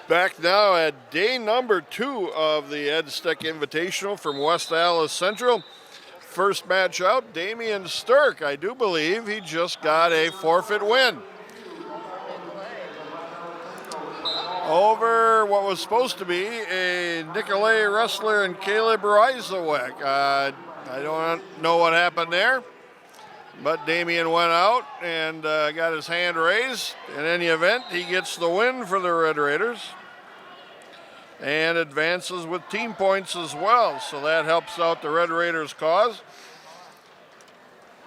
Back now at day number 2 of the Stech Invitational from West Allis Central. First match out, Damian Sturck. I do believe he just got a forfeit win over what was supposed to be a Nikolay wrestler and Caleb Reisowek. I don't know what happened there, but Damian went out and got his hand raised. In any event, he gets the win for the Red Raiders and advances with team points as well. So that helps out the Red Raiders' cause.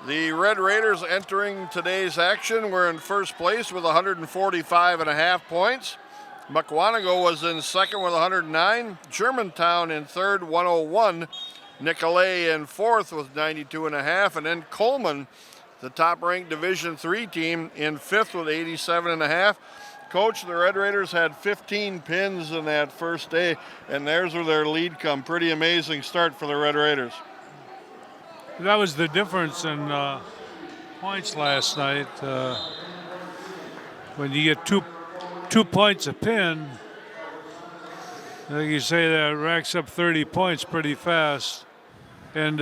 The Red Raiders entering today's action were in first place with 145.5 points. Mukwonago was in second with 109. Germantown in third, 101. Nicolay in fourth with 92.5. And then Coleman, the top-ranked Division III team, in fifth with 87.5. Coach, the Red Raiders had 15 pins in that first day, and there's where their lead come. Pretty amazing start for the Red Raiders. That was the difference in points last night. When you get two points a pin, like you say, that racks up 30 points pretty fast. And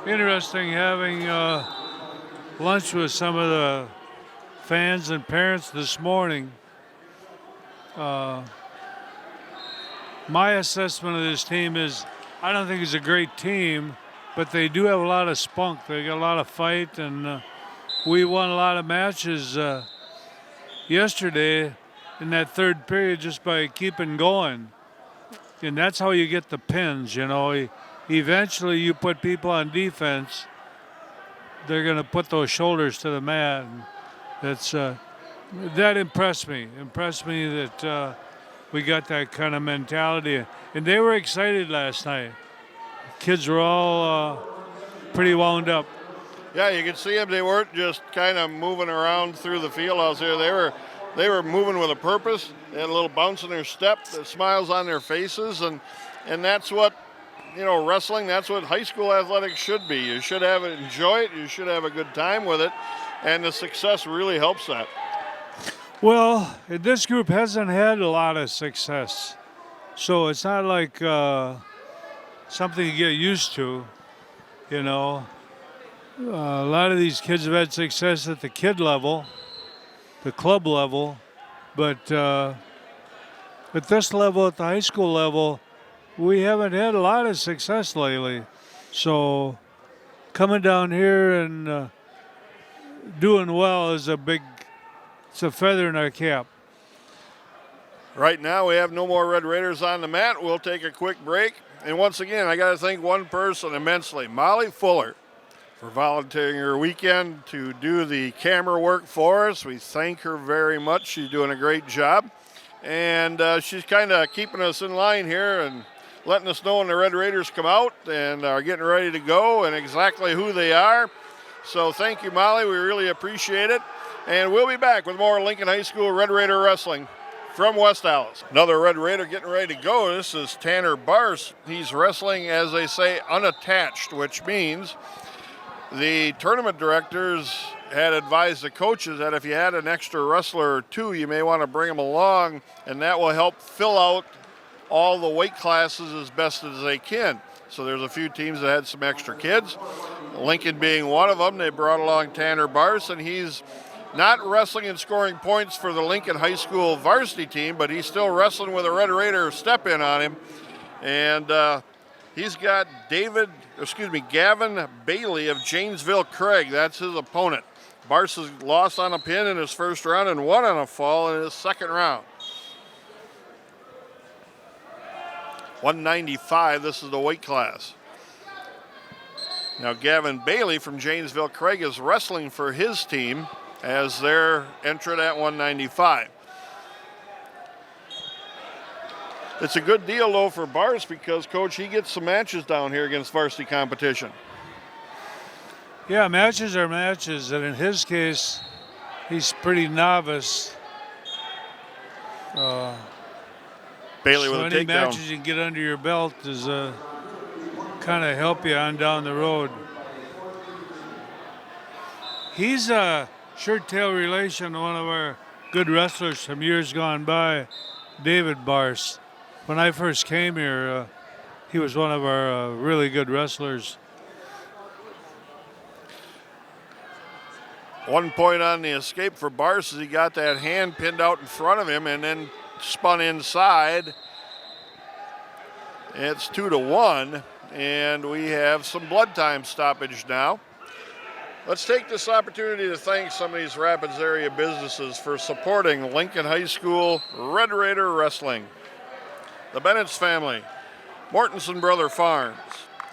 interesting having lunch with some of the fans and parents this morning. My assessment of this team is I don't think it's a great team, but they do have a lot of spunk. They got a lot of fight, and we won a lot of matches yesterday in that third period just by keeping going. And that's how you get the pins, you know. Eventually you put people on defense, they're going to put those shoulders to the mat. And that's that impressed me. Impressed me that we got that kind of mentality. And they were excited last night. Kids were all pretty wound up. Yeah, you could see them. They weren't just kind of moving around through the field out there. They were moving with a purpose. They had a little bounce in their step, the smiles on their faces, and that's what, you know, wrestling, that's what high school athletics should be. You should enjoy it, you should have a good time with it, and the success really helps that. Well, this group hasn't had a lot of success, so it's not like something you get used to, you know. A lot of these kids have had success at the kid level, the club level, but at this level, at the high school level, we haven't had a lot of success lately. So coming down here and doing well is it's a feather in our cap. Right now, we have no more Red Raiders on the mat. We'll take a quick break. And once again, I got to thank one person immensely, Molly Fuller, for volunteering her weekend to do the camera work for us. We thank her very much. She's doing a great job. And she's kind of keeping us in line here and letting us know when the Red Raiders come out and are getting ready to go and exactly who they are. So thank you, Molly. We really appreciate it. And we'll be back with more Lincoln High School Red Raider Wrestling from West Allis. Another Red Raider getting ready to go. This is Tanner Bars. He's wrestling, as they say, unattached, which means the tournament directors had advised the coaches that if you had an extra wrestler or two, you may want to bring them along, and that will help fill out all the weight classes as best as they can. So there's a few teams that had some extra kids. Lincoln being one of them, they brought along Tanner Bars, and he's not wrestling and scoring points for the Lincoln High School varsity team, but he's still wrestling with a Red Raider step-in on him. And he's got Gavin Bailey of Janesville Craig. That's his opponent. Bars has lost on a pin in his first round and won on a fall in his second round. 195, this is the weight class. Now Gavin Bailey from Janesville Craig is wrestling for his team as they're entered at 195. It's a good deal, though, for Bars because, Coach, he gets some matches down here against varsity competition. Yeah, matches are matches, and in his case, he's pretty novice. Bailey so with a any takedown. matches you can get under your belt is kind of help you on down the road. He's a shirt-tail relation to one of our good wrestlers from years gone by, David Bars. When I first came here, he was one of our really good wrestlers. 1 point on the escape for Bars as he got that hand pinned out in front of him and then spun inside. It's 2-1, and we have some blood time stoppage now. Let's take this opportunity to thank some of these Rapids area businesses for supporting Lincoln High School Red Raider Wrestling. The Benitz family, Mortensen Brother Farms,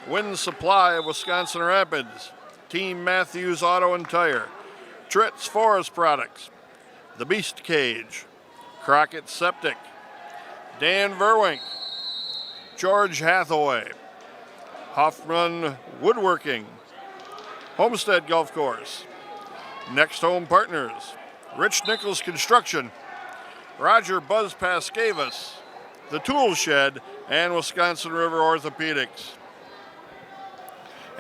Wind Supply of Wisconsin Rapids, Team Matthews Auto and Tire, Tritz Forest Products, The Beast Cage, Crockett Septic, Dan Verwink, George Hathaway, Hoffman Woodworking, Homestead Golf Course, Next Home Partners, Rich Nichols Construction, Roger Buzz Pascavas, The Tool Shed, and Wisconsin River Orthopedics.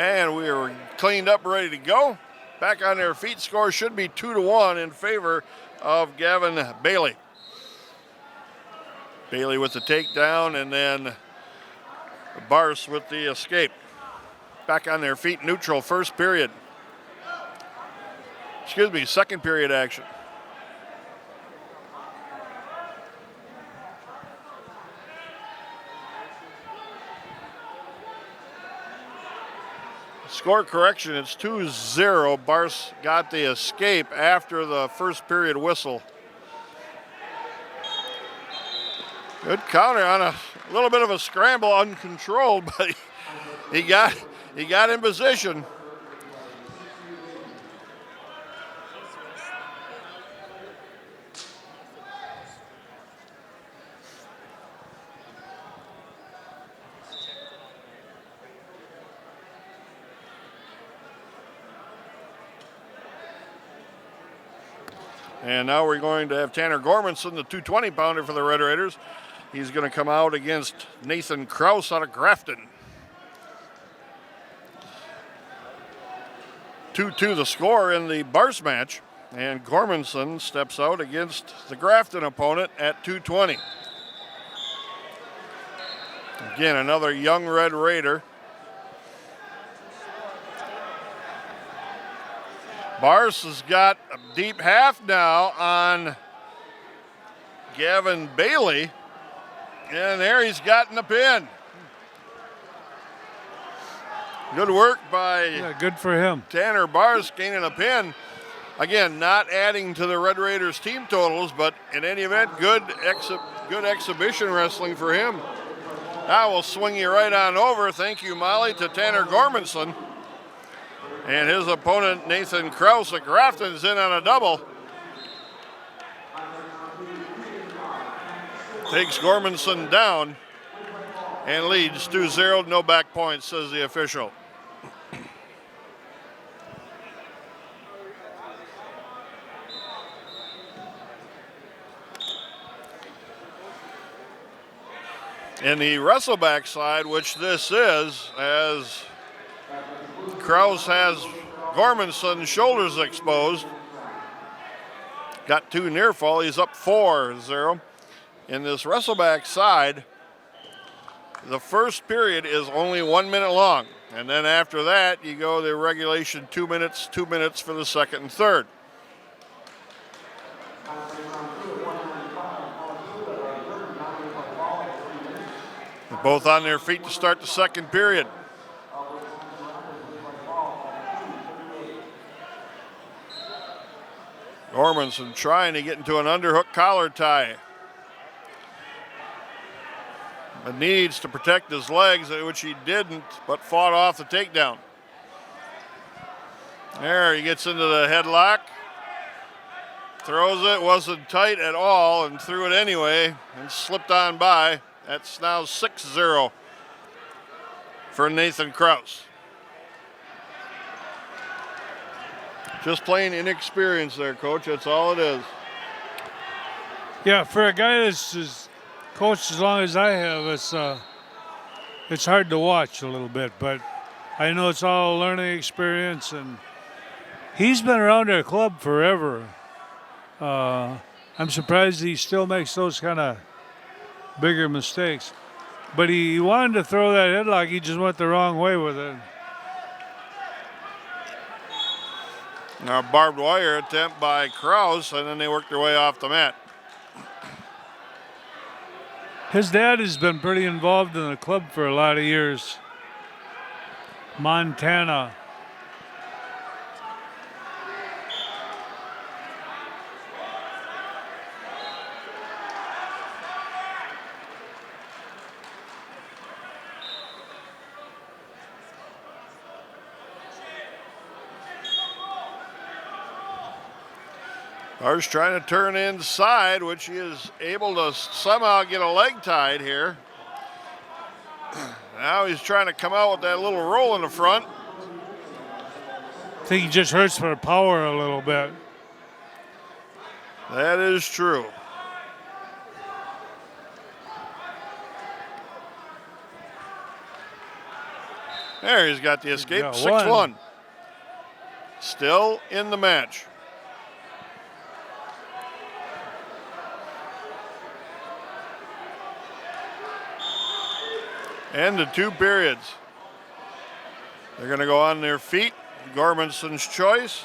And we are cleaned up, ready to go. Back on their feet, score should be 2-1 in favor of Gavin Bailey. Bailey with the takedown, and then Bars with the escape. Back on their feet, neutral, first period. Excuse me, second period action. Score correction, it's 2-0. Bars got the escape after the first period whistle. Good counter on a little bit of a scramble, uncontrolled, but he got in position. And now we're going to have Tanner Gormanson, the 220-pounder for the Red Raiders. He's going to come out against Nathan Kraus out of Grafton. 2-2 the score in the Bars match. And Gormanson steps out against the Grafton opponent at 220. Again, another young Red Raider. Bars has got a deep half now on Gavin Bailey. And there he's gotten the pin. Good work by good for him. Tanner Bars gaining a pin. Again, not adding to the Red Raiders team totals, but in any event, good exhibition wrestling for him. Now we'll swing you right on over. Thank you, Molly, to Tanner Gormanson. And his opponent, Nathan Kraus at Grafton, is in on a double. Takes Gormanson down and leads 2-0. No back points, says the official. In the Wrestleback side, which this is, as Kraus has Gormanson's shoulders exposed. Got two near fall. He's up 4-0. In this Wrestleback side, the first period is only 1 minute long. And then after that, you go the regulation 2 minutes for the second and third. They're both on their feet to start the second period. Gormanson trying to get into an underhook collar tie. But needs to protect his legs, which he didn't, but fought off the takedown. There, he gets into the headlock. Throws it, wasn't tight at all, and threw it anyway, and slipped on by. That's now 6-0 for Nathan Kraus. Just plain inexperience there, Coach. That's all it is. Yeah, for a guy that's as coached as long as I have, it's hard to watch a little bit, but I know it's all a learning experience, and he's been around our club forever. I I'm surprised he still makes those kind of bigger mistakes. But he wanted to throw that headlock. He just went the wrong way with it. Now, barbed wire attempt by Kraus, and then they worked their way off the mat. His dad has been pretty involved in the club for a lot of years. Montana. Bar's trying to turn inside, which he is able to somehow get a leg tied here. Now he's trying to come out with that little roll in the front. I think he just hurts for power a little bit. That is true. There, he's got the escape. 6-1. Still in the match. And the 2 periods. They're going to go on their feet. Gormanson's choice.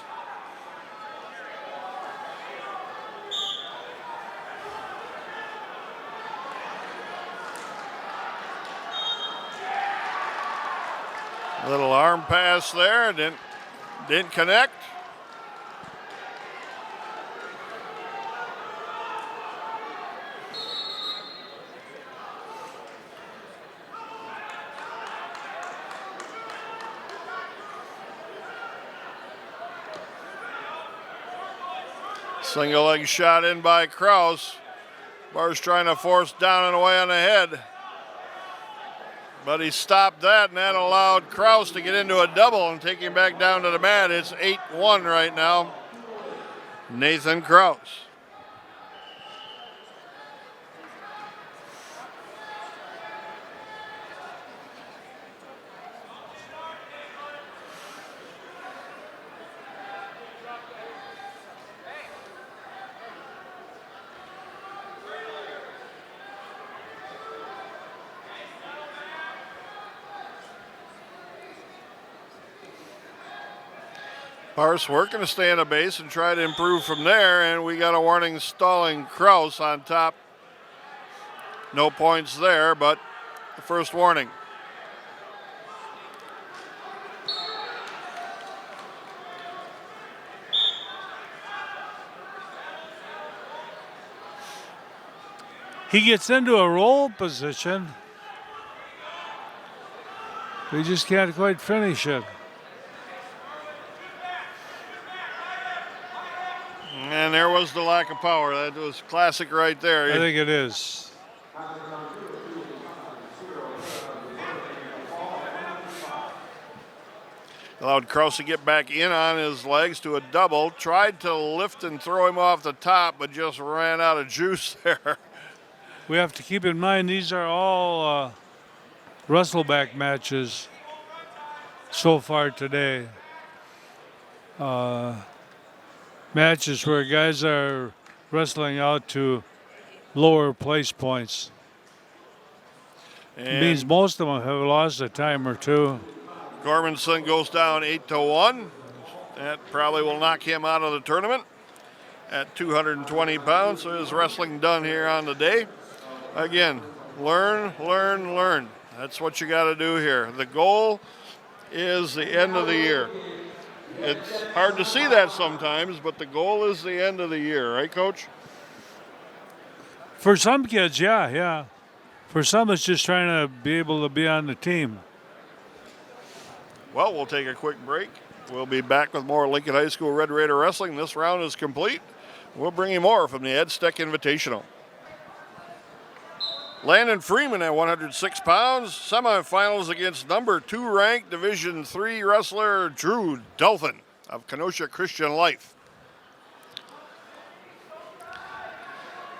A little arm pass there. Didn't connect. Single leg shot in by Kraus. Bar's trying to force down and away on the head. But he stopped that, and that allowed Kraus to get into a double and take him back down to the mat. It's 8-1 right now. Nathan Kraus. Bar's working to stay on the base and try to improve from there, and we got a warning stalling Kraus on top. No points there, but the first warning. He gets into a roll position. He just can't quite finish it. And there was the lack of power. That was classic right there. I think it is. Allowed Kraus to get back in on his legs to a double. Tried to lift and throw him off the top, but just ran out of juice there. We have to keep in mind these are all Wrestleback matches so far today. Matches where guys are wrestling out to lower place points. It means most of them have lost a time or two. Gormanson goes down 8-1. That probably will knock him out of the tournament at 220 pounds. So his wrestling done here on the day. Again, learn, learn, learn. That's what you got to do here. The goal is the end of the year. It's hard to see that sometimes, but the goal is the end of the year, right, Coach? For some kids, yeah. For some, it's just trying to be able to be on the team. Well, we'll take a quick break. We'll be back with more Lincoln High School Red Raider Wrestling. This round is complete. We'll bring you more from the Stech Invitational. Landon Freeman at 106 pounds. Semifinals against number 2 ranked Division III wrestler Drew Dolphin of Kenosha Christian Life.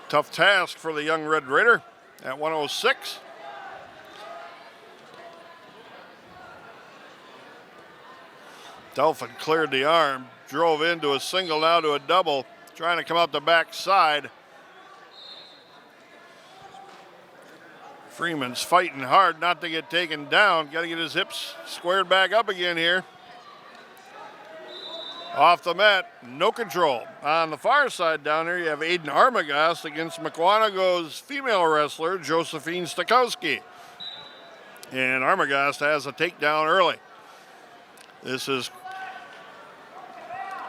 Tough task for the young Red Raider at 106. Dolphin cleared the arm, drove into a single, now to a double, trying to come out the back side. Freeman's fighting hard not to get taken down. Got to get his hips squared back up again here. Off the mat, no control. On the far side down there, you have Aiden Armagast against McWanago's female wrestler, Josephine Stokowski. And Armagast has a takedown early. This is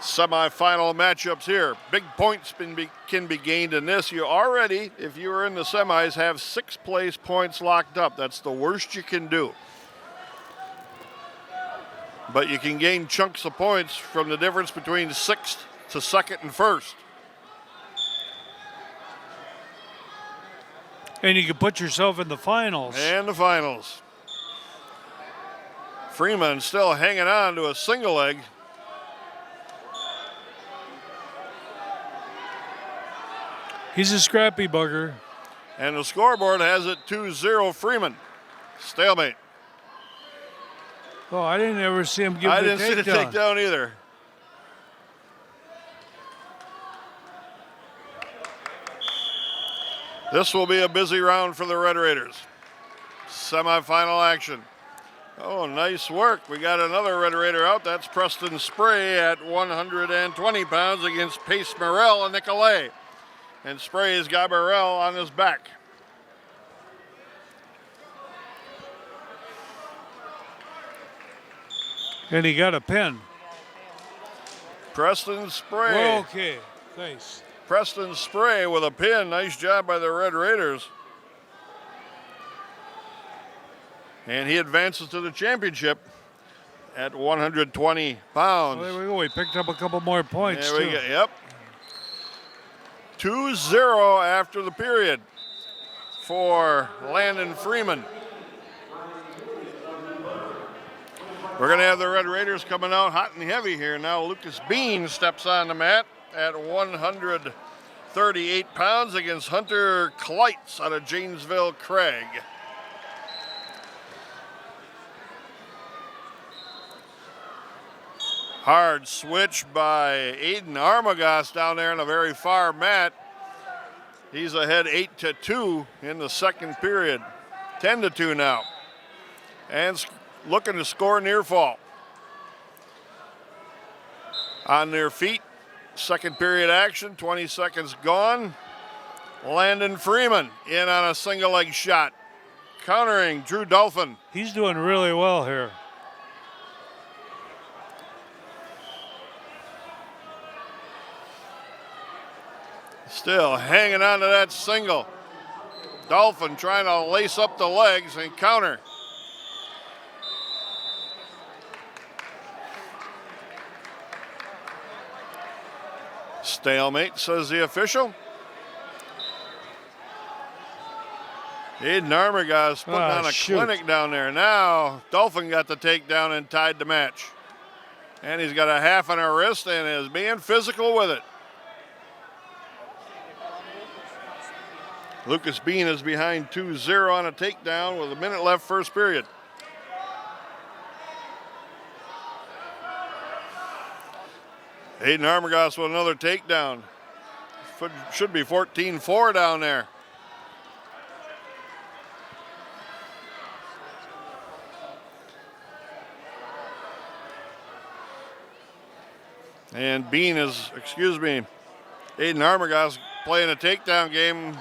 semifinal matchups here. Big points can be gained in this. You already, if you were in the semis, have 6 place points locked up. That's the worst you can do. But you can gain chunks of points from the difference between 6th to 2nd and 1st. And you can put yourself in the finals. And the finals. Freeman still hanging on to a single leg. He's a scrappy bugger. And the scoreboard has it 2-0 Freeman. Stalemate. Oh, I didn't ever see him give I the didn't see the takedown either. This will be a busy round for the Red Raiders. Semifinal action. Oh, nice work. We got another Red Raider out. That's Preston Spray at 120 pounds against Pace Morrell and Nicolay. And Spray has got Morrell on his back. And he got a pin. Preston Spray. Well, okay, thanks. Preston Spray with a pin. Nice job by the Red Raiders. And he advances to the championship at 120 pounds. Well, there we go. We picked up a couple more points, There we too. go. Yep. 2-0 after the period for Landon Freeman. We're going to have the Red Raiders coming out hot and heavy here. Now Lucas Bean steps on the mat at 138 pounds against Hunter Kleitz out of Janesville Craig. Hard switch by Aiden Armagast down there in a very far mat. He's ahead 8-2 in the second period. 10-2 now. And looking to score near fall. On their feet, second period action, 20 seconds gone. Landon Freeman in on a single leg shot. Countering Drew Dolphin. He's doing really well here. Still hanging on to that single. Dolphin trying to lace up the legs and counter. Stalemate, says the official. Aiden Armagast putting on a clinic down there. Now, Dolphin got the takedown and tied the match. And he's got a half on her wrist and is being physical with it. Lucas Bean is behind 2-0 on a takedown with a minute left first period. Aiden Armagast with another takedown. Should be 14-4 down there. And Bean is, Aiden Armagast playing a takedown game.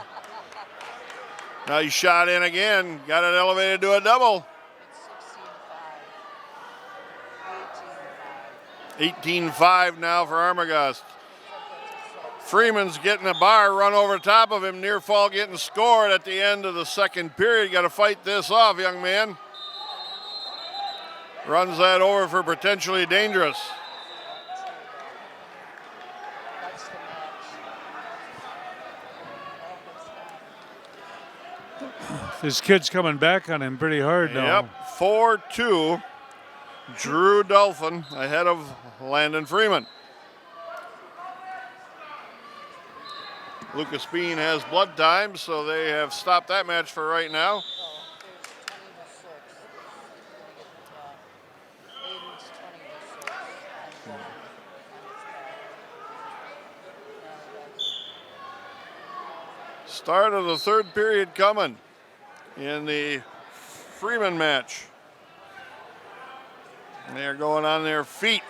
Now he shot in again, got it elevated to a double. 18-5 now for Armagast. Freeman's getting a bar run over top of him, near fall getting scored at the end of the second period. Got to fight this off, young man. Runs that over for potentially dangerous. This kid's coming back on him pretty hard now. Yep, 4-2. Drew Dolphin ahead of Landon Freeman. Lucas Bean has blood time, so they have stopped that match for right now. Start of the third period coming. in the Freeman match. And they're going on their feet.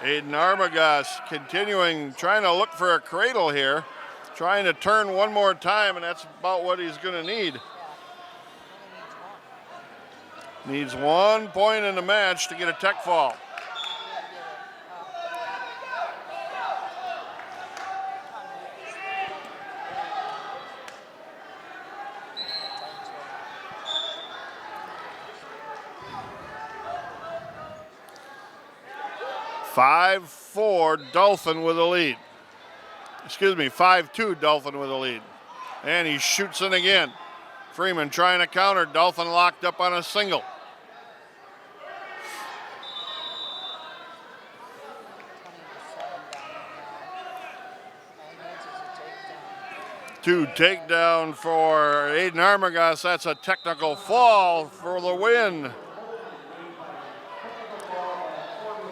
Aiden Arbogast continuing, trying to look for a cradle here. Trying to turn one more time, and that's about what he's going to need. Needs 1 point in the match to get a tech fall. (5-4) Dolphin with a lead. Excuse me, 5-2 Dolphin with a lead. And he shoots in again. Freeman trying to counter. Dolphin locked up on a single. Two takedown for Aiden Arbogast. That's a technical fall for the win.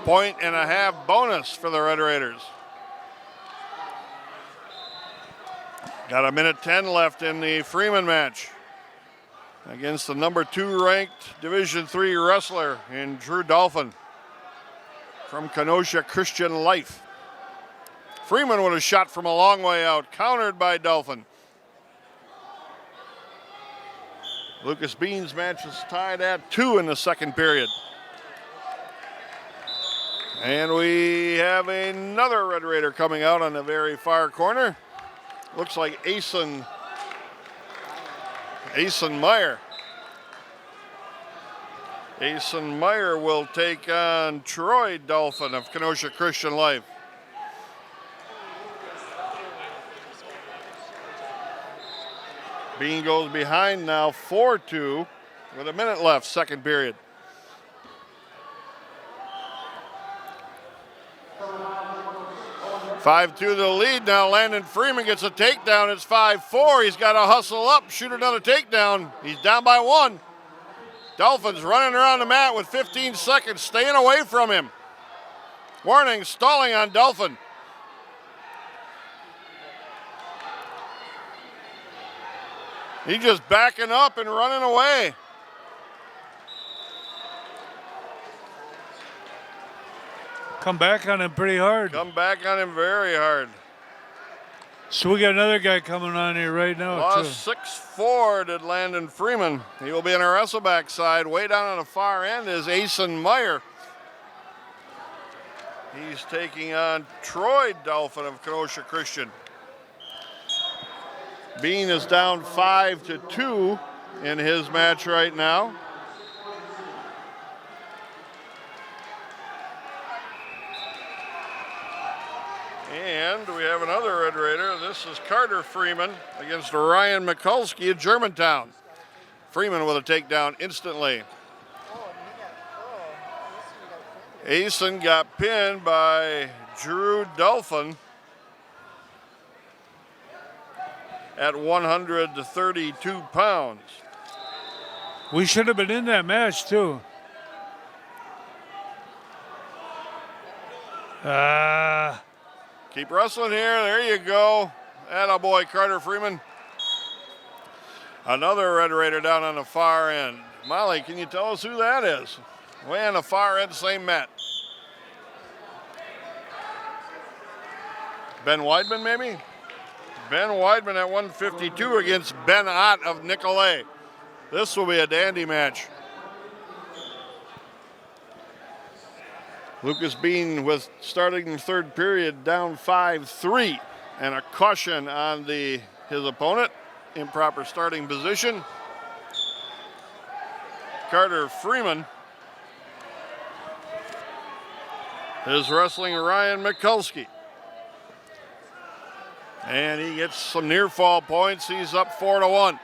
1.5 bonus for the Red Raiders. Got 1:10 left in the Freeman match against the number 2 ranked Division III wrestler in Drew Dolphin from Kenosha Christian Life. Freeman with a shot from a long way out, countered by Dolphin. Lucas Bean's match is tied at 2 in the second period. And we have another Red Raider coming out on the very far corner. Looks like Asen Meyer. Asen Meyer will take on Troy Dolphin of Kenosha Christian Life. Bean goes behind now 4-2 with 1 minute left, second period. (5-2) the lead now. Landon Freeman gets a takedown. It's 5-4. He's got to hustle up, shoot another takedown. He's down by 1. Dolphins running around the mat with 15 seconds, staying away from him. Warning, stalling on Dolphin. He's just backing up and running away. Come back on him pretty hard. Come back on him very hard. So we got another guy coming on here right now. Lost 6-4 did Landon Freeman. He will be on our Wrestleback side. Way down on the far end is Asen Meyer. He's taking on Troy Dolphin of Kenosha Christian. Bean is down 5-2 in his match right now. And we have another Red Raider. This is Carter Freeman against Ryan Mikulski at Germantown. Freeman with a takedown instantly. Asen got pinned by Drew Dolphin at 132 pounds. We should have been in that match too. Keep wrestling here. There you go. Attaboy, Carter Freeman. Another Red Raider down on the far end. Molly, can you tell us who that is? Way on the far end, same mat. Ben Weidman, maybe? Ben Weidman at 152 against Ben Ott of Nicolay. This will be a dandy match. Lucas Bean with starting the third period down 5-3 and a caution on his opponent. Improper starting position. Carter Freeman is wrestling Ryan Mikulski. And he gets some near fall points. He's up 4-1.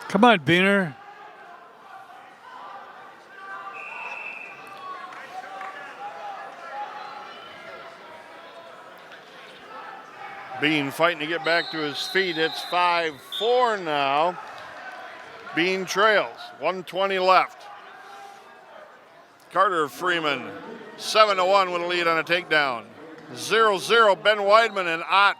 Come on, Beaner. Bean fighting to get back to his feet. It's 5-4 now. Bean trails, 1:20 left. Carter Freeman, 7-1 with a lead on a takedown. 0-0, Ben Weidman and Ott.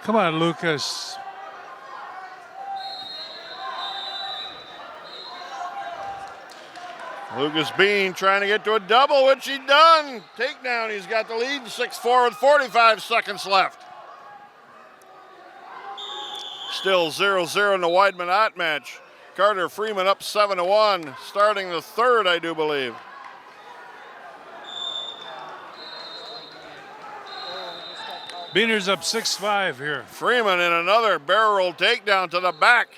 Come on, Lucas. Lucas Bean trying to get to a double, which he done. Takedown, he's got the lead, 6-4 with 45 seconds left. Still 0-0 in the Weidman-Ott match. Carter Freeman up 7-1, starting the third, I do believe. Beaner's up 6-5 here. Freeman in another barrel roll takedown to the back.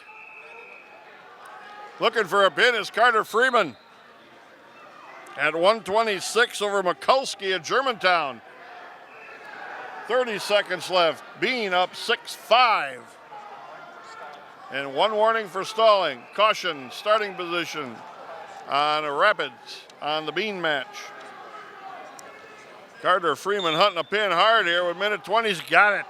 Looking for a pin is Carter Freeman. At 126 over Mikulski at Germantown. 30 seconds left. Bean up 6-5. And one warning for stalling. Caution, starting position on a Rapids on the Bean match. Carter Freeman hunting a pin hard here with minute 20's got it.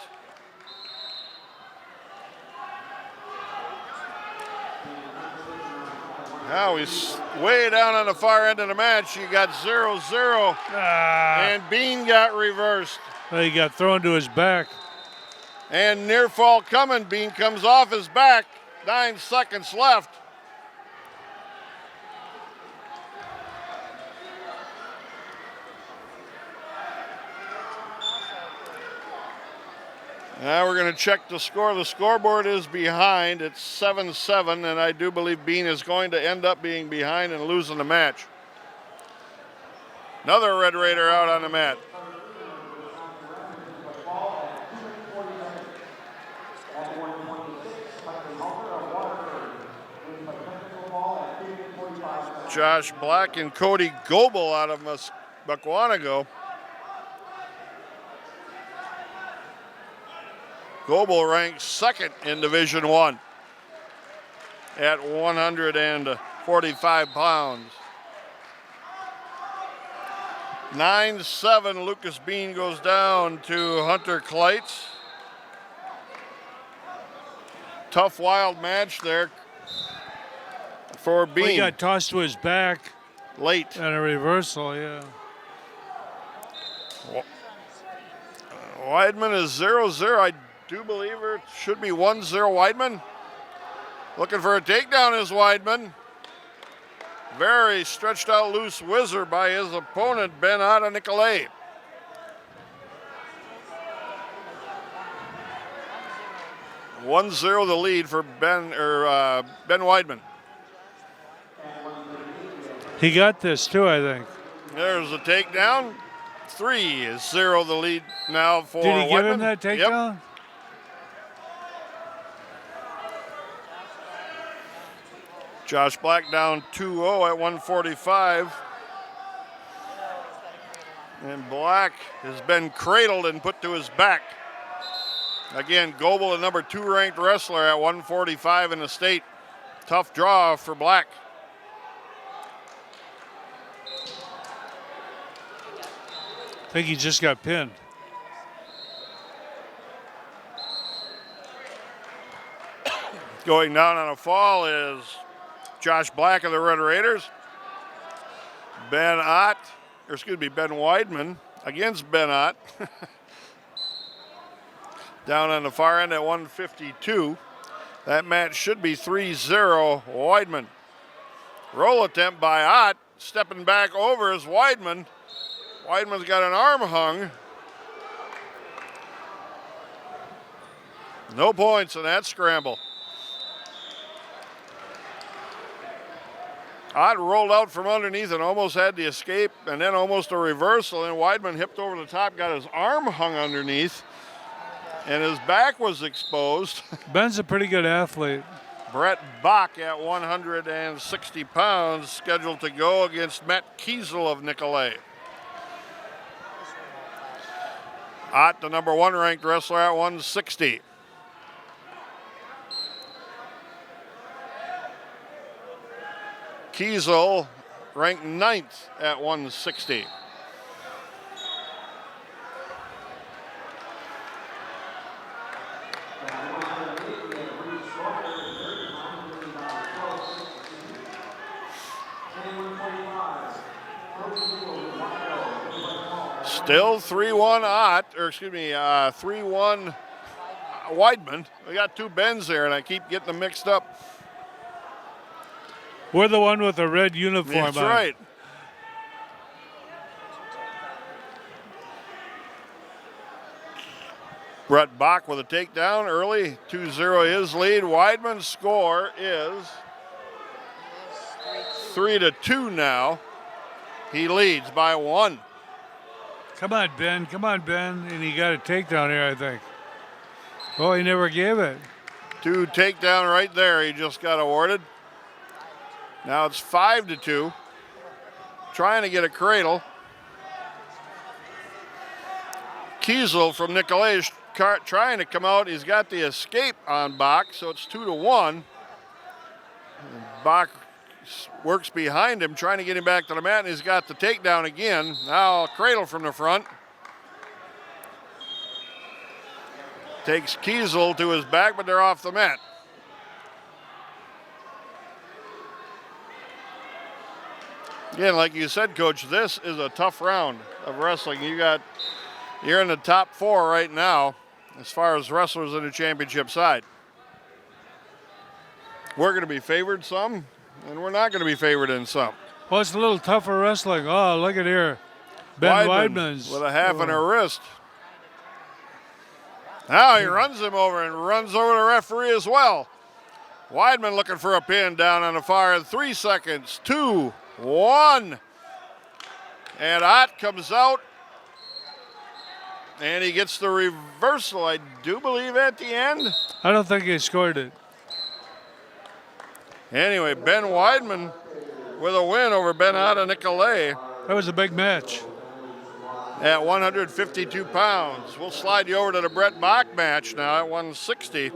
Now he's way down on the far end of the match. You got 0-0, and Bean got reversed. He got thrown to his back. And near fall coming, Bean comes off his back. 9 seconds left. Now we're going to check the score. The scoreboard is behind. It's 7-7, and I do believe Bean is going to end up being behind and losing the match. Another Red Raider out on the mat. Josh Black and Cody Goebel out of Mukwanago. Goebel ranks second in Division I at 145 pounds. 9-7, Lucas Bean goes down to Hunter Kleitz. Tough, wild match there for Bean. He got tossed to his back. Late. And a reversal, yeah. Weidman is 0-0. I do believe it should be 1-0 Weidman. Looking for a takedown is Weidman. Very stretched out loose whizzer by his opponent, Benitz Nicolay. One 0 the lead for Ben Weidman. He got this too, I think. There's a takedown. 3-0 the lead now for Did he give Weidman. him that takedown? Yep. Josh Black down 2-0 at 145. And Black has been cradled and put to his back. Again, Goebel, the number 2 ranked wrestler at 145 in the state. Tough draw for Black. I think he just got pinned. Going down on a fall is Josh Black of the Red Raiders. Ben Weidman against Ben Ott. Down on the far end at 152. That match should be 3-0 Weidman. Roll attempt by Ott. Stepping back over is Weidman. Weidman's got an arm hung. No points in that scramble. Ott rolled out from underneath and almost had the escape, and then almost a reversal, and Weidman hipped over the top, got his arm hung underneath, and his back was exposed. Ben's a pretty good athlete. Brett Bach at 160 pounds, scheduled to go against Matt Kiesel of Nicolay. Ott, the number 1 ranked wrestler, at 160. Kiesel ranked 9th at 160. Still 3-1 Ott, or excuse me, 3-1 Weidman. We got two Bens there, and I keep getting them mixed up. We're the one with the red uniform That's on. right. Brett Bach with a takedown early, 2-0 his lead. Weidman's score is 3-2 now. He leads by 1. Come on, Ben. Come on, Ben. And he got a takedown here, I think. Oh, he never gave it. 2 takedown right there. He just got awarded. Now it's 5-2. Trying to get a cradle. Kiesel from Nicolay is trying to come out. He's got the escape on Bach, so it's 2-1. Bach works behind him, trying to get him back to the mat, and he's got the takedown again. Now a cradle from the front. Takes Kiesel to his back, but they're off the mat. Again, like you said, Coach, this is a tough round of wrestling. You're in the top 4 right now as far as wrestlers in the championship side. We're going to be favored some, and we're not going to be favored in some. Well, it's a little tougher wrestling. Oh, look at here. Ben Weidman's with a half on her wrist. Now he runs him over and runs over the referee as well. Weidman looking for a pin down on the far end. 3 seconds, 2, 1. And Ott comes out. And he gets the reversal, I do believe, at the end. I don't think he scored it. Anyway, Ben Weidman with a win over Ben Ott of Nicolay. That was a big match. At 152 pounds. We'll slide you over to the Brett Bach match now at 160.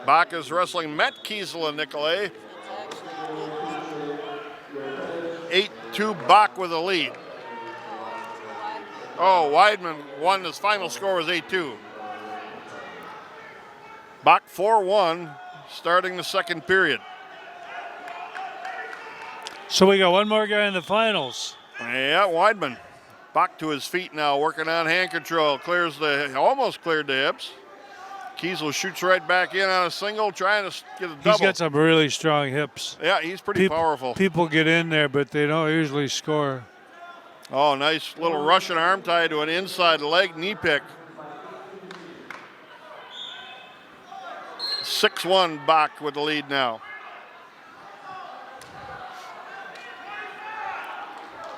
Bach is wrestling Matt Kiesel of Nicolay. 8-2 Bach with a lead. Oh, Weidman won. His final score was 8-2. Bach 4-1, starting the second period. So we got one more guy in the finals. Yeah, Weidman. Bach to his feet now, working on hand control. Almost cleared the hips. Kiesel shoots right back in on a single, trying to get a double. He's got some really strong hips. Yeah, he's pretty powerful. People get in there, but they don't usually score. Oh, nice little Russian arm tie to an inside leg knee pick. 6-1 Bach with the lead now.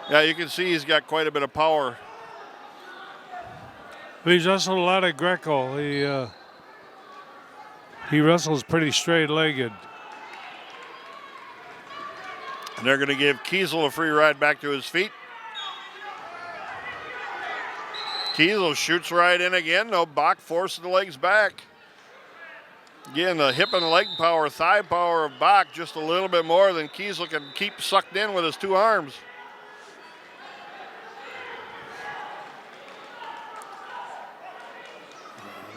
Yeah, you can see he's got quite a bit of power. But he's wrestled a lot of Greco. He wrestles pretty straight-legged. And they're going to give Kiesel a free ride back to his feet. Kiesel shoots right in again. No, Bach forces the legs back. Again, the hip and leg power, thigh power of Bach just a little bit more than Kiesel can keep sucked in with his 2 arms.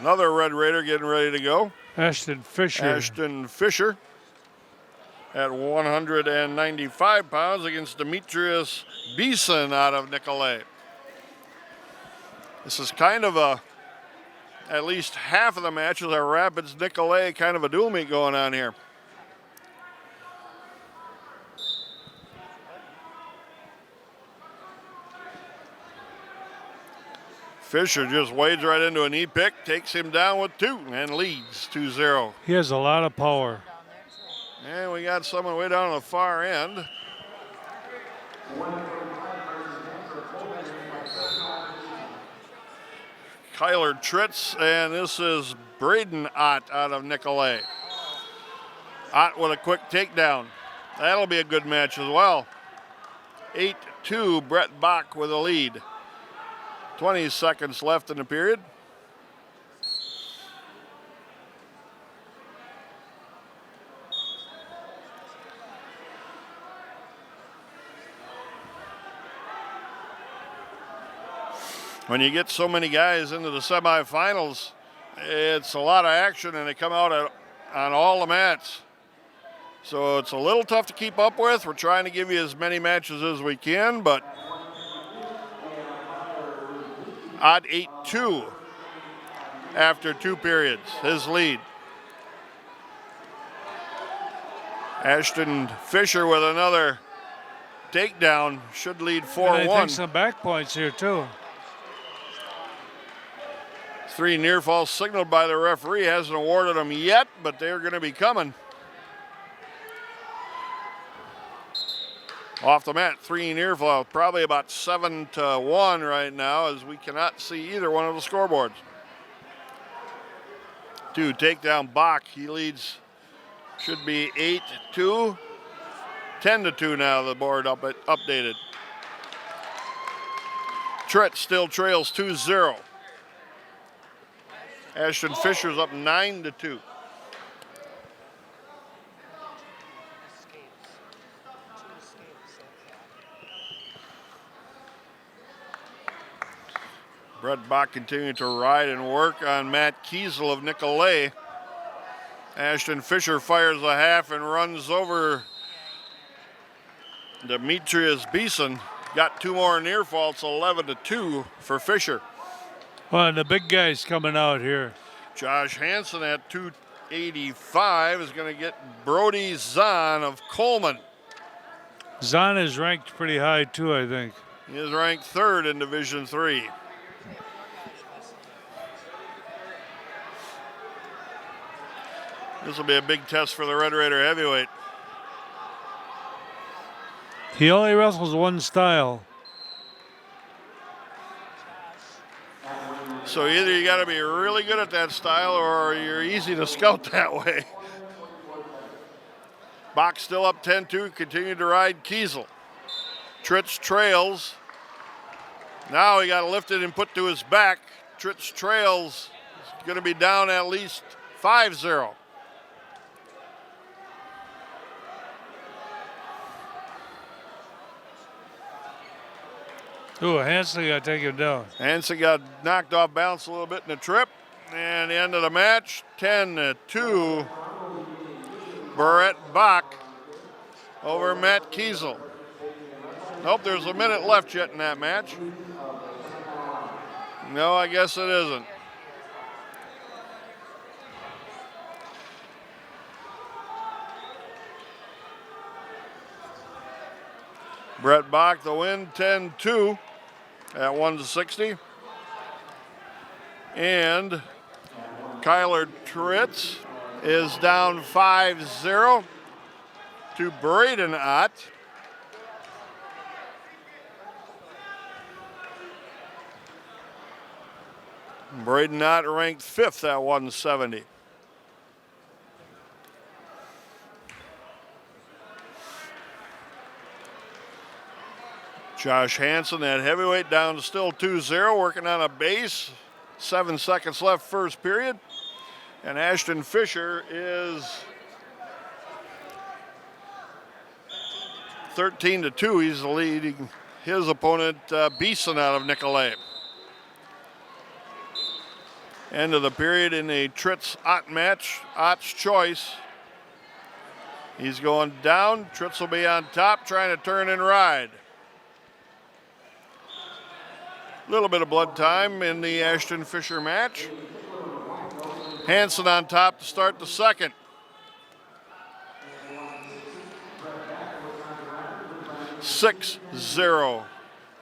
Another Red Raider getting ready to go. Ashton Fisher. Ashton Fisher at 195 pounds against Demetrius Beeson out of Nicolay. This is kind of at least half of the matches are Rapids Nicolay, kind of a dual meet going on here. Fisher just wades right into a knee pick, takes him down with 2, and leads 2-0. He has a lot of power. And we got someone way down on the far end. Kyler Tritz, and this is Braden Ott out of Nicolay. Ott with a quick takedown. That'll be a good match as well. 8-2, Brett Bach with a lead. 20 seconds left in the period. When you get so many guys into the semifinals, it's a lot of action, and they come out on all the mats. So it's a little tough to keep up with. We're trying to give you as many matches as we can, but odd 8-2 after 2 periods, his lead. Ashton Fisher with another takedown should lead 4-1. And I think some back points here too. 3 near falls signaled by the referee. Hasn't awarded them yet, but they're going to be coming. Off the mat, 3 near falls, probably about 7-1 right now, as we cannot see either one of the scoreboards. 2 takedown Bach. He leads, should be 8-2. 10-2 now, the board updated. Tritz still trails 2-0. Ashton Fisher's up 9-2. Brett Bach continuing to ride and work on Matt Kiesel of Nicolay. Ashton Fisher fires a half and runs over Demetrius Beeson. Got 2 more near faults, 11-2 for Fisher. Well, and the big guy's coming out here. Josh Hansen at 285 is going to get Brody Zahn of Coleman. Zahn is ranked pretty high too, I think. He is ranked 3rd in Division 3. This will be a big test for the Red Raider heavyweight. He only wrestles one style. So either you got to be really good at that style or you're easy to scout that way. Bach still up 10-2, continue to ride Kiesel. Tritz trails. Now he got to lift it and put to his back. Tritz trails. He's going to be down at least 5-0. Ooh, Hansen got to take him down. Hansen got knocked off balance a little bit in the trip. And the end of the match, 10-2. Brett Bach over Matt Kiesel. Nope, there's a minute left yet in that match. No, I guess it isn't. Brett Bach the win, 10-2 at 160. And Kyler Tritz is down 5-0 to Braden Ott. Braden Ott ranked 5th at 170. Josh Hansen at heavyweight down to still 2-0, working on a base. 7 seconds left first period. And Ashton Fisher is 13-2. He's leading his opponent, Beeson, out of Nicolay. End of the period in a Tritz-Ott match. Ott's choice. He's going down. Tritz will be on top, trying to turn and ride. A little bit of blood time in the Ashton Fisher match. Hansen on top to start the second. (6-0).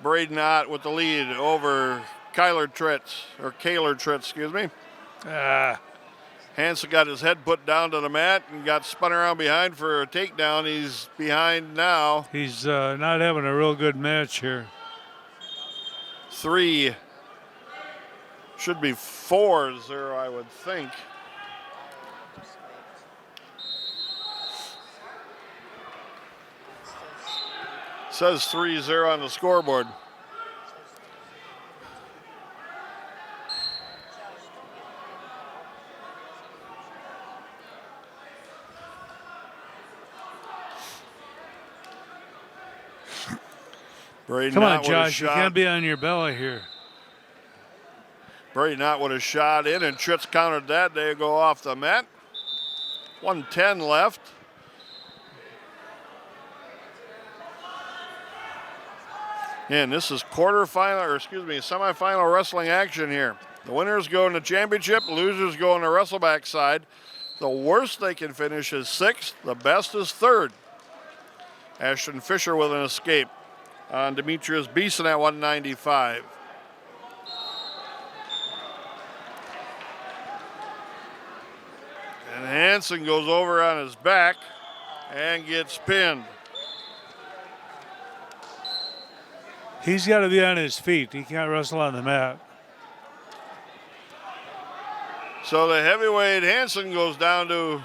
Braden Ott with the lead over Kaylor Tritz, excuse me. Hansen got his head put down to the mat and got spun around behind for a takedown. He's behind now. He's not having a real good match here. 3, should be 4-0, I would think. Says 3-0 on the scoreboard. Braden Come on, Ott with a Josh, you shot. can't be on your belly here. Brady Knott with a shot in, and Tritz countered that. They go off the mat. 1:10 left. And this is semifinal wrestling action here. The winners go in the championship, losers go on the Wrestleback side. The worst they can finish is 6th, the best is 3rd. Ashton Fisher with an escape on Demetrius Beeson at 195. And Hansen goes over on his back and gets pinned. He's got to be on his feet. He can't wrestle on the mat. So the heavyweight Hansen goes down to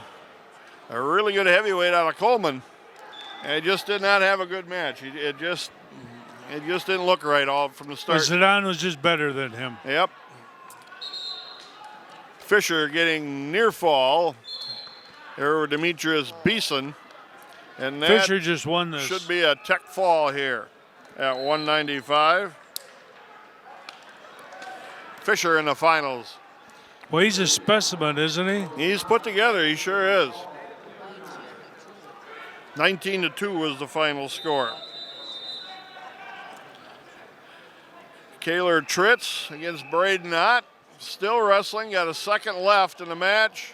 a really good heavyweight out of Coleman. And it just did not have a good match. It just didn't look right all from the start. Zidane was just better than him. Yep. Fisher getting near fall. There Demetrius Beeson. And that Fisher just won this. Should be a tech fall here at 195. Fisher in the finals. Well, he's a specimen, isn't he? He's put together, he sure is. 19-2 was the final score. Kaylor Tritz against Brady Knott. Still wrestling, got a second left in the match.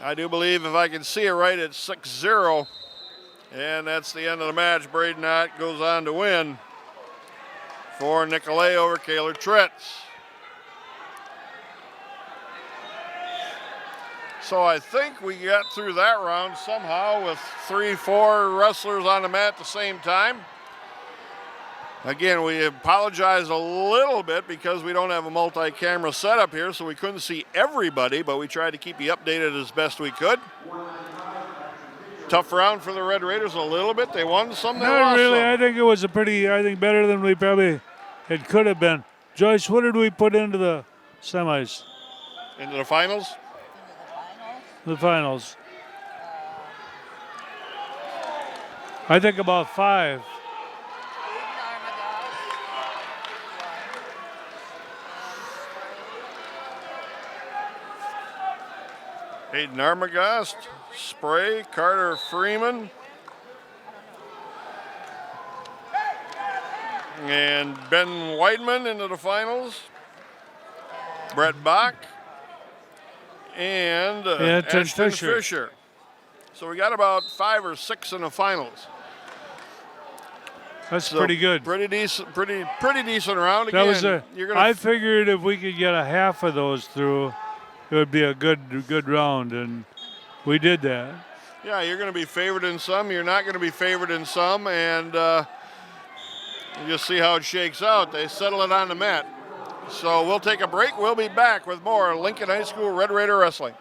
I do believe, if I can see it right, it's 6-0. And that's the end of the match. Brady Knott goes on to win for Nicolay over Kaylor Tritz. So I think we got through that round somehow with 3-4 wrestlers on the mat at the same time. Again, we apologize a little bit because we don't have a multi-camera setup here, so we couldn't see everybody, but we tried to keep you updated as best we could. Tough round for the Red Raiders a little bit. They won some, they Not lost really. some. I think it was better than we probably it could have been. Joyce, what did we put into the semis? Into the finals? The finals. I think about 5. Hayden Armagast, Spray, Carter Freeman, and Ben Weidman into the finals. Brett Bach and Ashton Fisher. So we got about 5 or 6 in the finals. That's pretty good. Pretty decent round. Again, I figured if we could get a half of those through, it would be a good round, and we did that. Yeah, you're going to be favored in some. You're not going to be favored in some, and you just see how it shakes out. They settle it on the mat. So we'll take a break. We'll be back with more Lincoln High School Red Raider Wrestling.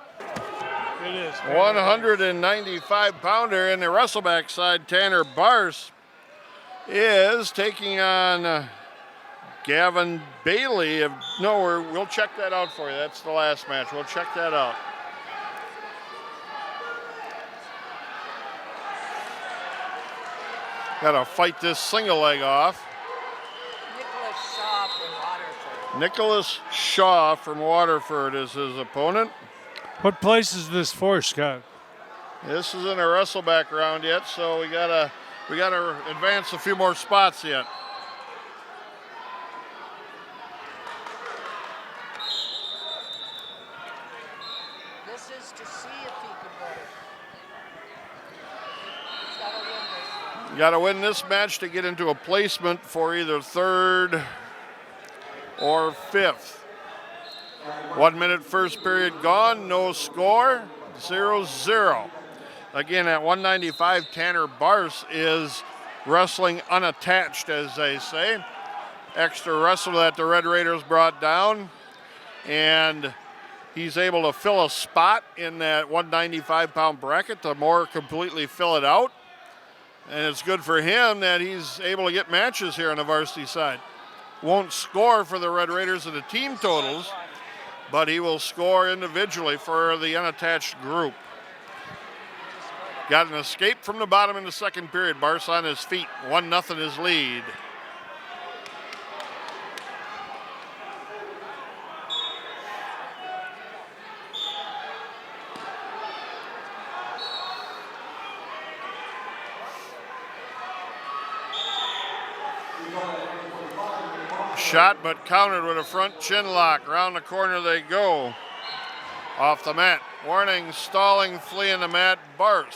It is. 195-pounder in the Wrestleback side, Tanner Bars is taking on Gavin Bailey. We'll check that out for you. That's the last match. We'll check that out. Got to fight this single leg off. Nicholas Shaw from Waterford is his opponent. What place is this for, Scott? This is in a Wrestleback round yet, so we gotta advance a few more spots yet. This is to see if he can go. He's gotta win this one. You gotta win this match to get into a placement for either 3rd or 5th. 1 minute first period gone, no score, 0-0. Again, at 195, Tanner Bars is wrestling unattached, as they say. Extra wrestler that the Red Raiders brought down, and he's able to fill a spot in that 195-pound bracket to more completely fill it out. And it's good for him that he's able to get matches here on the varsity side. Won't score for the Red Raiders in the team totals, but he will score individually for the unattached group. Got an escape from the bottom in the second period. Bars on his feet, 1-0 his lead. Shot but countered with a front chin lock. Around the corner they go. Off the mat. Warning, stalling, fleeing the mat, Bars.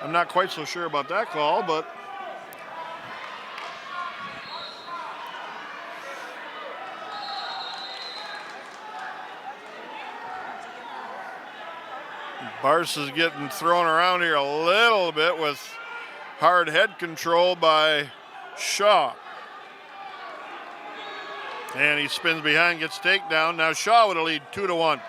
I'm not quite so sure about that call, but Bars is getting thrown around here a little bit with hard head control by Shaw. And he spins behind, gets takedown. Now Shaw with a lead, 2-1.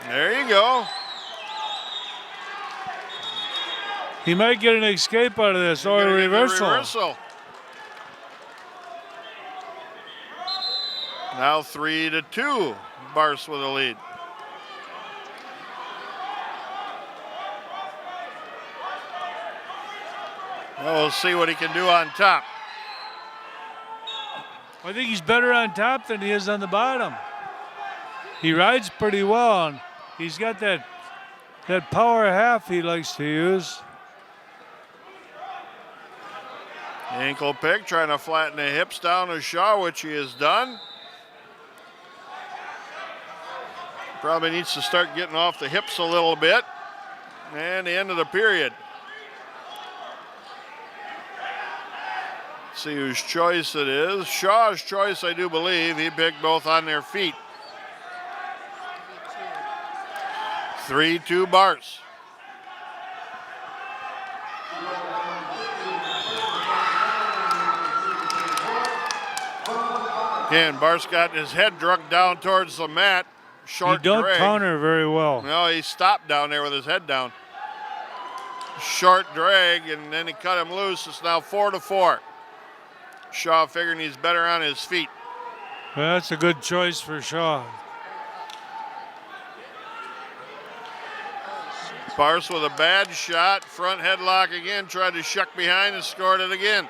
There you go. He might get an escape out of this or a reversal. Now 3-2. Bars with a lead. We'll see what he can do on top. I think he's better on top than he is on the bottom. He rides pretty well, and he's got that power half he likes to use. Ankle pick, trying to flatten the hips down to Shaw, which he has done. Probably needs to start getting off the hips a little bit. And the end of the period. See whose choice it is. Shaw's choice, I do believe. He picked both on their feet. 3-2 Bars. Again, Bars got his head drugged down towards the mat. Short He don't drag. counter very well. No, he stopped down there with his head down. Short drag, and then he cut him loose. It's now 4-4. Shaw figuring he's better on his feet. Well, that's a good choice for Shaw. Bars with a bad shot. Front headlock again. Tried to shuck behind and scored it again.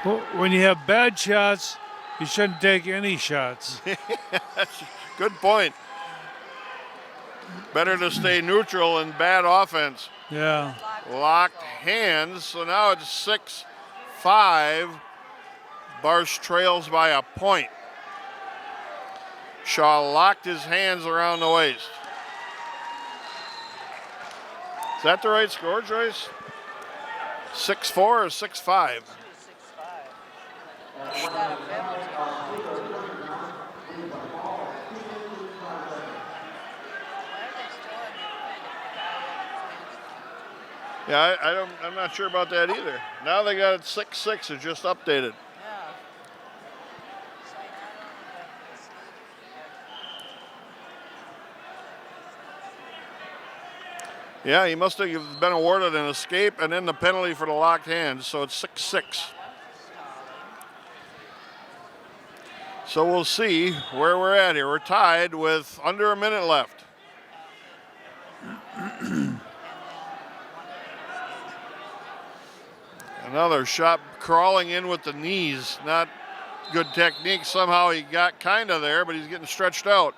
Well, when you have bad shots, you shouldn't take any shots. That's a good point. Better to stay neutral in bad offense. Yeah. Locked hands. So now it's 6-5. Bars trails by a point. Shaw locked his hands around the waist. Is that the right score, Joyce? 6-4 or 6-5? Yeah, I'm not sure about that either. Now they got it 6-6. It's just updated. Yeah, he must have been awarded an escape and then the penalty for the locked hands, so it's 6-6. So we'll see where we're at here. We're tied with under a minute left. Another shot crawling in with the knees. Not good technique. Somehow he got kind of there, but he's getting stretched out.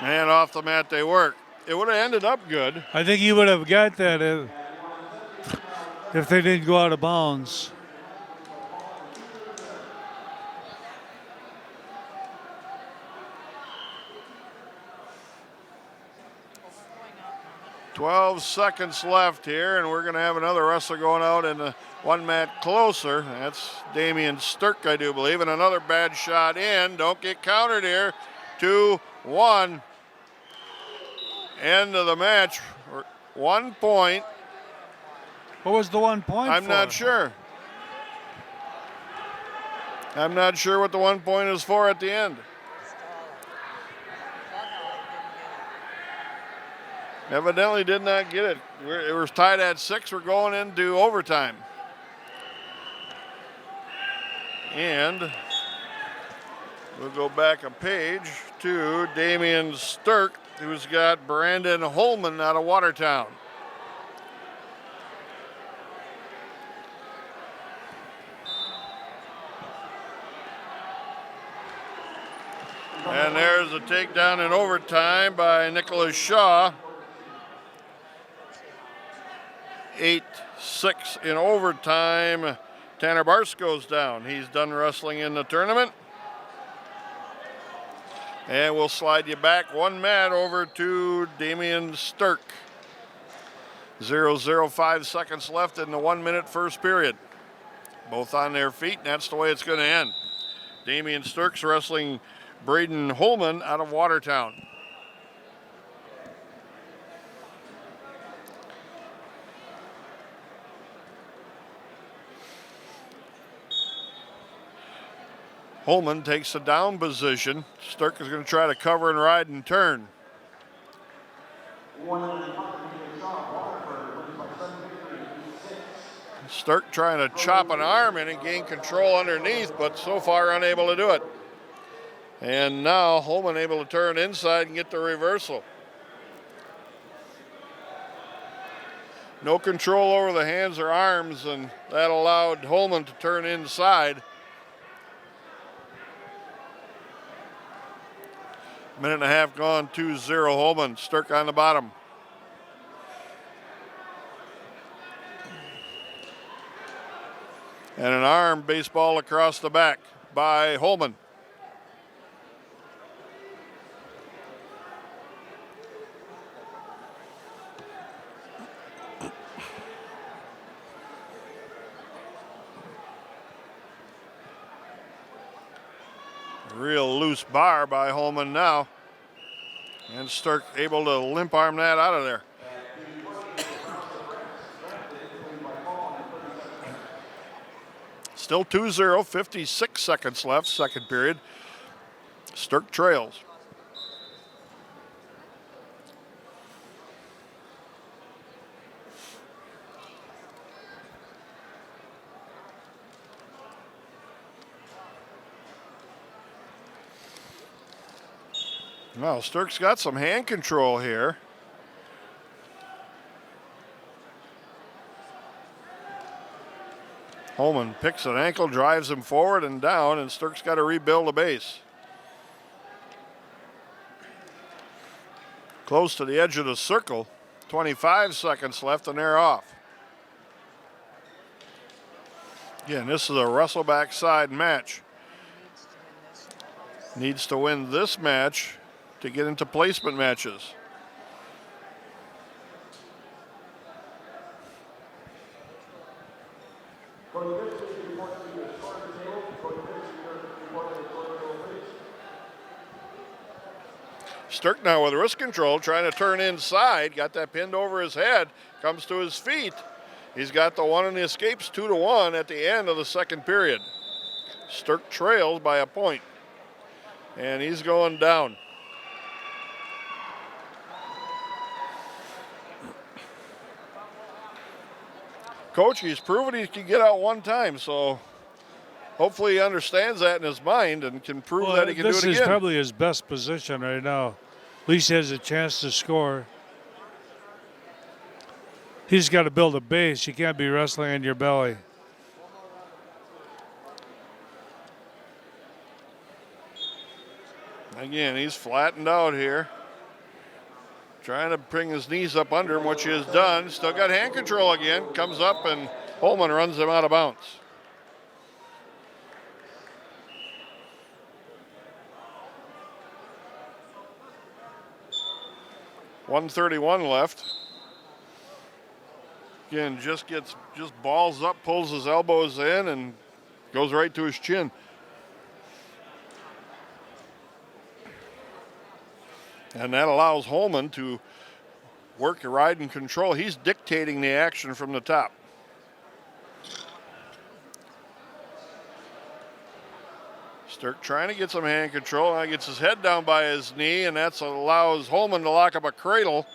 Man, off the mat they work. It would have ended up good. I think he would have got that if they didn't go out of bounds. "12 seconds left here, and we're going to have another wrestler going out in the one mat closer. That's Damian Sturck, I do believe, and another bad shot in. Don't get countered here. 2-1. End of the match. 1 point. What was the 1 point I'm for? not sure. I'm not sure what the 1 point is for at the end. Evidently did not get it. It was tied at 6. We're going into overtime. And we'll go back a page to Damian Sturck, who's got Brandon Holman out of Watertown. And there's a takedown in overtime by Nicholas Shaw. 8-6 in overtime. Tanner Barsk goes down. He's done wrestling in the tournament. And we'll slide you back one mat over to Damian Sturck. 0:05 seconds left in the 1 minute first period. Both on their feet, and that's the way it's going to end. Damian Sturck's wrestling Braden Holman out of Watertown. Holman takes the down position. Sturck is going to try to cover and ride and turn. Sturck trying to chop an arm in and gain control underneath, but so far unable to do it. And now Holman able to turn inside and get the reversal. No control over the hands or arms, and that allowed Holman to turn inside. Minute and a half gone, 2-0 Holman. Sturck on the bottom. And an arm baseball across the back by Holman. Real loose bar by Holman now. And Sturck able to limp arm that out of there. Still 2-0, 56 seconds left, second period. Sturck trails. Well, Sturck's got some hand control here. Holman picks an ankle, drives him forward and down, and Sturck's got to rebuild a base. Close to the edge of the circle. 25 seconds left, and they're off. Again, this is a Wrestleback side match. Needs to win this match to get into placement matches. Sturck now with wrist control, trying to turn inside, got that pinned over his head, comes to his feet. He's got the one and he escapes 2-1 at the end of the second period. Sturck trails by a point, and he's going down. Coach, he's proven he can get out one time, so hopefully he understands that in his mind and can prove that he can do it again. This is probably his best position right now. At least he has a chance to score. He's got to build a base. You can't be wrestling on your belly. Again, he's flattened out here. Trying to bring his knees up under him, which he has done. Still got hand control again. Comes up and Holman runs him out of bounds. .131 left. Again, just balls up, pulls his elbows in, and goes right to his chin. And that allows Holman to work a ride and control. He's dictating the action from the top. Sturck trying to get some hand control. Now gets his head down by his knee, and that allows Holman to lock up a cradle.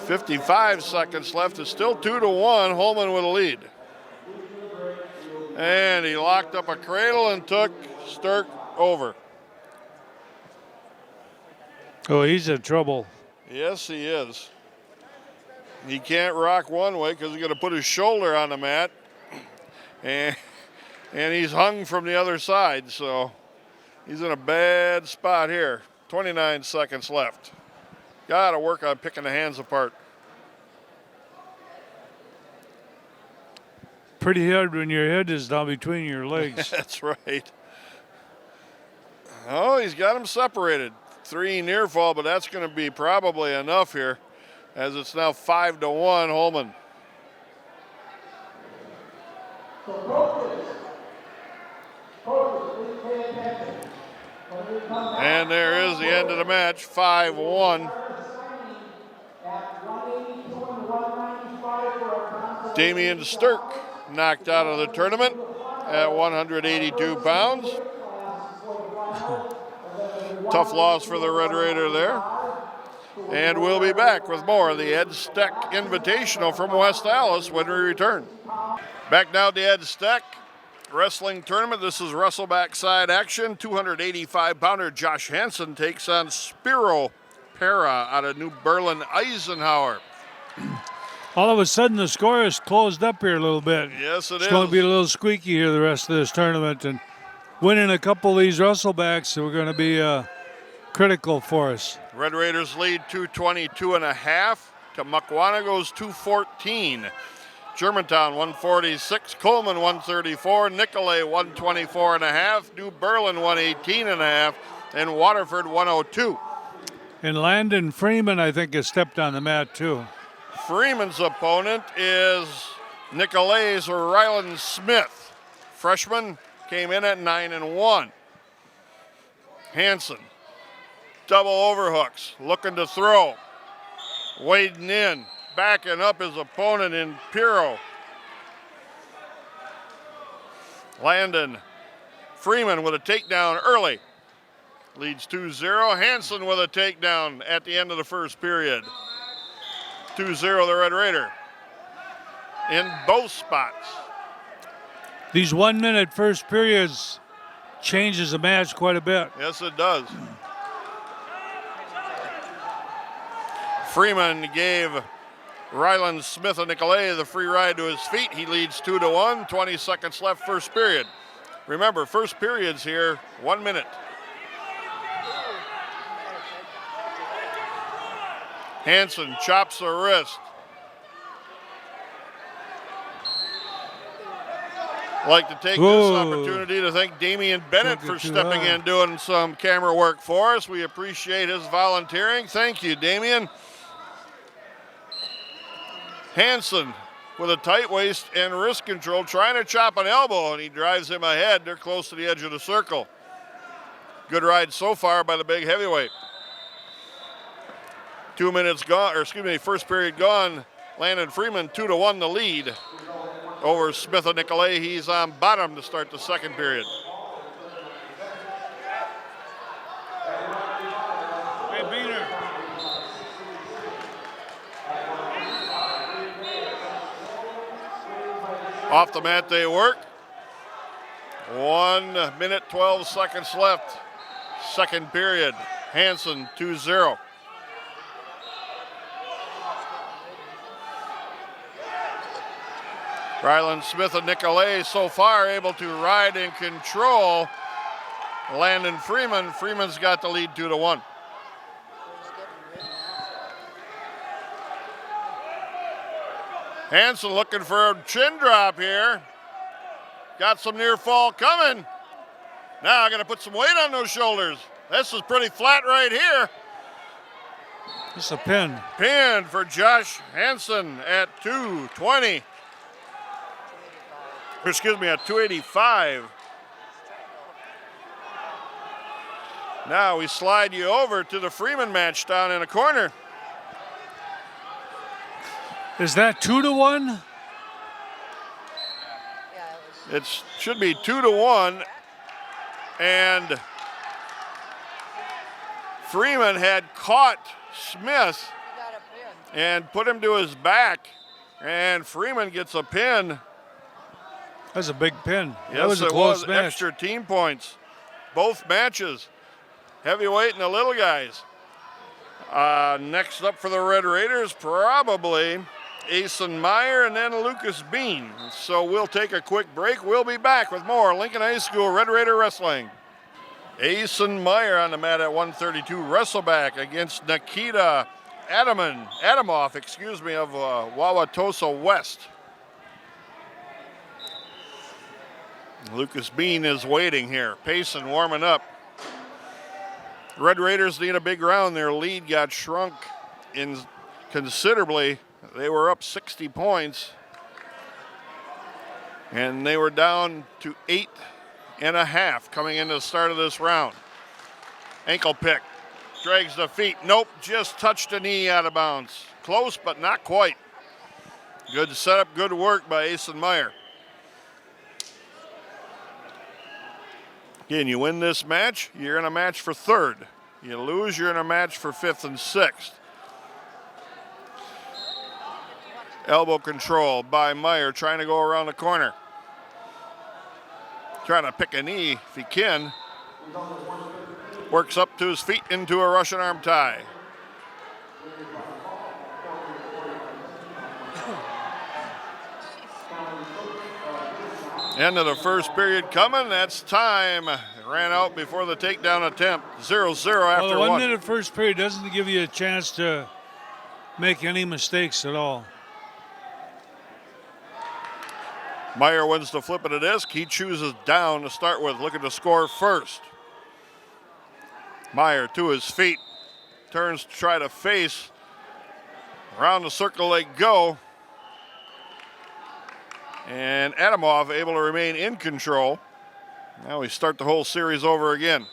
.55 seconds left. It's still 2-1. Holman with a lead. And he locked up a cradle and took Sturck over. Oh, he's in trouble. Yes, he is. He can't rock one way because he's going to put his shoulder on the mat. and he's hung from the other side, so he's in a bad spot here. 29 seconds left. Got to work on picking the hands apart. Pretty hard when your head is down between your legs. That's right. Oh, he's got him separated. 3 near fall, but that's going to be probably enough here, as it's now 5-1 Holman. And there is the end of the match, 5-1. Damian Sturck knocked out of the tournament at 182 pounds. Tough loss for the Red Raider there. And we'll be back with more of the Ed Stech Invitational from West Allis when we return. Back now to Ed Stech Wrestling Tournament. This is Wrestleback side action. 285-pounder Josh Hansen takes on Spiro Pera out of New Berlin, Eisenhower. All of a sudden, the score is closed up here a little bit. Yes, It's going to be a little squeaky here the rest of this tournament. And winning a couple of these Wrestlebacks are going to be critical for us. Red Raiders lead 222.5 to Mukwanago's 214. Germantown 146, Coleman 134, Nicolay 124.5, New Berlin 118.5, and Waterford 102. And Landon Freeman, I think, has stepped on the mat too. Freeman's opponent is Nicolay's Ryland Smith. Freshman came in at 9-1. Hansen, double overhooks, looking to throw. Wading in, backing up his opponent in Piro. Landon Freeman with a takedown early. Leads 2-0. Hansen with a takedown at the end of the first period. 2-0 the Red Raider in both spots. These 1 minute first periods changes the match quite a bit. Yes, it does. Freeman gave Ryland Smith and Nicolay the free ride to his feet. He leads 2-1, 20 seconds left first period. Remember, first period's here, 1 minute. Hansen chops the wrist. I'd like to take this opportunity to thank Damian Bennett for stepping in, doing some camera work for us. We appreciate his volunteering. Thank you, Damian. Hansen with a tight waist and wrist control, trying to chop an elbow, and he drives him ahead. They're close to the edge of the circle. Good ride so far by the big heavyweight. 2 minutes gone, or excuse me, first period gone. Landon Freeman 2-1 the lead over Smith and Nicolay. He's on bottom to start the second period. Hey, Beater. Off the mat they work. 1 minute, 12 seconds left. Second period. Hansen 2-0. Ryland Smith and Nicolay so far able to ride and control Landon Freeman. Freeman's got the lead 2-1. Hansen looking for a chin drop here. Got some near fall coming. Now I got to put some weight on those shoulders. This is pretty flat right here. It's a pin. Pin for Josh Hansen at 220. Excuse me, at 285. Now we slide you over to the Freeman match down in the corner. Is that 2-1? Yeah, It should be 2-1. And Freeman had caught Smith got a pin. and put him to his back. And Freeman gets a pin. That's a big pin. Yes, That was a it close was. match. Extra team points. Both matches. Heavyweight and the little guys. Next up for the Red Raiders, probably Asen Meyer, and then Lucas Bean. So we'll take a quick break. We'll be back with more Lincoln High School Red Raider Wrestling. Asen Meyer on the mat at 132, Wrestleback against Nikita Adamoff, of Wauwatosa West. Lucas Bean is waiting here, pacing, warming up. Red Raiders need a big round. Their lead got shrunk in considerably. They were up 60 points, and they were down to 8.5 coming into the start of this round. Ankle pick, drags the feet. Nope, just touched a knee out of bounds. Close, but not quite. Good setup, good work by Asen Meyer. Again, you win this match, you're in a match for third. You lose, you're in a match for fifth and sixth. Elbow control by Meyer, trying to go around the corner. Trying to pick a knee if he can. Works up to his feet into a Russian arm tie. End of the first period coming. That's time. It ran out before the takedown attempt. 0-0 after the 1 minute first period doesn't give you a chance to make any mistakes at all. Meyer wins the flip of the disc. He chooses down to start with, looking to score first. Meyer to his feet. Turns to try to face. Around the circle they go. And Adamoff able to remain in control. Now we start the whole series over again.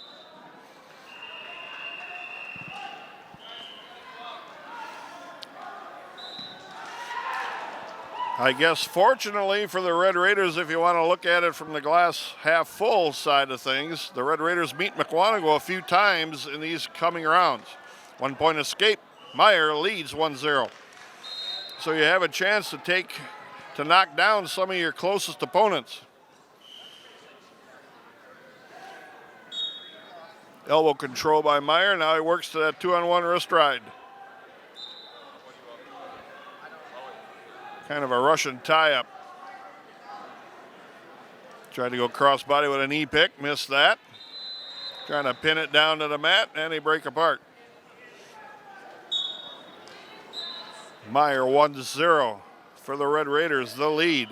I guess fortunately for the Red Raiders, if you want to look at it from the glass half full side of things, the Red Raiders meet McWanago a few times in these coming rounds. 1 point escape. Meyer leads 1-0. So you have a chance to knock down some of your closest opponents. Elbow control by Meyer. Now he works to that 2-on-1 wrist ride. Kind of a Russian tie-up. Tried to go cross-body with a knee pick, missed that. Trying to pin it down to the mat, and they break apart. Meyer 1-0 for the Red Raiders, the lead.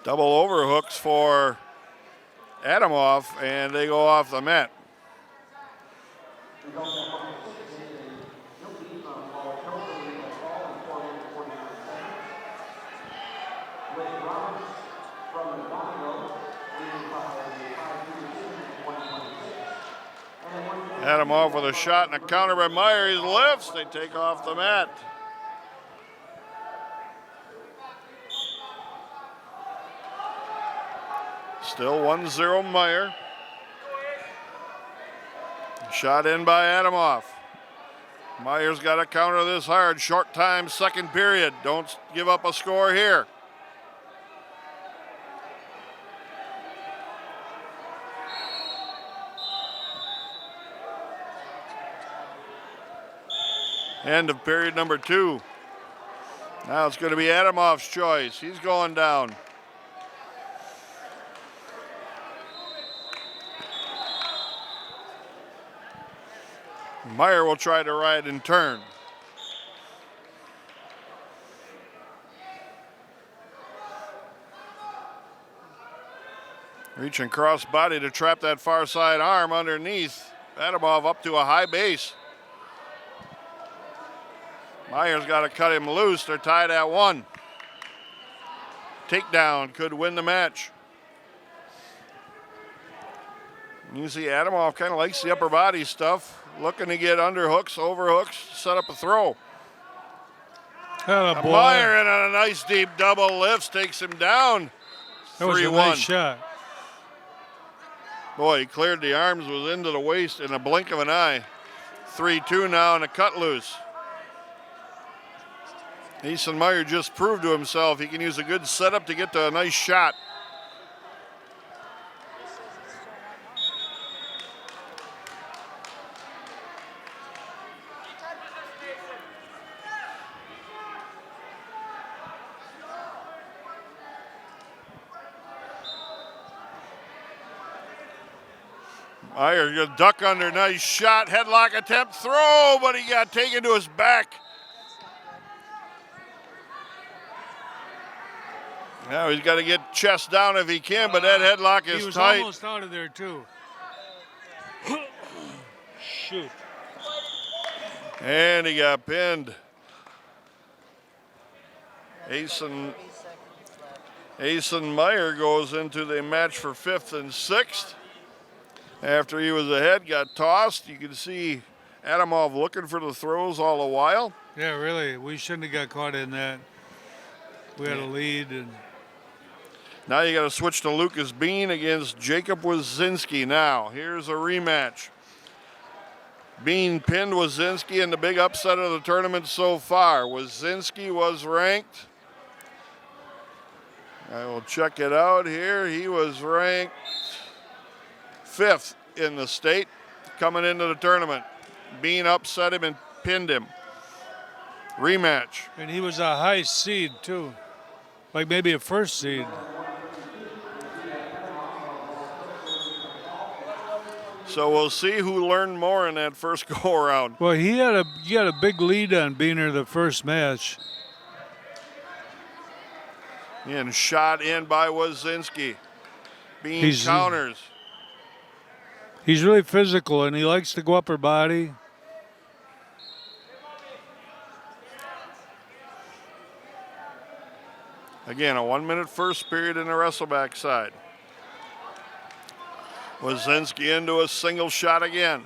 Double overhooks for Adamoff, and they go off the mat. Adamoff with a shot and a counter by Meyer. He lifts. They take off the mat. Still 1-0 Meyer. Shot in by Adamoff. Meyer's got to counter this hard. Short time, second period. Don't give up a score here. End of period number 2. Now it's going to be Adamoff's choice. He's going down. Meyer will try to ride and turn. Reaching cross body to trap that far side arm underneath. Adamoff up to a high base. Meyer's got to cut him loose. They're tied at 1. Takedown could win the match. You see Adamoff kind of likes the upper body stuff. Looking to get underhooks, overhooks, set up a throw. Meyer in on a nice deep double lifts, takes him down. 3-1. That was a nice shot. Boy, he cleared the arms, was into the waist in a blink of an eye. 3-2 now and a cut loose. Asen Meyer just proved to himself he can use a good setup to get to a nice shot. Meyer gonna duck under, nice shot, headlock attempt, throw, but he got taken to his back. Now he's got to get chest down if he can, but that headlock is tight. He was almost out of there too. Shoot. And he got pinned. Asen Meyer goes into the match for 5th and 6th. After he was ahead, got tossed. You can see Adamov looking for the throws all the while. Yeah, really. We shouldn't have got caught in that. We had a lead. And now you got to switch to Lucas Bean against Jacob Wazinski. Now, here's a rematch. Bean pinned Wazinski in the big upset of the tournament so far. Wazinski was ranked. I will check it out here. He was ranked 5th in the state coming into the tournament. Bean upset him and pinned him. Rematch. And he was a high seed too, like maybe a first seed. So we'll see who learned more in that first go-around. Well, he had a big lead on Biener the first match. And shot in by Wazinski. Bean counters. He's really physical, and he likes to go upper body. Again, a 1-minute first period in the Wrestleback side. Wazinski into a single shot again.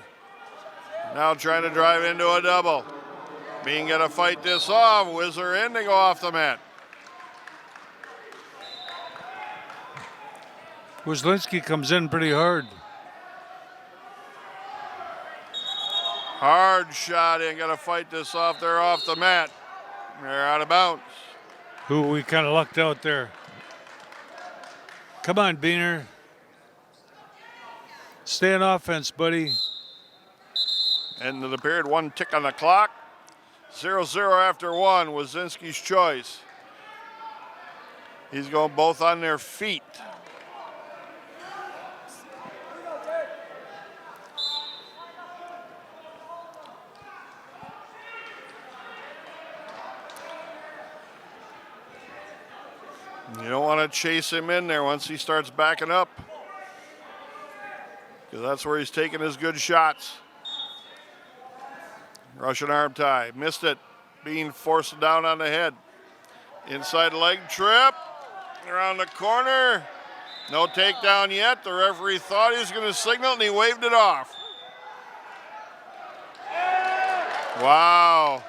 Now trying to drive into a double. Bean gonna fight this off. Whizzer in to go off the mat. Wyslinski comes in pretty hard. Hard shot in, gonna fight this off. They're off the mat. They're out of bounds. Who we kind of lucked out there. Come on, Biener. Stay on offense, buddy. End of the period, 1 tick on the clock. 0-0 after 1, Wazinski's choice. He's going both on their feet. You don't want to chase him in there once he starts backing up, because that's where he's taking his good shots. Russian arm tie, missed it. Being forced down on the head. Inside leg trip, around the corner. No takedown yet. The referee thought he was going to signal and he waved it off. Wow.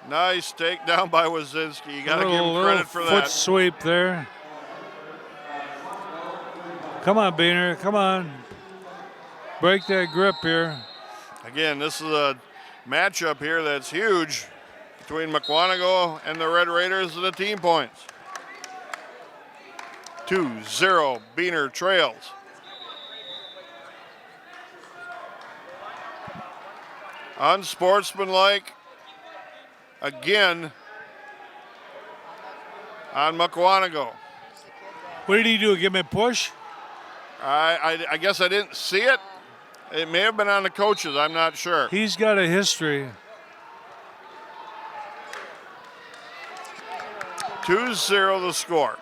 Nice takedown by Wazinski. You got to give him credit for that. Foot sweep there. Come on, Biener. Come on. Break that grip here. Again, this is a matchup here that's huge between McWanago and the Red Raiders of the team points. 2-0, Biener trails. Unsportsmanlike again on McWanago. What did he do? Give him a push? I guess I didn't see it. It may have been on the coaches. I'm not sure. He's got a history. 2-0 the score.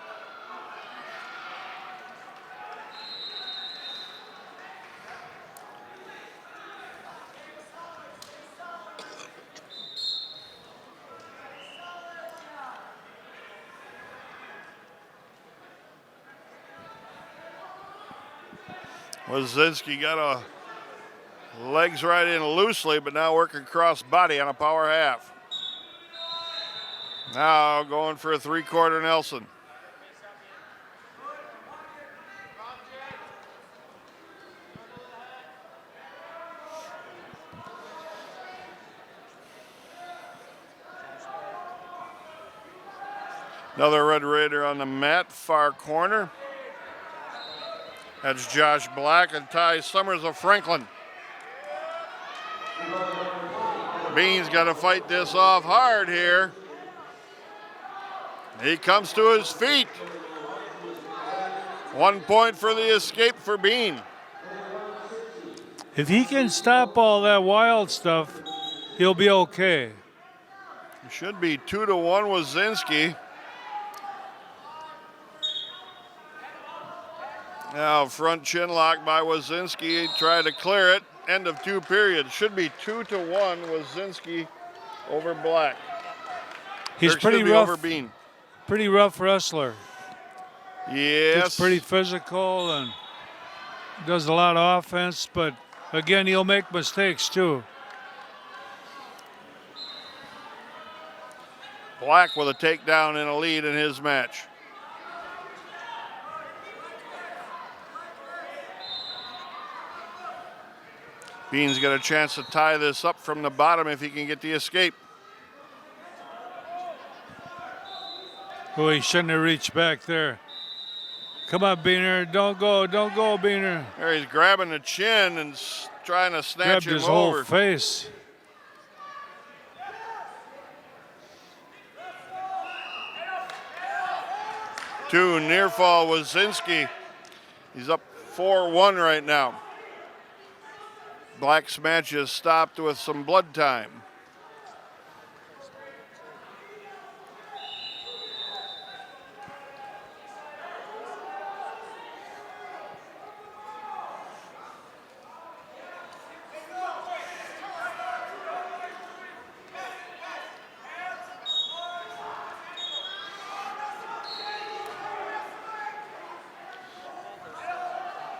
Wazinski got a legs right in loosely, but now working cross body on a power half. Now going for a 3/4 Nelson. Another Red Raider on the mat, far corner. That's Josh Black and Ty Summers of Franklin. Bean's got to fight this off hard here. He comes to his feet. 1 point for the escape for Bean. If he can stop all that wild stuff, he'll be okay. It should be 2-1 Wazinski. Now front chin lock by Wazinski. He tried to clear it. End of 2 periods. Should be 2-1 Wazinski over Black. He's pretty rough. Over Bean. Pretty rough wrestler. Yes. He's pretty physical and does a lot of offense, but again, he'll make mistakes too. Black with a takedown and a lead in his match. Bean's got a chance to tie this up from the bottom if he can get the escape. Oh, he shouldn't have reached back there. Come on, Beaner. Don't go, Beaner. There he's grabbing the chin and trying to snatch Grabbed him his over. whole face. Two near fall Wazinski. He's up 4-1 right now. Black's match is stopped with some blood time.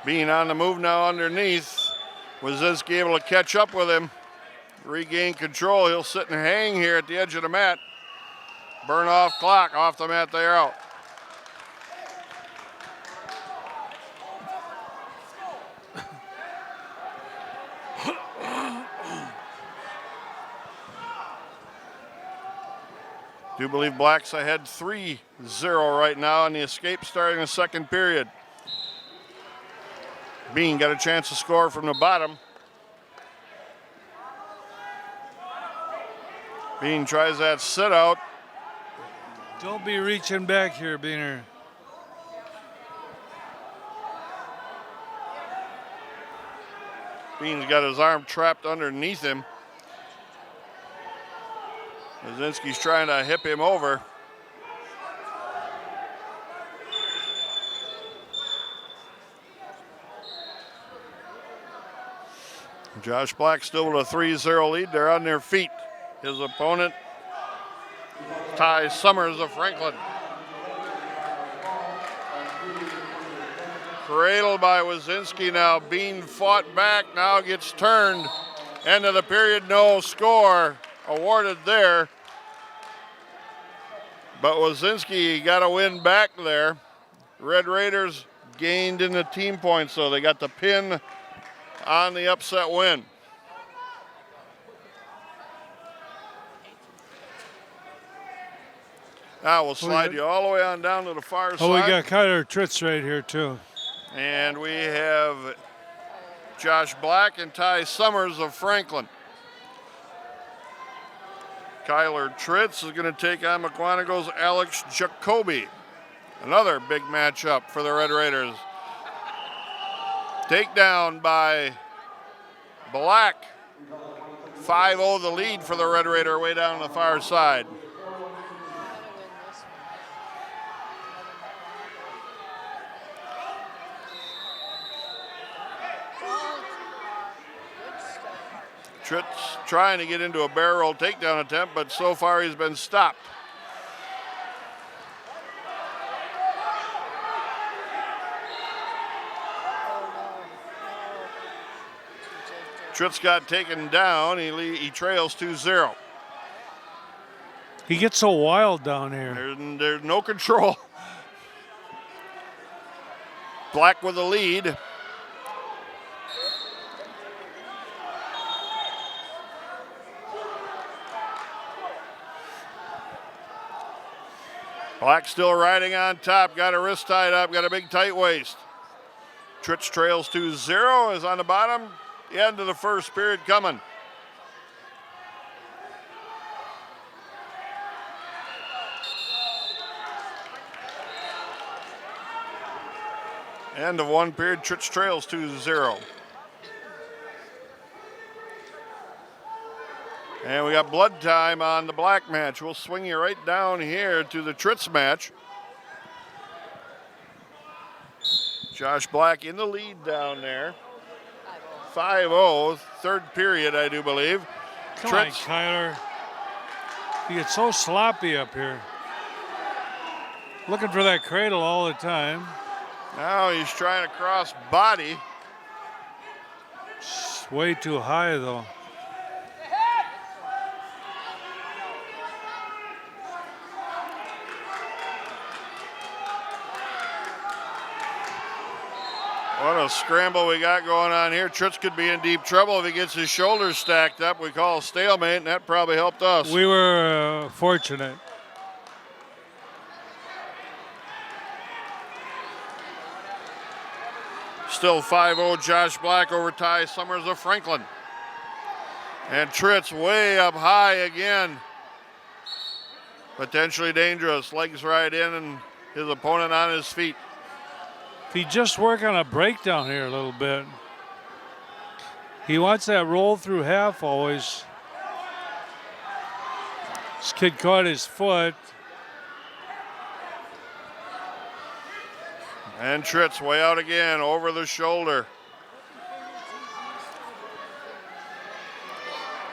Being on the move now underneath. Wazinski able to catch up with him, regain control. He'll sit and hang here at the edge of the mat. Burn off clock, off the mat, they're out. Do believe Black's ahead 3-0 right now on the escape starting the second period. Bean got a chance to score from the bottom. Bean tries that sit out. Don't be reaching back here, Beaner. Bean's got his arm trapped underneath him. Wazinski's trying to hip him over. Josh Black still with a 3-0 lead. They're on their feet. His opponent, Ty Summers of Franklin. Cradled by Wazinski now. Bean fought back, now gets turned. End of the period, no score awarded there. But Wazinski got a win back there. Red Raiders gained in the team points, so they got the pin on the upset win. Now we'll slide you all the way on down to the far side. Oh, we got Kyler Tritz right here too. And we have Josh Black and Ty Summers of Franklin. Kyler Tritz is going to take on McQuanigo's Alex Jacoby. Another big matchup for the Red Raiders. Takedown by Black. 5-0 the lead for the Red Raider way down the far side. Tritz trying to get into a barrel roll takedown attempt, but so far he's been stopped. Tritz got taken down. He trails 2-0. He gets so wild down here. There's no control. Black with the lead. Black still riding on top, got a wrist tied up, got a big tight waist. Tritz trails 2-0, is on the bottom. The end of the first period coming. End of one period, Tritz trails 2-0. And we got blood time on the black match. We'll swing you right down here to the Tritz match. Josh Black in the lead down there. 5-0, third period, I do believe. Come on, Kyler. You get so sloppy up here. Looking for that cradle all the time. Now he's trying to cross body. It's way too high, though. What a scramble we got going on here. Tritz could be in deep trouble if he gets his shoulders stacked up. We call a stalemate, and that probably helped us. We were fortunate. Still 5-0 Josh Black over Ty Summers of Franklin. And Tritz way up high again. Potentially dangerous. Legs right in and his opponent on his feet. If he just work on a breakdown here a little bit. He wants that roll through half always. This kid caught his foot. And Tritz way out again, over the shoulder.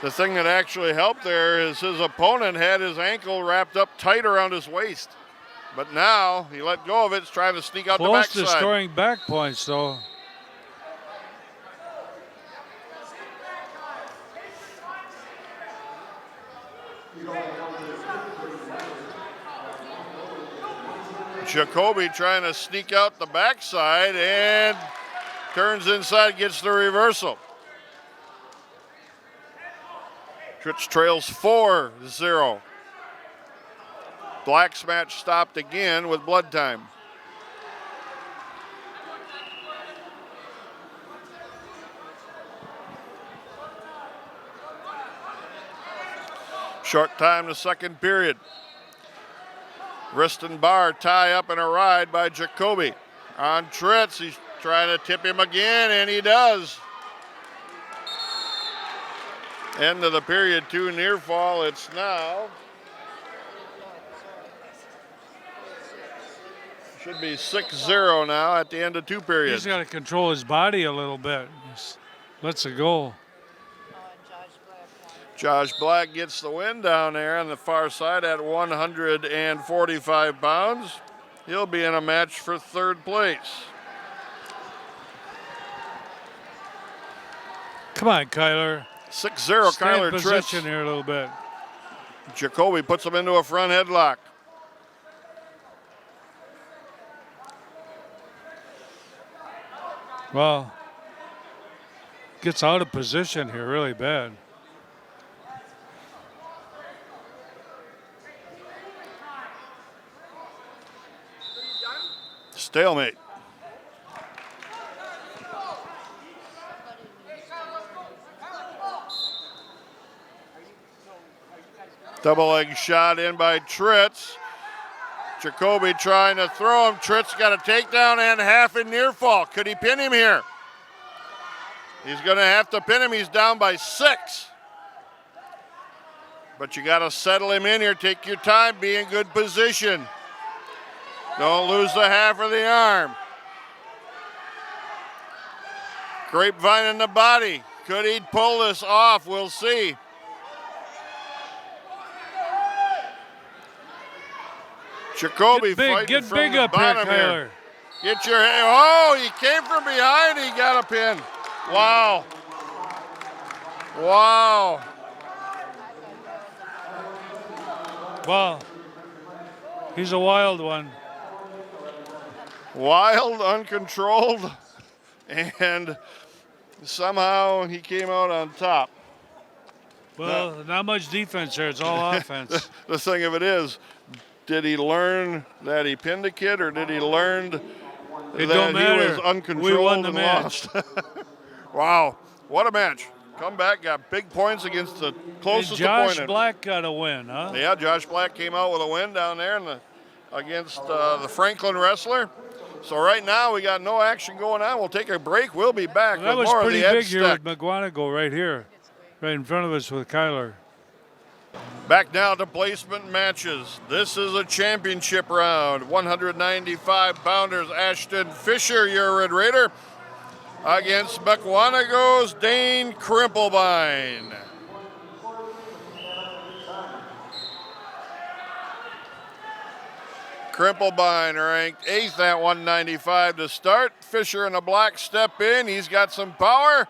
The thing that actually helped there is his opponent had his ankle wrapped up tight around his waist. But now he let go of it, trying to sneak out the backside. Close to scoring back points, though. Jacoby trying to sneak out the backside and turns inside, gets the reversal. Tritz trails 4-0. Black's match stopped again with blood time. Short time to second period. Wrist and bar tie up in a ride by Jacoby. On Tritz, he's trying to tip him again, and he does. End of the period, 2 near fall. It's now. Should be 6-0 now at the end of 2 periods. He's got to control his body a little bit. Lets it go. Josh Black gets the win down there on the far side at 145 pounds. He'll be in a match for third place. Come on, Kyler. 6-0, Stay Kyler in position Tritz. here a little bit. Jacoby puts him into a front headlock. Well, gets out of position here really bad. Stalemate. Double leg shot in by Tritz. Jacoby trying to throw him. Tritz got a takedown and half in near fall. Could he pin him here? He's going to have to pin him. He's down by 6. But you got to settle him in here. Take your time. Be in good position. Don't lose the half of the arm. Grapevine in the body. Could he pull this off? We'll see. Jacoby fighting Get from big the up here, bottom Kyler. Get your hand. Oh, he came from behind. He got a pin. Wow. Wow. Well, he's a wild one. Wild, uncontrolled, and somehow he came out on top. Well, not much defense here. It's all offense. The thing of it is, did he learn that he pinned a kid, or did he learn It that don't he matter. was uncontrolled We won the and match. lost? Wow, what a match. Come back, got big points against the closest And Josh opponent. Black got a win, huh? Yeah, Josh Black came out with a win down there against the Franklin wrestler. So right now we got no action going on. We'll take a break. We'll be back Well, that with was more pretty of the big Edge here Stech. with McGuanago right here, right in front of us with Kyler. Back now to placement matches. This is a championship round. 195 pounders. Ashton Fisher, your Red Raider, against Mukwonago's Dane Krimpelbein. Krimpelbein ranked 8th at 195 to start. Fisher in a black step in. He's got some power.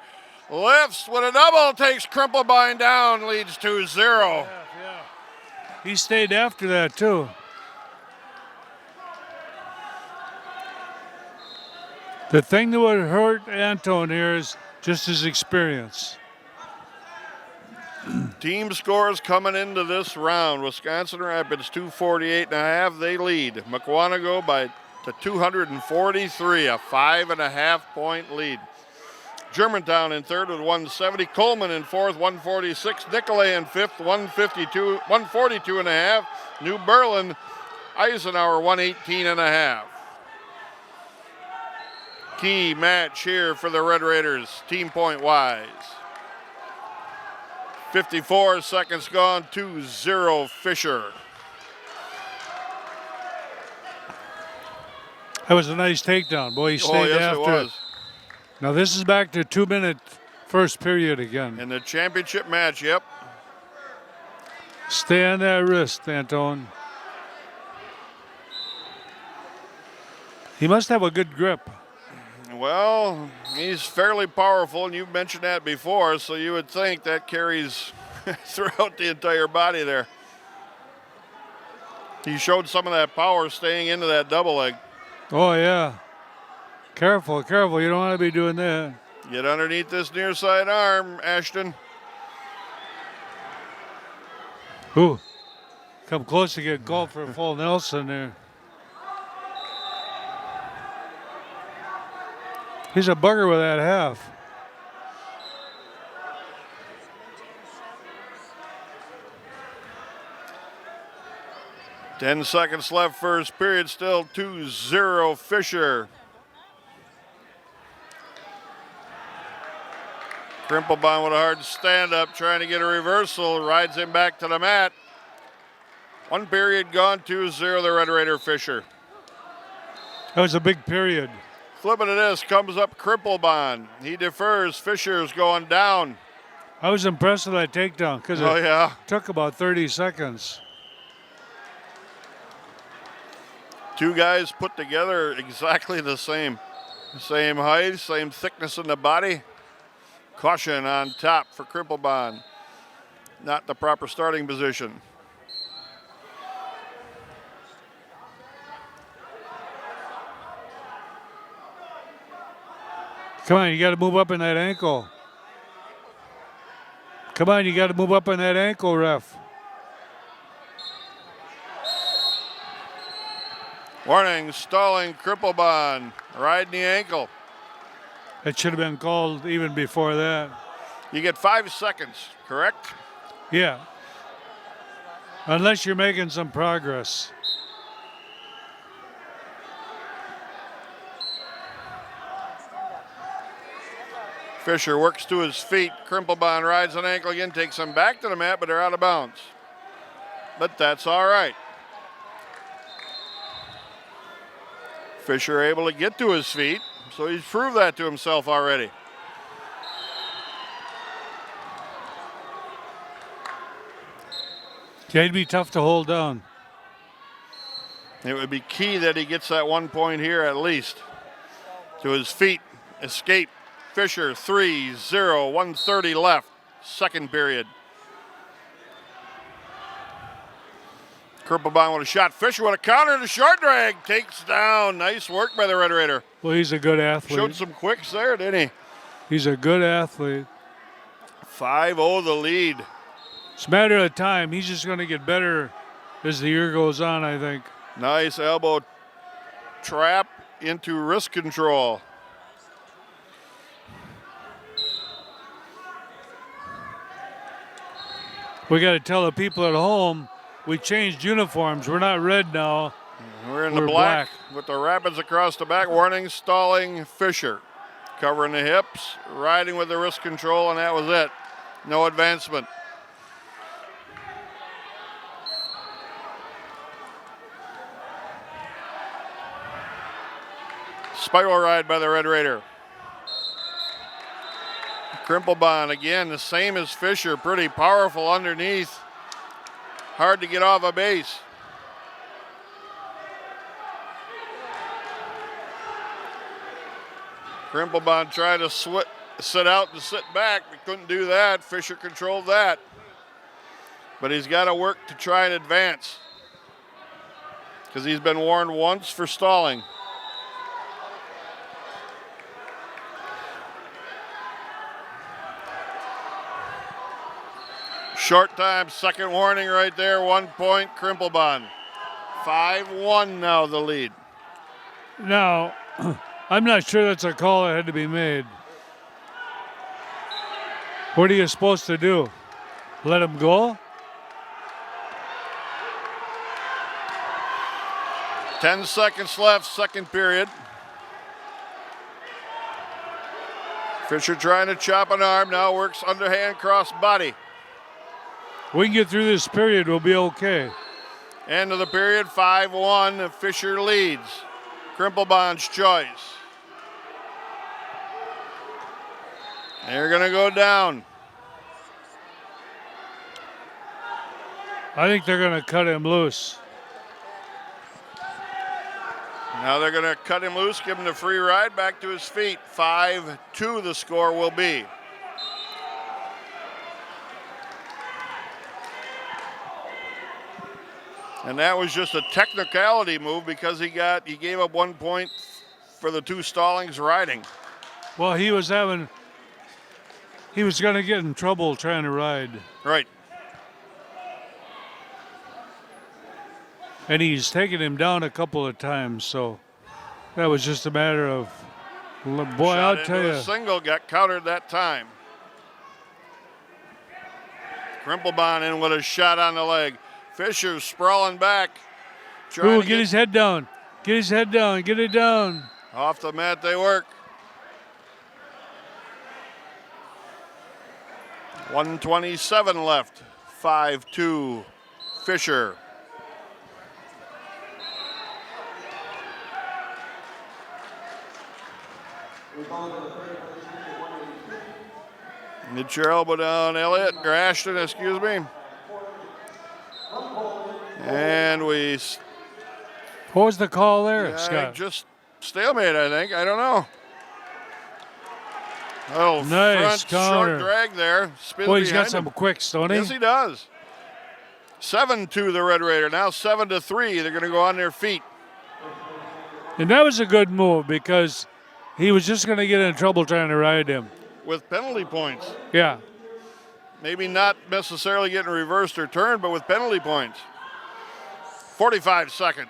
Lifts with a double. Takes Krimpelbein down. Leads 2-0. Yeah. He stayed after that, too. The thing that would hurt Anton here is just his experience. Team scores coming into this round. Wisconsin Rapids 248.5. They lead. Mukwonago to 243, a 5.5 point lead. Germantown in third with 170. Coleman in fourth, 146. Nicolay in fifth, 142.5. New Berlin, Eisenhower, 118.5. Key match here for the Red Raiders, team point wise. 54 seconds gone, 2-0 Fisher. That was a nice takedown. Boy, he stayed yes, after it was. Now this is back to 2-minute first period again. In the championship match, yep. Stay on that wrist, Anton. He must have a good grip. Well, he's fairly powerful, and you've mentioned that before, so you would think that carries throughout the entire body there. He showed some of that power staying into that double leg. Oh, yeah. Careful, careful. You don't want to be doing that. Get underneath this near side arm, Ashton. Ooh. Come close to get called for a full Nelson there. He's a bugger with that half. Ten seconds left first period, still 2-0 Fisher. Krimpelbein with a hard stand-up, trying to get a reversal, rides him back to the mat. One period gone, 2-0 the Red Raider Fisher. That was a big period. Flipping to this, comes up Krimpelbein. He defers, Fisher's going down. I was impressed with that takedown because it took about 30 seconds. Two guys put together exactly the same. Same height, same thickness in the body. Caution on top for Krimpelbein. Not the proper starting position. Come on, you got to move up in that ankle. Come on, you got to move up in that ankle, ref. Warning, stalling Krimpelbein, riding the ankle. It should have been called even before that. You get 5 seconds, correct? Yeah. Unless you're making some progress. Fisher works to his feet. Krimpelbein rides an ankle again, takes him back to the mat, but they're out of bounds. But that's all right. Fisher able to get to his feet, so he's proved that to himself already. It'd be tough to hold down. It would be key that he gets that 1 point here at least. To his feet, escape. Fisher 3-0, 130 left, second period. Krimpelbein with a shot. Fisher with a counter and a short drag. Takes down. Nice work by the Red Raider. Well, he's a good athlete. Showed some quicks there, didn't he? He's a good athlete. 5-0 the lead. It's a matter of time. He's just going to get better as the year goes on, I think. Nice elbow trap into wrist control. We got to tell the people at home we changed uniforms. We're not red now. We're in the black with the Rapids across the back. Warning, stalling Fisher. Covering the hips, riding with the wrist control, and that was it. No advancement. Spiral ride by the Red Raider. Crimplebond again, the same as Fisher, pretty powerful underneath. Hard to get off a base. Crimplebond tried to sit out and sit back, but couldn't do that. Fisher controlled that. But he's got to work to try and advance because he's been warned once for stalling. Short time, second warning right there, 1 point, Crimplebond. 5-1 now the lead. Now, I'm not sure that's a call that had to be made. What are you supposed to do? Let him go? 10 seconds left, second period. Fisher trying to chop an arm, now works underhand cross body. We can get through this period, we'll be okay. End of the period, 5-1, Fisher leads. Crimplebond's choice. They're gonna go down. I think they're gonna cut him loose. Now they're gonna cut him loose, give him the free ride back to his feet. 5-2 the score will be. And that was just a technicality move because he gave up 1 point for the two stallings riding. Well, he was going to get in trouble trying to ride. Right. And he's taken him down a couple of times, so that was just a matter of, boy, Shot I'll tell into you. a single, got countered that time. Crimplebond in with a shot on the leg. Fisher sprawling back. Ooh, get his head down. Get his head down. Get it down. Off the mat they work. 1:27 left. 5-2 Fisher. Get your elbow down, Elliott, or Ashton, excuse me. And what was the call there, Scott? Just stalemate, I think. I don't know. Oh, nice front counter. short drag there. Spins Boy, he's got behind some him. quicks, don't he? Yes, he does. 7-2 the Red Raider. Now 7-3. They're going to go on their feet. And that was a good move because he was just going to get in trouble trying to ride him. With penalty points. Yeah. Maybe not necessarily getting reversed or turned, but with penalty points. 45 seconds.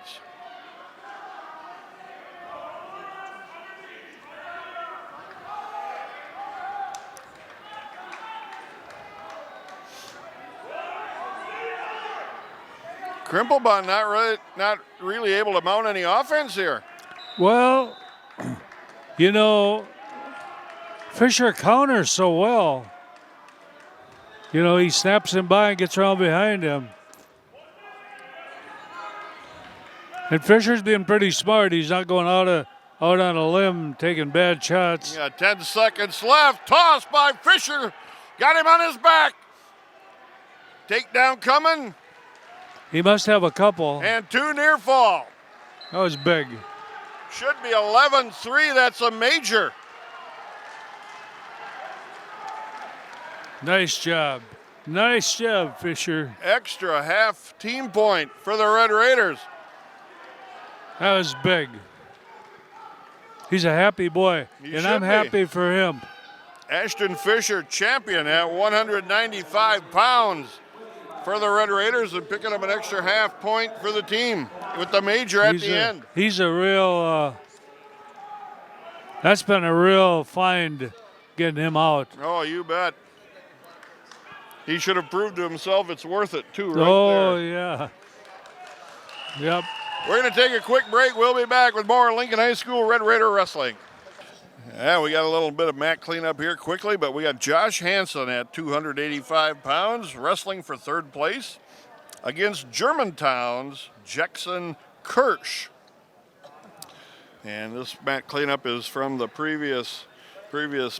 Crimplebond not really able to mount any offense here. Well, you know, Fisher counters so well. You know, he snaps him by and gets around behind him. And Fisher's being pretty smart. He's not going out on a limb, taking bad shots. Yeah, 10 seconds left. Toss by Fisher. Got him on his back. Takedown coming. He must have a couple. And two near fall. That was big. Should be 11-3. That's a major. Nice job. Nice job, Fisher. Extra half team point for the Red Raiders. That was big. He's a happy boy, and I'm happy for him. Ashton Fisher, champion at 195 pounds for the Red Raiders, and picking up an extra half point for the team with the major at the end. He's a real, that's been a real find getting him out. Oh, you bet. He should have proved to himself it's worth it, too, right there. Oh, yeah. Yep. We're going to take a quick break. We'll be back with more Lincoln High School Red Raider Wrestling. Yeah, we got a little bit of mat cleanup here quickly, but we got Josh Hansen at 285 pounds, wrestling for third place against Germantown's Jackson Kirsch. And this mat cleanup is from the previous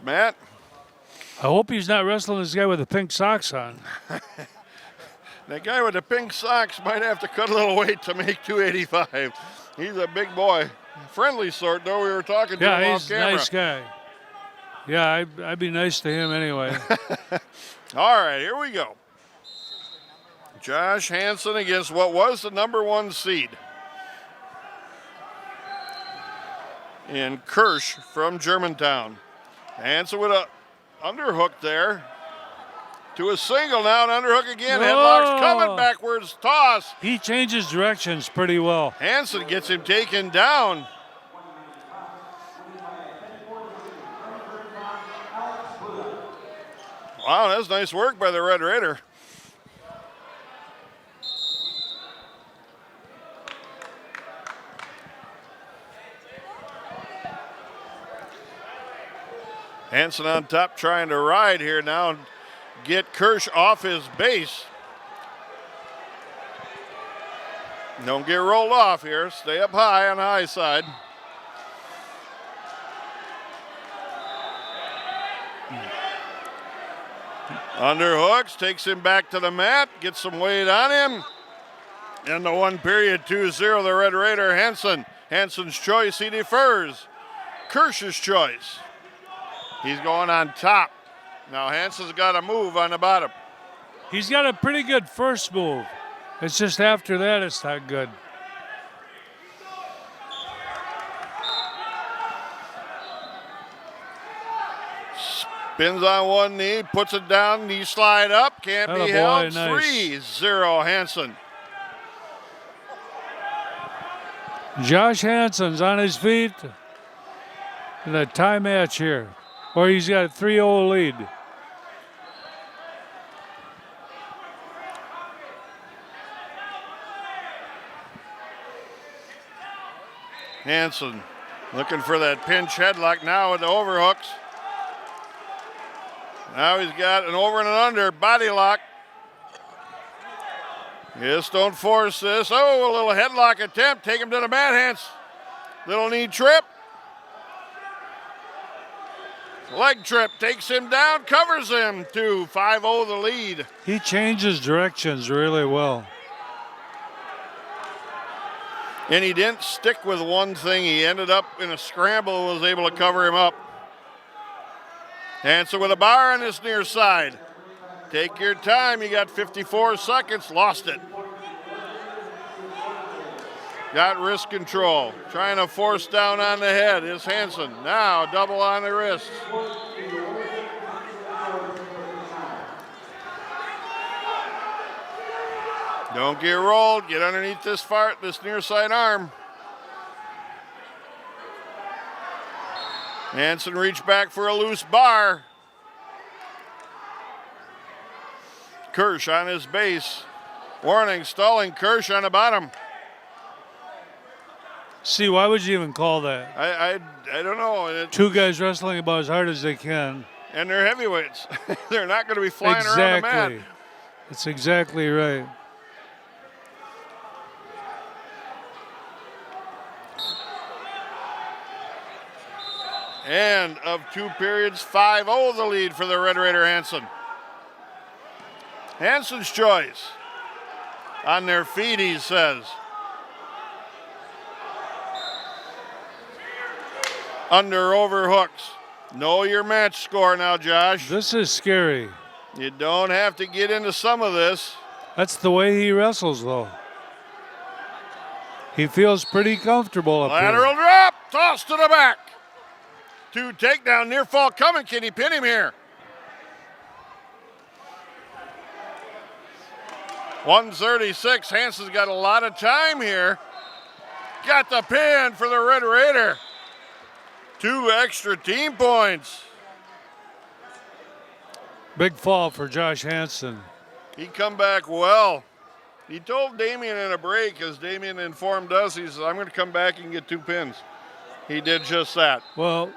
mat. I hope he's not wrestling this guy with the pink socks on. That guy with the pink socks might have to cut a little weight to make 285. He's a big boy. Friendly sort, though. We were talking to him Yeah, off he's camera. a nice guy. Yeah, I'd be nice to him anyway. All right, here we go. Josh Hansen against what was the number 1 seed. And Kirsch from Germantown. Hansen with a underhook there. To a single now, an underhook again. Headlocks coming backwards, toss. He changes directions pretty well. Hansen gets him taken down. Wow, that's nice work by the Red Raider. Hansen on top trying to ride here now and get Kirsch off his base. Don't get rolled off here. Stay up high on the high side. Underhooks, takes him back to the mat, gets some weight on him. In the 1 period, 2-0, the Red Raider, Hansen. Hansen's choice, he defers. Kirsch's choice. He's going on top. Now Hansen's got a move on the bottom. He's got a pretty good first move. It's just after that it's not good. Spins on one knee, puts it down, knee slide up, can't be held. Nice. 3-0 Hansen. Josh Hansen's on his feet in a tie match here. Or he's got a 3-0 lead. Hansen looking for that pinch headlock now with the overhooks. Now he's got an over and an under body lock. Yes, don't force this. Oh, a little headlock attempt. Take him to the mat, Hansen. Little knee trip. Leg trip takes him down, covers him to 5-0 the lead. He changes directions really well. And he didn't stick with one thing. He ended up in a scramble and was able to cover him up. Hansen with a bar on his near side. Take your time. You got 54 seconds. Lost it. Got wrist control. Trying to force down on the head is Hansen. Now double on the wrist. Don't get rolled. Get underneath this near side arm. Hansen reached back for a loose bar. Kirsch on his base. Warning, stalling Kirsch on the bottom. See, why would you even call that? I don't know. Two guys wrestling about as hard as they can. And they're heavyweights. They're not going to be flying around the mat. That's exactly right. End of 2 periods, 5-0 the lead for the Red Raider Hansen. Hansen's choice. On their feet, he says. Under overhooks. Know your match score now, Josh. This is scary. You don't have to get into some of this. That's the way he wrestles, though. He feels pretty comfortable up Lateral here. drop, toss to the back. 2 takedown, near fall coming. Can he pin him here? 136. Hansen's got a lot of time here. Got the pin for the Red Raider. 2 extra team points. Big fall for Josh Hansen. He come back well. He told Damien in a break, as Damien informed us, he says, I'm going to come back and get 2 pins. He did just that. Well,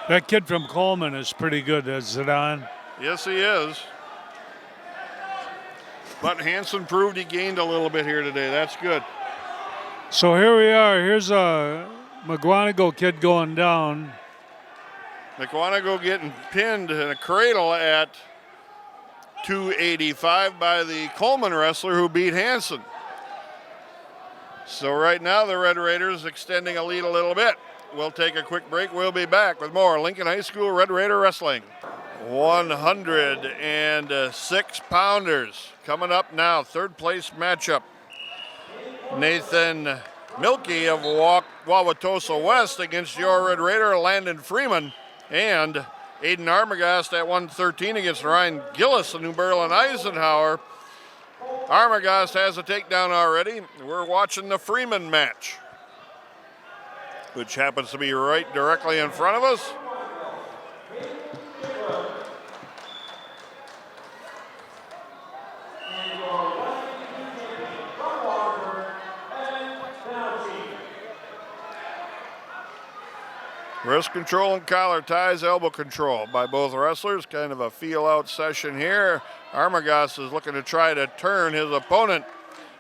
that kid from Coleman is pretty good, Zidane. Yes, he is. But Hansen proved he gained a little bit here today. That's good. So here we are. Here's a McGuanago kid going down. McGuanago getting pinned in a cradle at 285 by the Coleman wrestler who beat Hansen. So right now the Red Raiders extending a lead a little bit. We'll take a quick break. We'll be back with more Lincoln High School Red Raider Wrestling. 106 pounders coming up now. Third place matchup. Nathan Milkey of Wauwatosa West against your Red Raider Landon Freeman, and Aiden Armagast at 113 against Ryan Gillis of New Berlin Eisenhower. Armagast has a takedown already. We're watching the Freeman match, which happens to be right directly in front of us. Wrist control and collar ties, elbow control by both wrestlers. Kind of a feel-out session here. Armagast is looking to try to turn his opponent.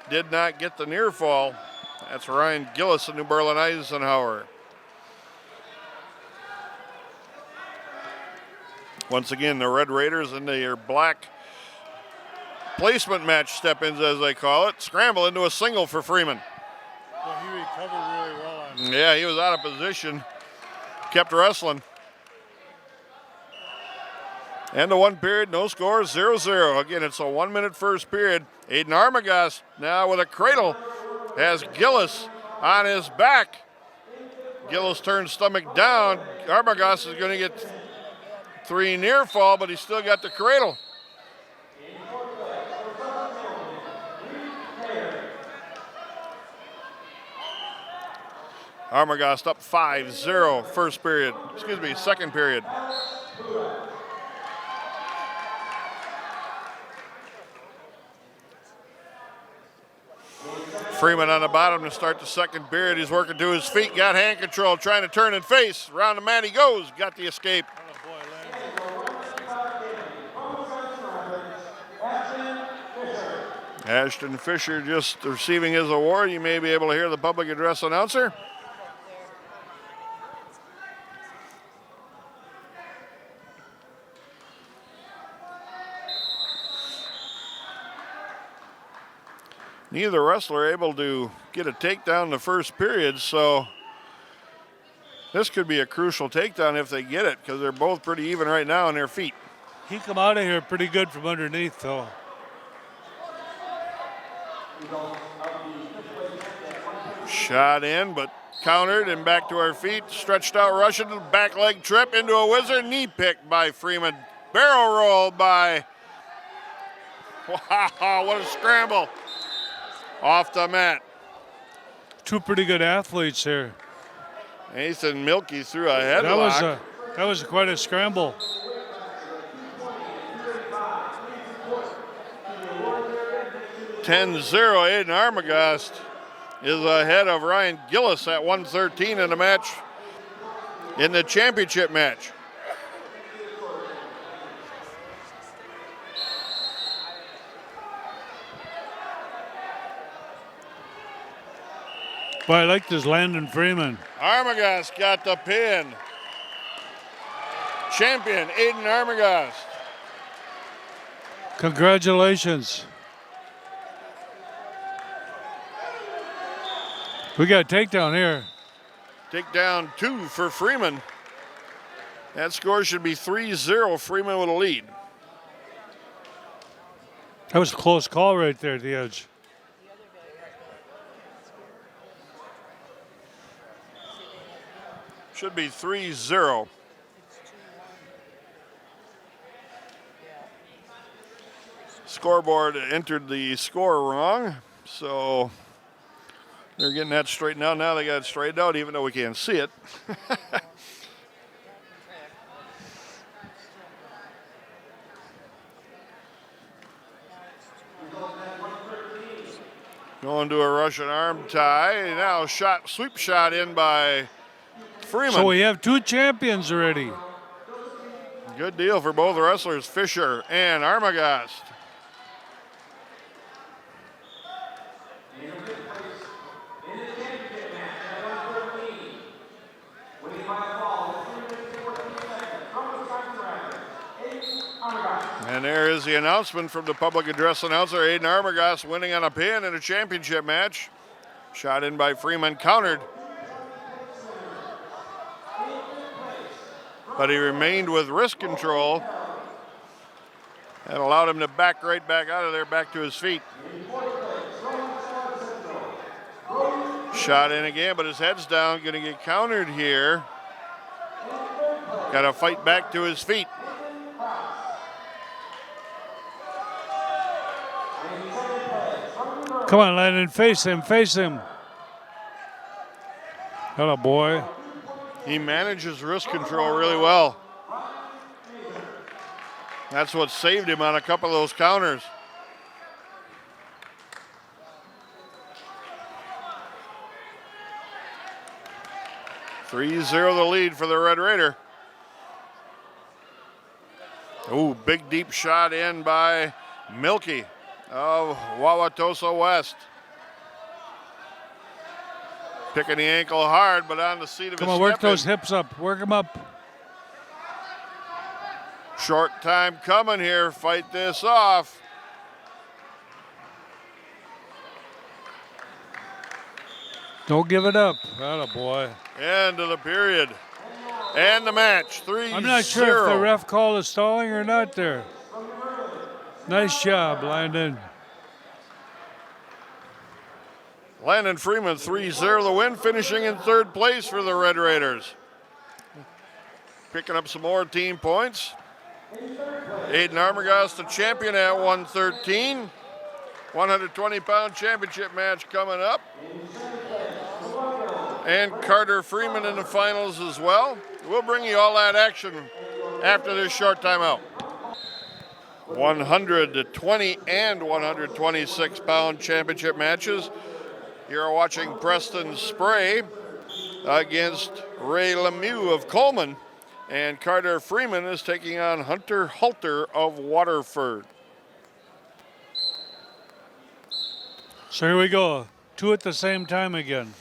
Did not get the near fall. That's Ryan Gillis of New Berlin Eisenhower. Once again, the Red Raiders in their black placement match step-ins, as they call it. Scramble into a single for Freeman. Well, he recovered really well on that. Yeah, he was out of position. Kept wrestling. And the one period, no score, 0-0. Again, it's a 1 minute first period. Aiden Armagast now with a cradle has Gillis on his back. Gillis turns stomach down. Armagast is going to get 3 near fall, but he's still got the cradle. Armagast up 5-0 second period. Freeman on the bottom to start the second period. He's working to his feet, got hand control, trying to turn and face. Around the mat he goes, got the escape. Ashton Fisher just receiving his award. You may be able to hear the public address announcer. Neither wrestler able to get a takedown in the first period, so this could be a crucial takedown if they get it, because they're both pretty even right now on their feet. He come out of here pretty good from underneath, though. Shot in, but countered and back to our feet. Stretched out Russian, back leg trip into a wizard, knee pick by Freeman. Barrel roll by, wow, what a scramble. Off the mat. Two pretty good athletes here. Nathan Milkey threw a headlock. That was quite a scramble. $10-0. Aiden Armagast is ahead of Ryan Gillis at 113 in the match, in the championship match. But I like this Landon Freeman. Armagast got the pin. Champion Aiden Armagast. Congratulations. We got a takedown here. Takedown 2 for Freeman. That score should be 3-0. Freeman with a lead. That was a close call right there at the edge. Should be 3-0. Scoreboard entered the score wrong, so they're getting that straightened out. Now they got it straightened out, even though we can't see it. Going to a Russian arm tie. Now sweep shot in by Freeman. So we have two champions already. Good deal for both wrestlers, Fisher and Armagast. And there is the announcement from the public address announcer, Aiden Armagoss, winning on a pin in a championship match. Shot in by Freeman, countered. But he remained with wrist control and allowed him to back right back out of there, back to his feet. Shot in again, but his head's down, gonna get countered here. Gotta fight back to his feet. Come on, Landon, face him, face him. Hello, boy. He manages wrist control really well. That's what saved him on a couple of those counters. .30 the lead for the Red Raider. Ooh, big deep shot in by Milky of Wauwatosa West. Picking the ankle hard, but on the seat of his Come on, work those hips up. Work them up. Short time coming here. Fight this off. Don't give it up. Atta boy. End of the period. And the match, 3-0. I'm not sure if the ref called a stalling or not there. Nice job, Landon. Landon Freeman, 3-0 the win, finishing in third place for the Red Raiders. Picking up some more team points. Aiden Armagoss, the champion at 113. 120-pound championship match coming up. And Carter Freeman in the finals as well. We'll bring you all that action after this short timeout. 120 and 126-pound championship matches. You're watching Preston Spray against Ray Lemieux of Coleman. And Carter Freeman is taking on Hunter Halter of Waterford. So here we go. Two at the same time again.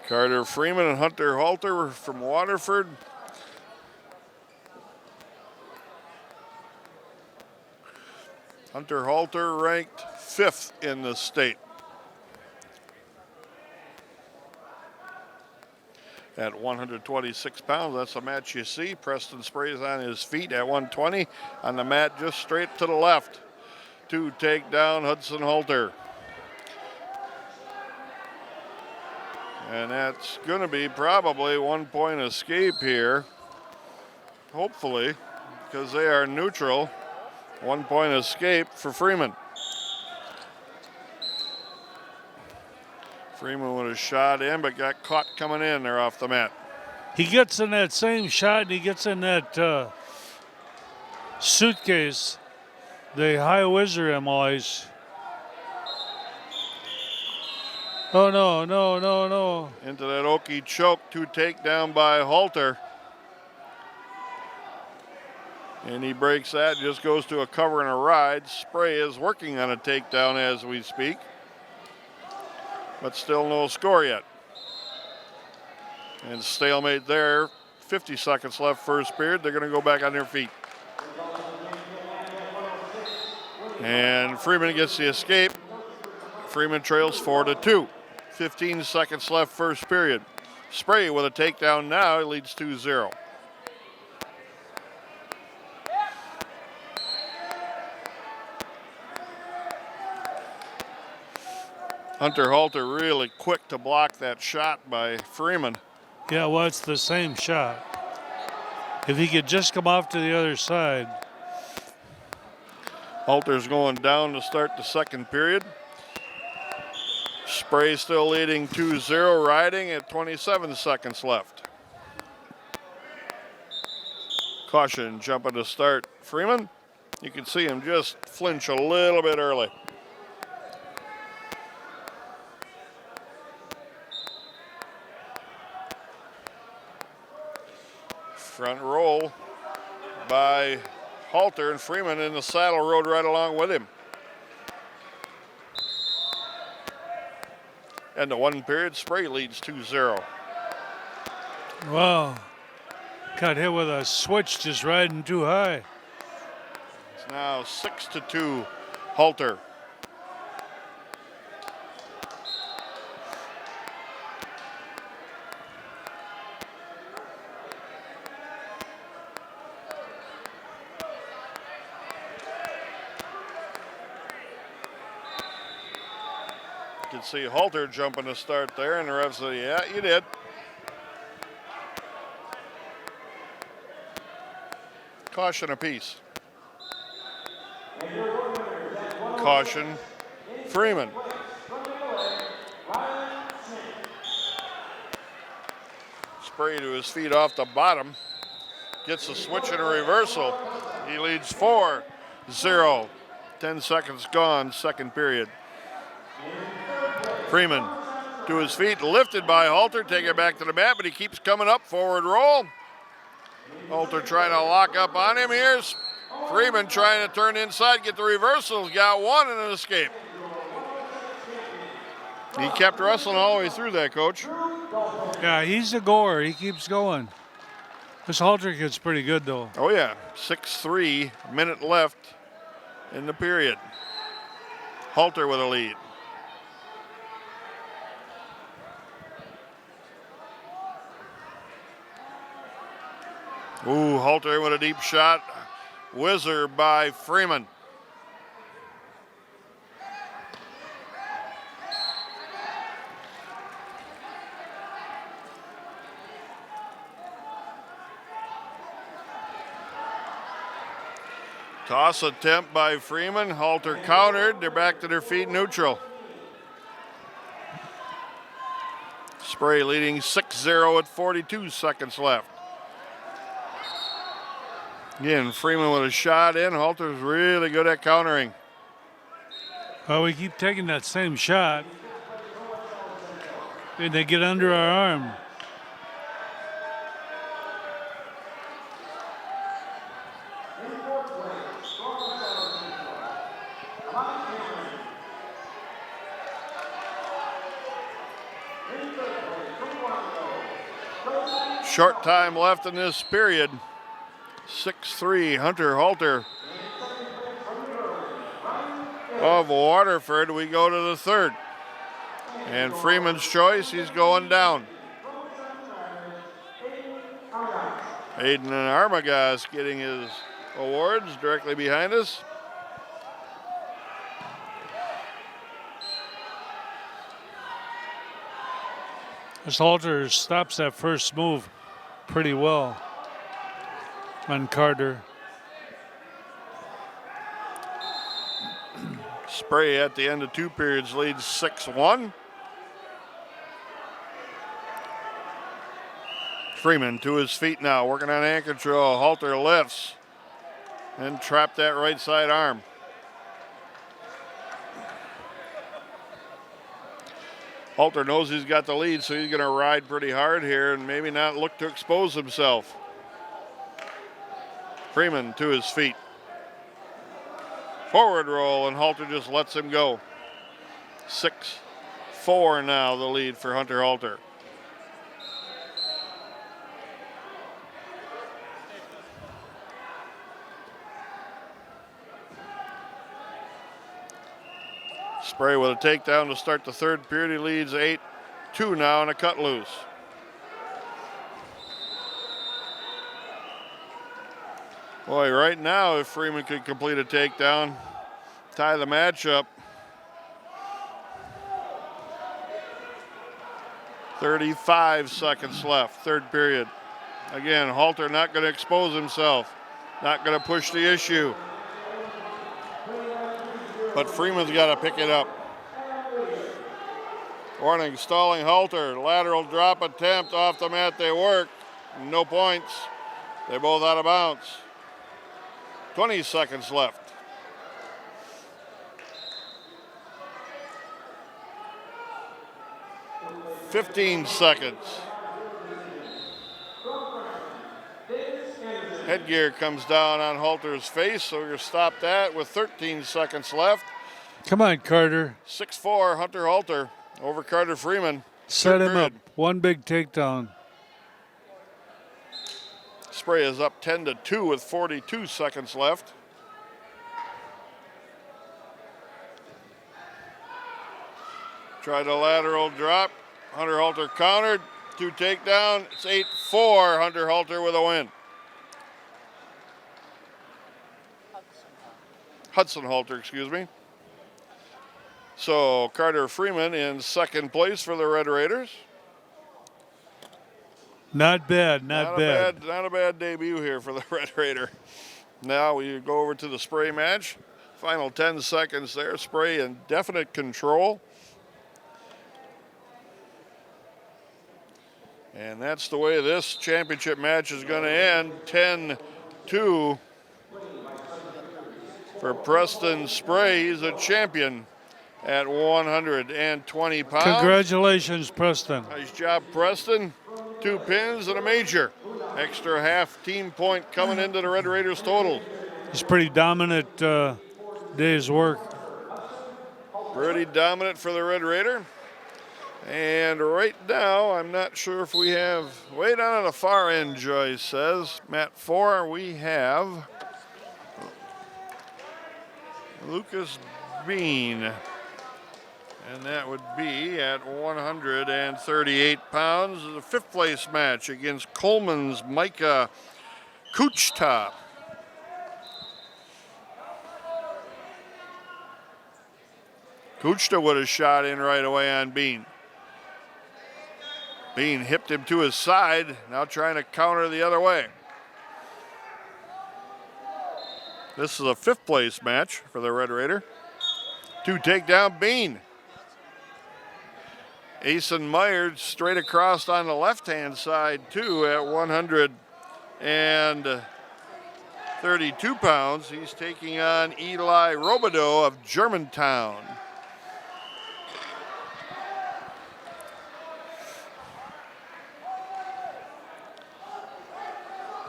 Carter Freeman and Hunter Halter from Waterford. Hunter Halter ranked 5th in the state. At 126 pounds, that's the match you see. Preston Spray's on his feet at 120. On the mat, just straight to the left to take down Hudson Halter. And that's going to be probably 1 point escape here. Hopefully, because they are neutral. 1 point escape for Freeman. Freeman with a shot in, but got caught coming in there off the mat. He gets in that same shot, and he gets in that suitcase. They high whizzer him always. Oh, no, no, no, no. Into that Okie choke, 2 takedown by Halter. And he breaks that, just goes to a cover and a ride. Spray is working on a takedown as we speak. But still no score yet. And stalemate there. 50 seconds left first period. They're going to go back on their feet. And Freeman gets the escape. Freeman trails 4-2. 15 seconds left first period. Spray with a takedown now. He leads 2-0. Hunter Halter really quick to block that shot by Freeman. Yeah, well, it's the same shot. If he could just come off to the other side. Halter's going down to start the second period. Spray still leading 2-0, riding at 27 seconds left. Caution, jumping to start Freeman. You can see him just flinch a little bit early. Front roll by Halter, and Freeman in the saddle rode right along with him. And the 1 period, Spray leads 2-0. Wow. Got hit with a switch just riding too high. It's now 6-2 Halter. You can see Halter jumping to start there, and the ref said, yeah, you did. Caution apiece. Caution, Freeman. Spray to his feet off the bottom. Gets the switch and a reversal. He leads 4-0. 10 seconds gone, second period. Freeman to his feet, lifted by Halter, take it back to the mat, but he keeps coming up, forward roll. Halter trying to lock up on him. Here's Freeman trying to turn inside, get the reversals, got one and an escape. He kept wrestling all the way through that, Coach. Yeah, he's a goer. He keeps going. This Halter kid's pretty good, though. Oh, yeah. 6-3, minute left in the period. Halter with a lead. Ooh, Halter with a deep shot. Whizzer by Freeman. Toss attempt by Freeman. Halter countered. They're back to their feet, neutral. Spray leading 6-0 at 42 seconds left. Again, Freeman with a shot in. Halter's really good at countering. Well, we keep taking that same shot. And they get under our arm. Short time left in this period. 6-3, Hunter Halter of Waterford. We go to the third. And Freeman's choice, he's going down. Aiden and Armagas getting his awards directly behind us. This Halter stops that first move pretty well on Carter. Spray at the end of two periods leads 6-1. Freeman to his feet now, working on hand control. Halter lifts and trapped that right side arm. Halter knows he's got the lead, so he's going to ride pretty hard here and maybe not look to expose himself. Freeman to his feet. Forward roll, and Halter just lets him go. 6-4 now, the lead for Hunter Halter. Spray with a takedown to start the third period. He leads 8-2 now and a cut loose. Boy, right now, if Freeman could complete a takedown, tie the match up. 35 seconds left, third period. Again, Halter not going to expose himself, not going to push the issue. But Freeman's got to pick it up. Warning, stalling Halter. Lateral drop attempt off the mat. They work. No points. They're both out of bounds. 20 seconds left. $15 seconds. Headgear comes down on Halter's face, so we're going to stop that with 13 seconds left. Come on, Carter. 6-4, Hunter Halter over Carter Freeman. Set him Third up. period. One big takedown. Spray is up 10-2 with 42 seconds left. Tried a lateral drop. Hunter Halter countered. 2 takedown. It's 8-4. Hunter Halter with a win. Hudson Halter, excuse me. So Carter Freeman in second place for the Red Raiders. Not bad, not bad. Not a bad debut here for the Red Raider. Now we go over to the Spray match. Final 10 seconds there. Spray in definite control. And that's the way this championship match is going to end. 10-2 for Preston Spray. He's a champion at 120 pounds. Congratulations, Preston. Nice job, Preston. 2 pins and a major. Extra half team point coming into the Red Raiders total. It's pretty dominant day's work. Pretty dominant for the Red Raider. And right now, I'm not sure if we have, way down on the far end, Joyce says, mat 4, we have Lucas Bean. And that would be at 138 pounds. The 5th place match against Coleman's Micah Kuchta. Kuchta would have shot in right away on Bean. Bean hipped him to his side, now trying to counter the other way. This is a 5th place match for the Red Raider. 2 takedown Bean. Asen Myers straight across on the left-hand side too at 132 pounds. He's taking on Eli Robideau of Germantown.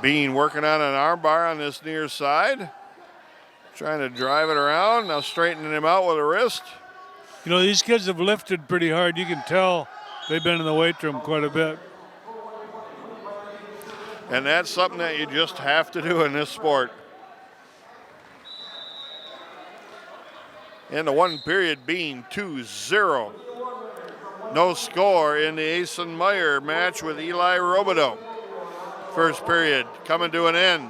Bean working on an armbar on this near side. Trying to drive it around, now straightening him out with a wrist. You know, these kids have lifted pretty hard. You can tell they've been in the weight room quite a bit. And that's something that you just have to do in this sport. In the 1 period, Bean 2-0. No score in the Asen Meyer match with Eli Robideau. First period coming to an end.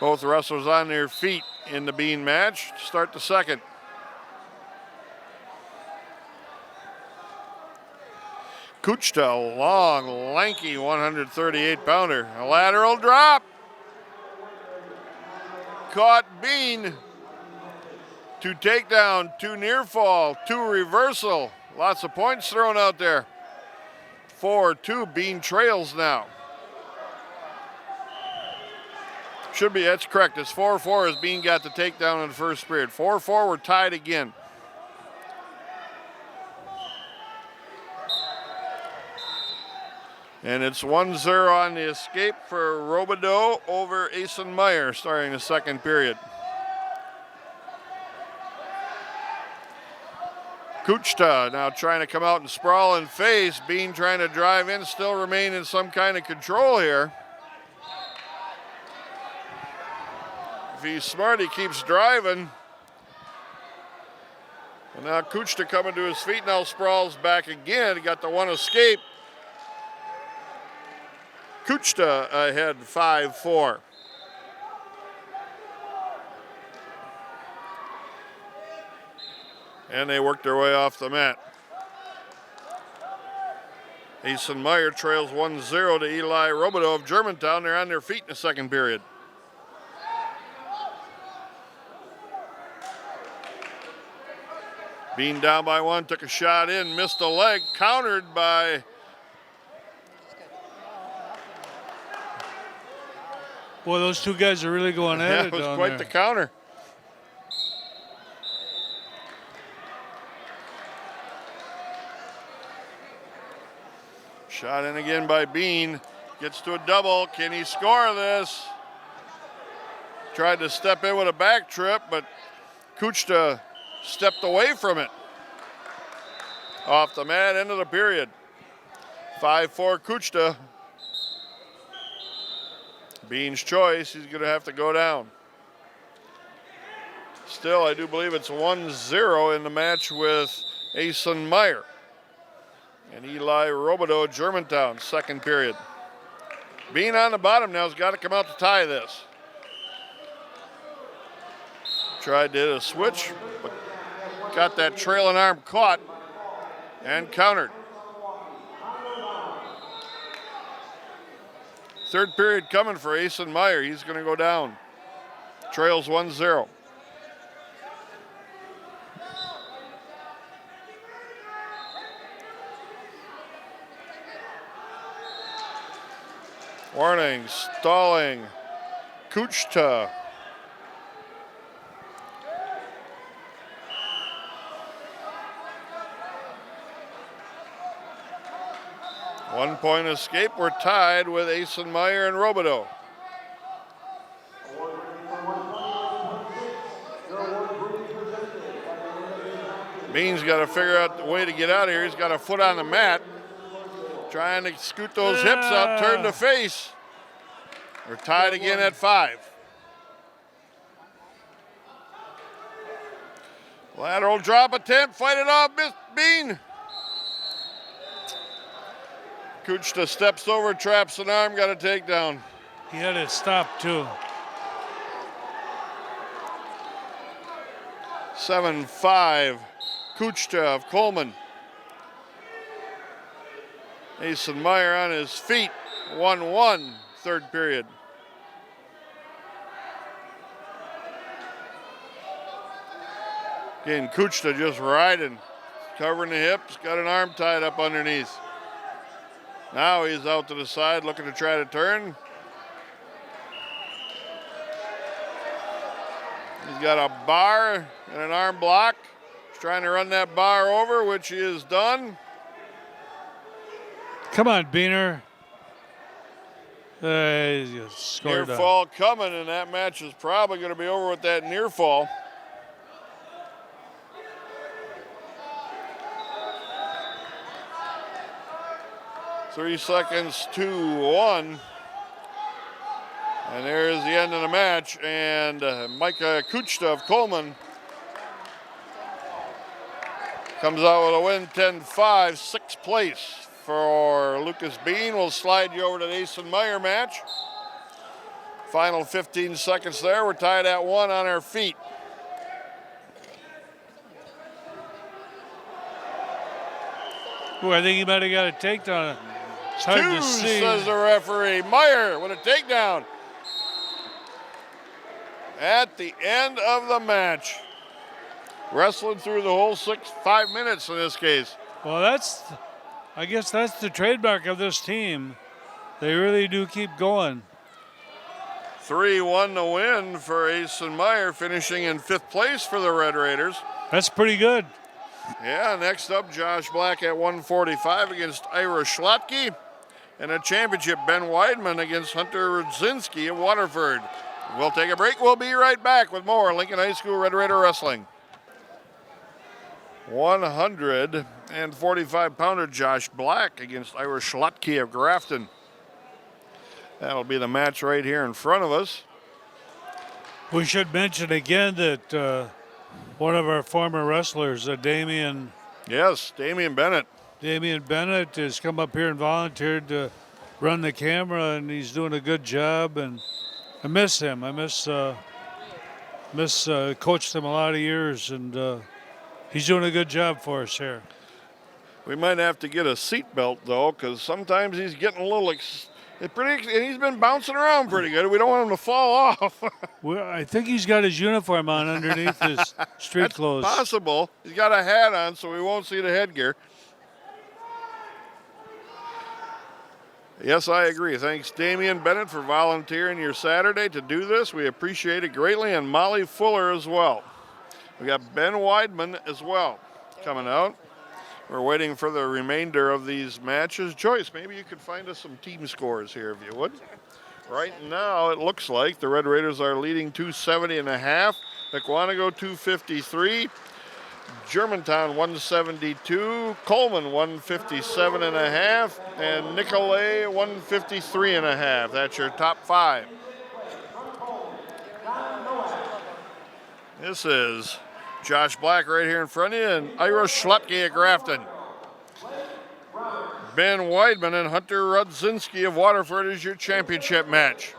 Both wrestlers on their feet in the Bean match to start the second. Kuchta, long, lanky 138-pounder. A lateral drop. Caught Bean. 2 takedown, 2 near fall, 2 reversal. Lots of points thrown out there. 4-2, Bean trails now. Should be, that's correct. It's 4-4 as Bean got the takedown in the first period. 4-4, we're tied again. And it's 1-0 on the escape for Robideau over Asen Meyer starting the second period. Kuchta now trying to come out and sprawl and face. Bean trying to drive in, still remain in some kind of control here. If he's smart, he keeps driving. And now Kuchta coming to his feet, now sprawls back again. He got the one escape. Kuchta ahead 5-4. And they work their way off the mat. Asen Meyer trails 1-0 to Eli Robideau of Germantown. They're on their feet in the second period. Bean down by 1, took a shot in, missed a leg, countered by Boy, those two guys are really going at it. That was down quite there. the counter. Shot in again by Bean. Gets to a double. Can he score this? Tried to step in with a back trip, but Kuchta stepped away from it. Off the mat, end of the period. 5-4 Kuchta. Bean's choice, he's going to have to go down. Still, I do believe it's 1-0 in the match with Asen Meyer and Eli Robideau, Germantown, second period. Bean on the bottom now has got to come out to tie this. Tried to hit a switch, but got that trailing arm caught and countered. Third period coming for Asen Meyer. He's going to go down. Trails 1-0. Warning, stalling, Kuchta. One point escape. We're tied with Asen Meyer and Robideau. Bean's got to figure out the way to get out of here. He's got a foot on the mat. Trying to scoot those hips out, turn the face. We're tied again at 5. Lateral drop attempt, fight it off, Miss Bean. Kuchta steps over, traps an arm, got a takedown. He had it stopped too. 7-5, Kuchta of Coleman. Asen Meyer on his feet, 1-1, third period. Again, Kuchta just riding, covering the hips, got an arm tied up underneath. Now he's out to the side looking to try to turn. He's got a bar and an arm block. He's trying to run that bar over, which he has done. Come on, Beaner. Near fall coming, and that match is probably going to be over with that near fall. Three seconds to 1. And there's the end of the match. And Micah Kuchta of Coleman comes out with a win, 10-5, sixth place. For Lucas Bean, we'll slide you over to the Asen Meyer match. Final 15 seconds there. We're tied at 1 on our feet. Ooh, I think he might have got a takedown. It's hard 2, to see. says the referee. Meyer with a takedown. At the end of the match. Wrestling through the whole 5 minutes in this case. Well, I guess that's the trademark of this team. They really do keep going. 3-1 to win for Asen Meyer, finishing in 5th place for the Red Raiders. That's pretty good. Yeah, next up, Josh Black at 145 against Ira Schlotke. And a championship, Ben Weidman against Hunter Rudzinski of Waterford. We'll take a break. We'll be right back with more Lincoln High School Red Raider Wrestling. 145-pounder Josh Black against Ira Schlotke of Grafton. That'll be the match right here in front of us. We should mention again that one of our former wrestlers, Damian. Yes, Damian Bennett. Damian Bennett has come up here and volunteered to run the camera, and he's doing a good job. And I miss him. I coached him a lot of years, and he's doing a good job for us here. We might have to get a seat belt though, because sometimes he's getting a little. And he's been bouncing around pretty good. We don't want him to fall off. Well, I think he's got his uniform on underneath his street clothes. Possible. He's got a hat on, so we won't see the headgear. Yes, I agree. Thanks, Damian Bennett, for volunteering your Saturday to do this. We appreciate it greatly, and Molly Fuller as well. We got Ben Weidman as well coming out. We're waiting for the remainder of these matches. Joyce, maybe you could find us some team scores here, if you would. Right now, it looks like the Red Raiders are leading 270.5. Pequannock 253. Germantown 172, Coleman 157.5, and Nicolay 153.5. That's your top 5. This is Josh Black right here in front of you and Ira Schlutke of Grafton. Ben Weidman and Hunter Rudzinski of Waterford is your championship match.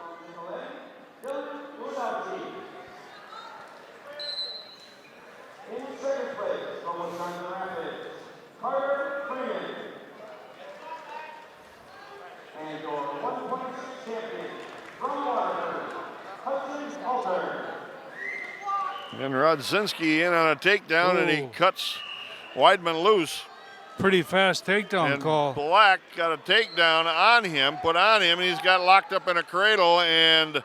And Rudzinski in on a takedown, and he cuts Weidman loose. Pretty fast takedown And call. Black got a takedown on him, put on him, and he's got locked up in a cradle, and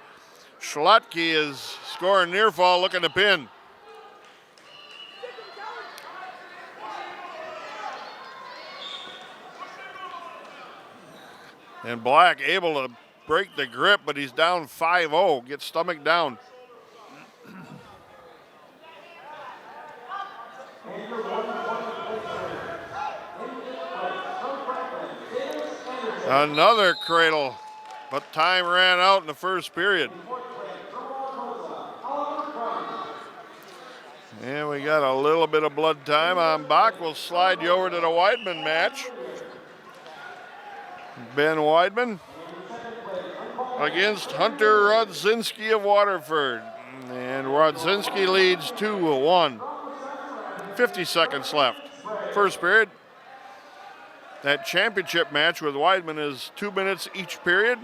Schlutke is scoring near fall, looking to pin. And Black able to break the grip, but he's down 5-0, gets stomach down. Another cradle, but time ran out in the first period. And we got a little bit of blood time on Bach. We'll slide you over to the Weidman match. Ben Weidman against Hunter Rudzinski of Waterford. And Rudzinski leads 2-1. 50 seconds left. First period. That championship match with Weidman is 2 minutes each period.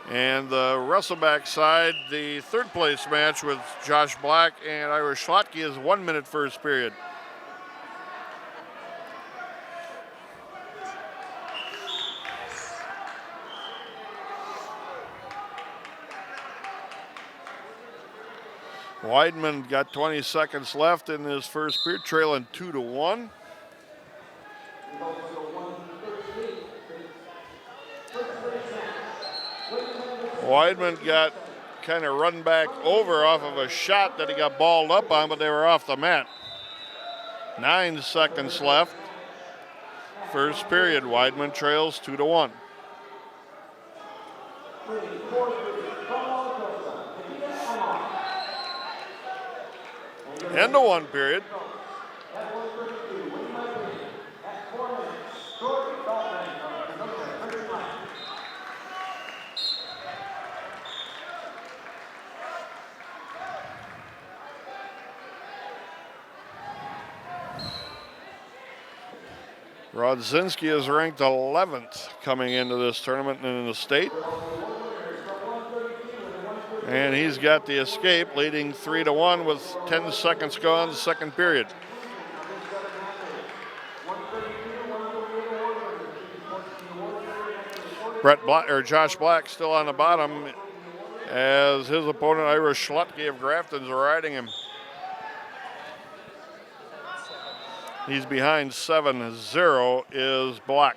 And the Wrestleback side, the third place match with Josh Black and Ira Schlutke is 1 minute first period. Weidman got 20 seconds left in his first period, trailing 2-1. Weidman got kind of run back over off of a shot that he got balled up on, but they were off the mat. 9 seconds left. First period, Weidman trails 2-1. End of one period. Rudzinski is ranked 11th coming into this tournament in the state. And he's got the escape, leading 3-1 with 10 seconds to go on the second period. Josh Black still on the bottom as his opponent Ira Schlutke of Grafton's riding him. He's behind 7-0 is Black.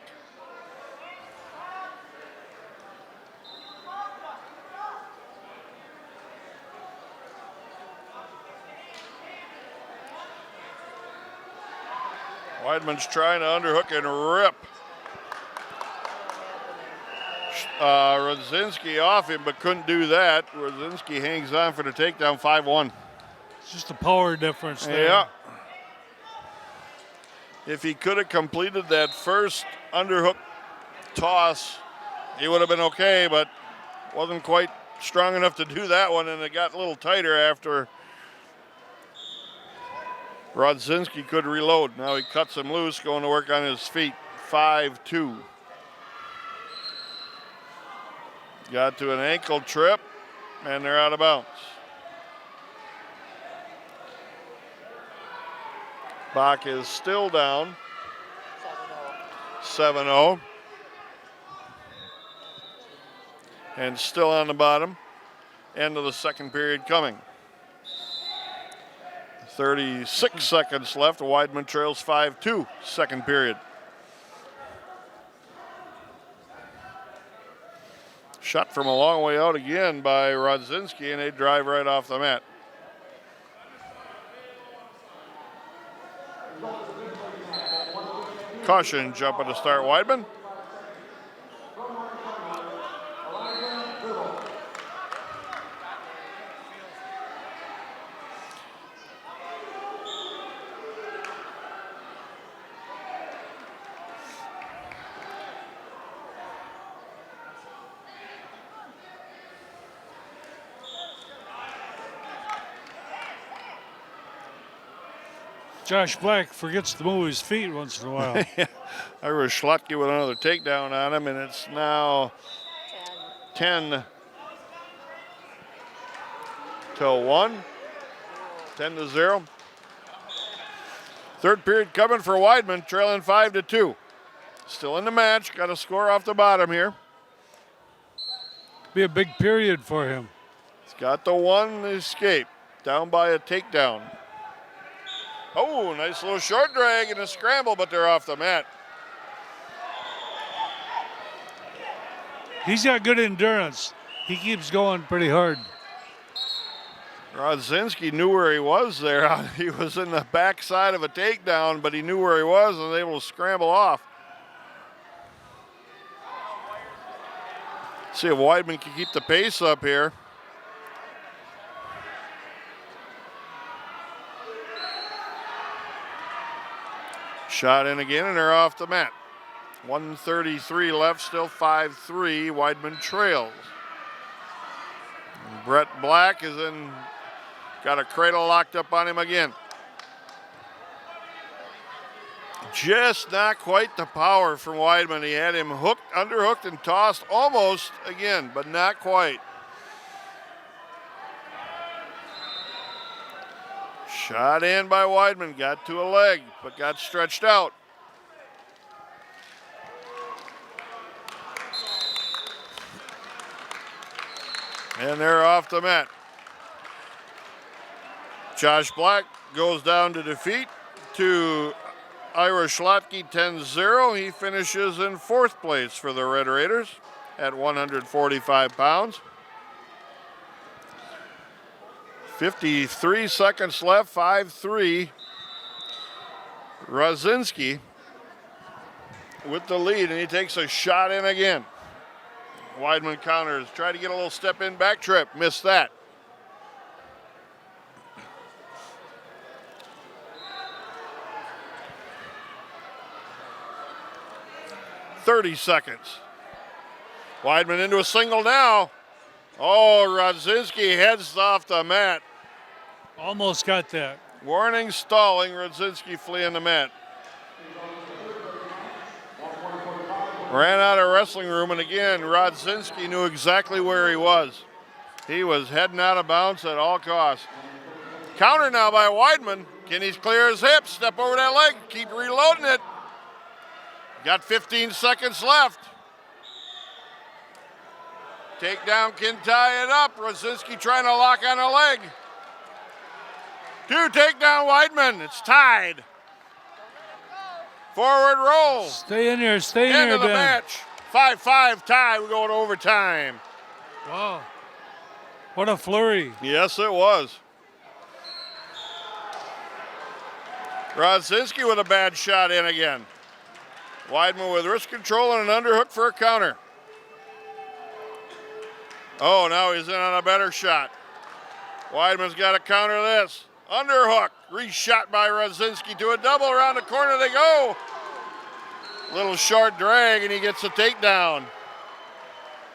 Weidman's trying to underhook and rip Rudzinski off him, but couldn't do that. Rudzinski hangs on for the takedown, 5-1. It's just a power difference there. Yeah. If he could have completed that first underhook toss, he would have been okay, but wasn't quite strong enough to do that one, and it got a little tighter after Rudzinski could reload. Now he cuts him loose, going to work on his feet. 5-2. Got to an ankle trip, and they're out of bounds. Bach is still down. 7-0. And still on the bottom. End of the second period coming. 36 seconds left. Weidman trails 5-2, second period. Shot from a long way out again by Rudzinski, and they drive right off the mat. Caution jumping to start Weidman. Josh Black forgets to move his feet once in a while. Ira Schlotke with another takedown on him, and it's now 10 to 1. 10 to 0. Third period coming for Weidman, trailing 5 to 2. Still in the match, got a score off the bottom here. Be a big period for him. He's got the one escape, down by a takedown. Oh, nice little short drag and a scramble, but they're off the mat. He's got good endurance. He keeps going pretty hard. Rodzinski knew where he was there. He was in the backside of a takedown, but he knew where he was and was able to scramble off. See if Weidman can keep the pace up here. Shot in again, and they're off the mat. 1:33 left, still 5-3. Weidman trails. And Brett Black is in, got a cradle locked up on him again. Just not quite the power from Weidman. He had him hooked, underhooked, and tossed almost again, but not quite. Shot in by Weidman, got to a leg, but got stretched out. And they're off the mat. Josh Black goes down to defeat to Ira Schlotke 10-0. He finishes in fourth place for the Red Raiders at 145 pounds. 53 seconds left, 5-3. Rodzinski with the lead, and he takes a shot in again. Weidman counters, tried to get a little step in back trip, missed that. .30 seconds. Weidman into a single now. Oh, Rodzinski heads off the mat. Almost got that. Warning, stalling, Rodzinski fleeing the mat. Ran out of wrestling room, and again, Rodzinski knew exactly where he was. He was heading out of bounds at all costs. Counter now by Weidman. Can he clear his hips? Step over that leg, keep reloading it. Got 15 seconds left. Takedown can tie it up. Rodzinski trying to lock on a leg. 2 takedown Weidman. It's tied. Forward roll. Stay in here, stay in here, End of the Ben. match. 5-5 tie. We go to overtime. Wow. What a flurry. Yes, it was. Rodzinski with a bad shot in again. Weidman with wrist control and an underhook for a counter. Oh, now he's in on a better shot. Weidman's got to counter this. Underhook, reshot by Rodzinski to a double. Around the corner they go. Little short drag, and he gets a takedown.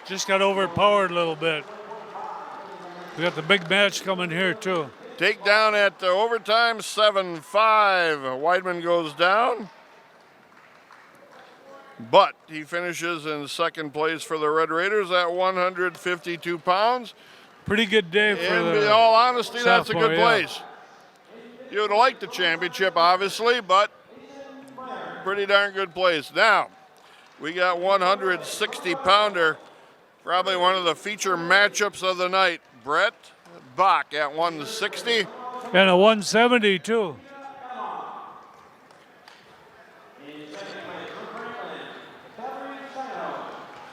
Just got overpowered a little bit. We got the big match coming here, too. Takedown at the overtime, 7-5. Weidman goes down. But he finishes in second place for the Red Raiders at 152 pounds. Pretty good day for In the all honesty, that's a sophomore, good yeah. place. You would have liked the championship, obviously, but pretty darn good place. Now, we got 160-pounder, probably one of the feature matchups of the night. Brett Bach at 160. And a 170, too.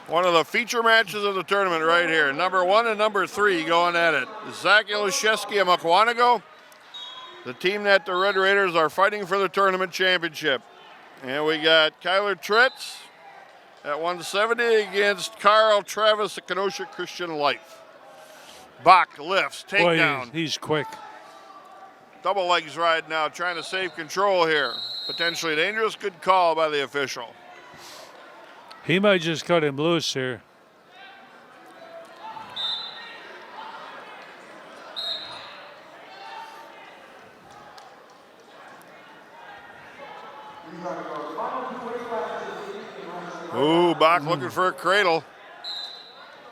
One of the feature matches of the tournament right here. Number 1 and number 3 going at it. Zach Ilashevsky of Mukwonago, the team that the Red Raiders are fighting for the tournament championship. And we got Kyler Tritz at 170 against Carl Travis of Kenosha Christian Life. Bach lifts, takedown. Boy, he's quick. Double legs ride now, trying to save control here. Potentially dangerous, good call by the official. He might just cut him loose here. Ooh, Bach looking for a cradle.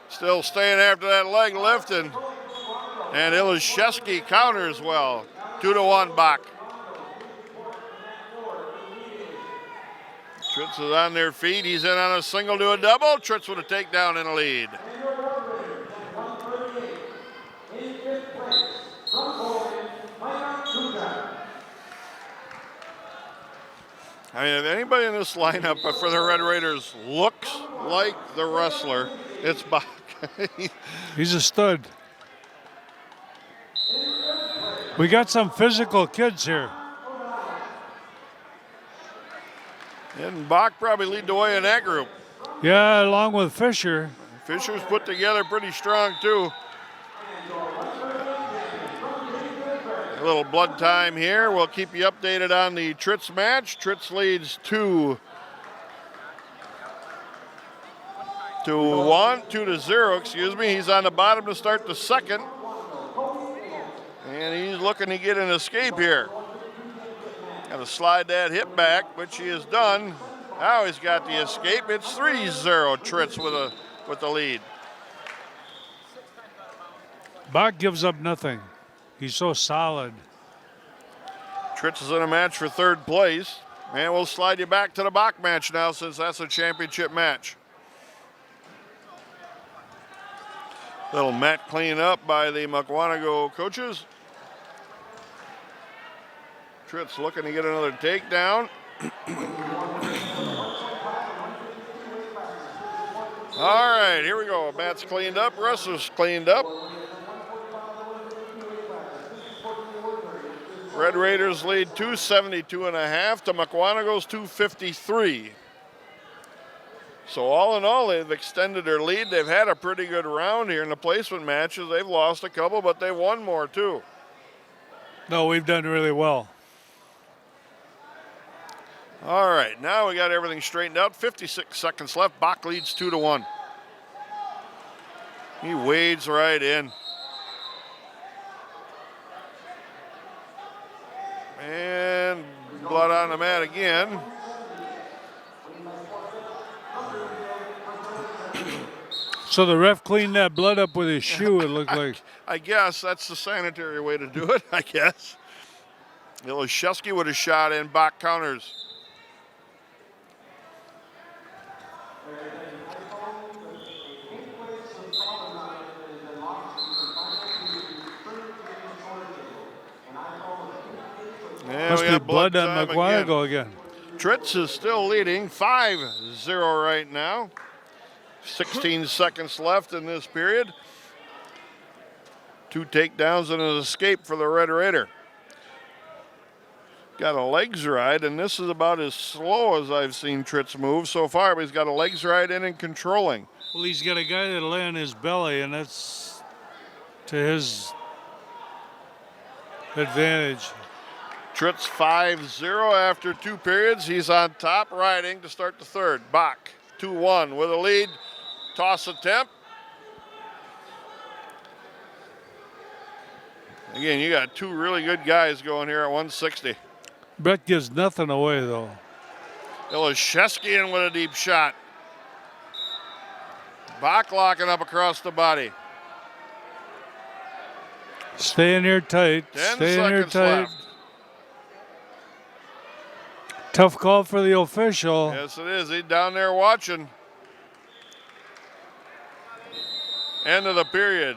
Still staying after that leg lift, and Ilishevsky counters well. 2-1 Bach. Tritz is on their feet. He's in on a single to a double. Tritz with a takedown and a lead. I mean, if anybody in this lineup for the Red Raiders looks like the wrestler, it's Bach. He's a stud. We got some physical kids here. And Bach probably lead the way in that group. Yeah, along with Fisher. Fisher's put together pretty strong, too. A little blood time here. We'll keep you updated on the Tritz match. Tritz leads 2-0, excuse me. He's on the bottom to start the second. And he's looking to get an escape here. Got to slide that hip back, which he has done. Now he's got the escape. It's 3-0 Tritz with the lead. Bach gives up nothing. He's so solid. Tritz is in a match for third place. And we'll slide you back to the Bach match now, since that's a championship match. Little mat clean up by the Mukwonago coaches. Tritz looking to get another takedown. All right, here we go. Mat's cleaned up, wrestlers cleaned up. Red Raiders lead 272.5 to Mukwonago's 253. So all in all, they've extended their lead. They've had a pretty good round here in the placement matches. They've lost a couple, but they've won more too. No, we've done really well. All right, now we got everything straightened out. 56 seconds left. Bach leads 2-1. He wades right in. And blood on the mat again. So the ref cleaned that blood up with his shoe, it looked like. I guess that's the sanitary way to do it, I guess. Ilishevsky with a shot in. Bach counters. And must be blood on Mukwonago again. Tritz is still leading 5-0 right now. 16 seconds left in this period. 2 takedowns and an escape for the Red Raider. Got a legs ride, and this is about as slow as I've seen Tritz move so far, but he's got a legs ride in and controlling. Well, he's got a guy that'll lay on his belly, and that's to his advantage. Tritz 5-0 after 2 periods. He's on top, riding to start the third. Bach 2-1 with a lead. Toss attempt. Again, you got 2 really good guys going here at 160. Brett gives nothing away, though. Ilishevsky in with a deep shot. Bach locking up across the body. Stay in here tight. 10 Stay in here seconds tight. left. Tough call for the official. Yes, it is. He's down there watching. End of the period.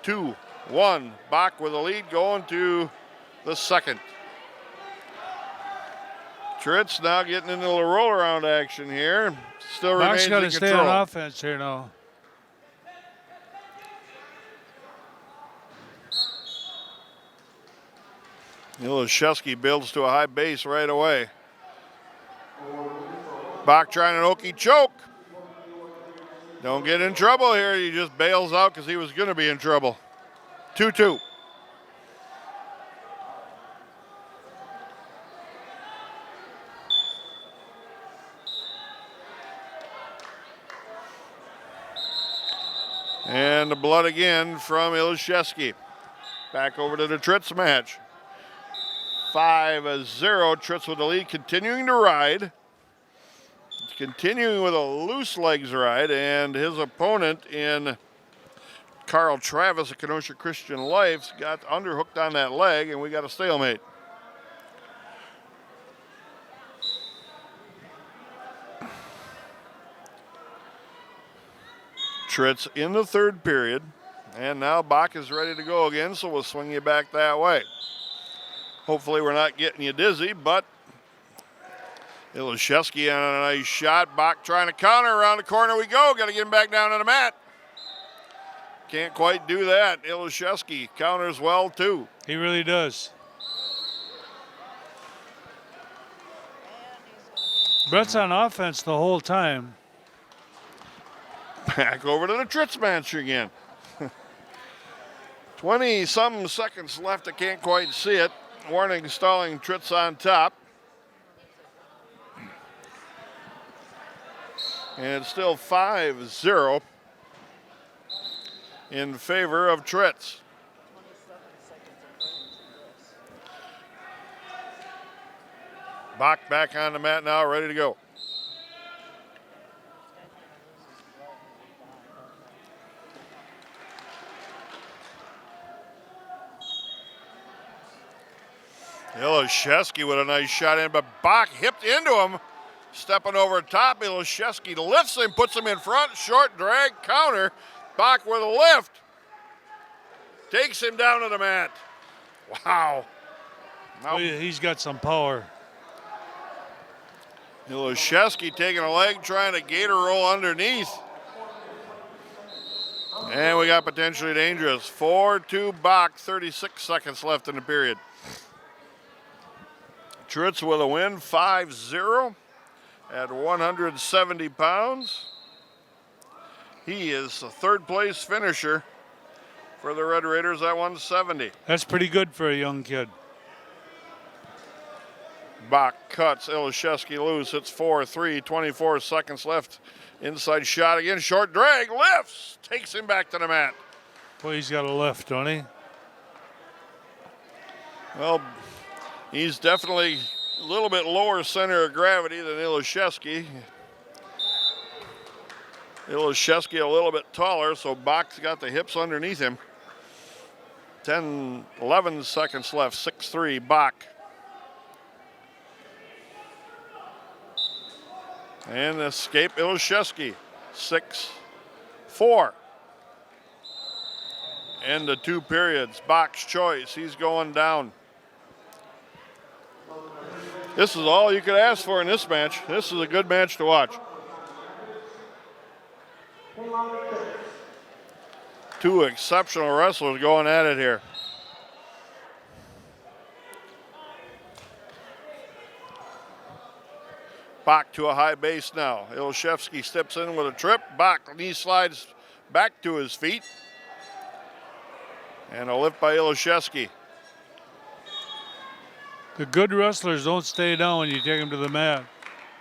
2-1. Bach with a lead going to the second. Tritz now getting into the roll-around action here. Still remains Bach's got in to stay control. on offense here now. Ilishevsky builds to a high base right away. Bach trying an Okie choke. Don't get in trouble here. He just bails out because he was going to be in trouble. 2-2. And the blood again from Ilishevsky. Back over to the Tritz match. 5-0. Tritz with the lead, continuing to ride. Continuing with a loose legs ride, and his opponent in Carl Travis of Kenosha Christian Life got underhooked on that leg, and we got a stalemate. Tritz in the third period, and now Bach is ready to go again, so we'll swing you back that way. Hopefully we're not getting you dizzy, but Ilashevsky on a nice shot. Bach trying to counter. Around the corner we go. Got to get him back down on the mat. Can't quite do that. Ilashevsky counters well, too. He really does. Brett's on offense the whole time. Back over to the Tritz match again. 20-some seconds left. I can't quite see it. Warning, stalling, Tritz on top. And it's still 5-0 in favor of Tritz. Bach back on the mat now, ready to go. Ilashevsky with a nice shot in, but Bach hipped into him. Stepping over top, Ilashevsky lifts him, puts him in front, short drag, counter. Bach with a lift. Takes him down to the mat. Wow. Now, He's got some power. Ilashevsky taking a leg, trying to gator roll underneath. And we got potentially dangerous. 4-2 Bach, 36 seconds left in the period. Tritz with a win, 5-0 at 170 pounds. He is the third place finisher for the Red Raiders at 170. That's pretty good for a young kid. Bach cuts Ilashevsky loose. It's 4-3, 24 seconds left. Inside shot again, short drag, lifts, takes him back to the mat. Well, he's got a lift, don't he? Well, he's definitely a little bit lower center of gravity than Ilashevsky. Ilashevsky a little bit taller, so Bach's got the hips underneath him. 11 seconds left, 6-3, Bach. And escape Ilashevsky, 6-4. End of two periods, Bach's choice, he's going down. This is all you could ask for in this match. This is a good match to watch. Two exceptional wrestlers going at it here. Bach to a high base now. Ilashevsky steps in with a trip. Bach knee slides back to his feet. And a lift by Ilashevsky. The good wrestlers don't stay down when you take them to the mat.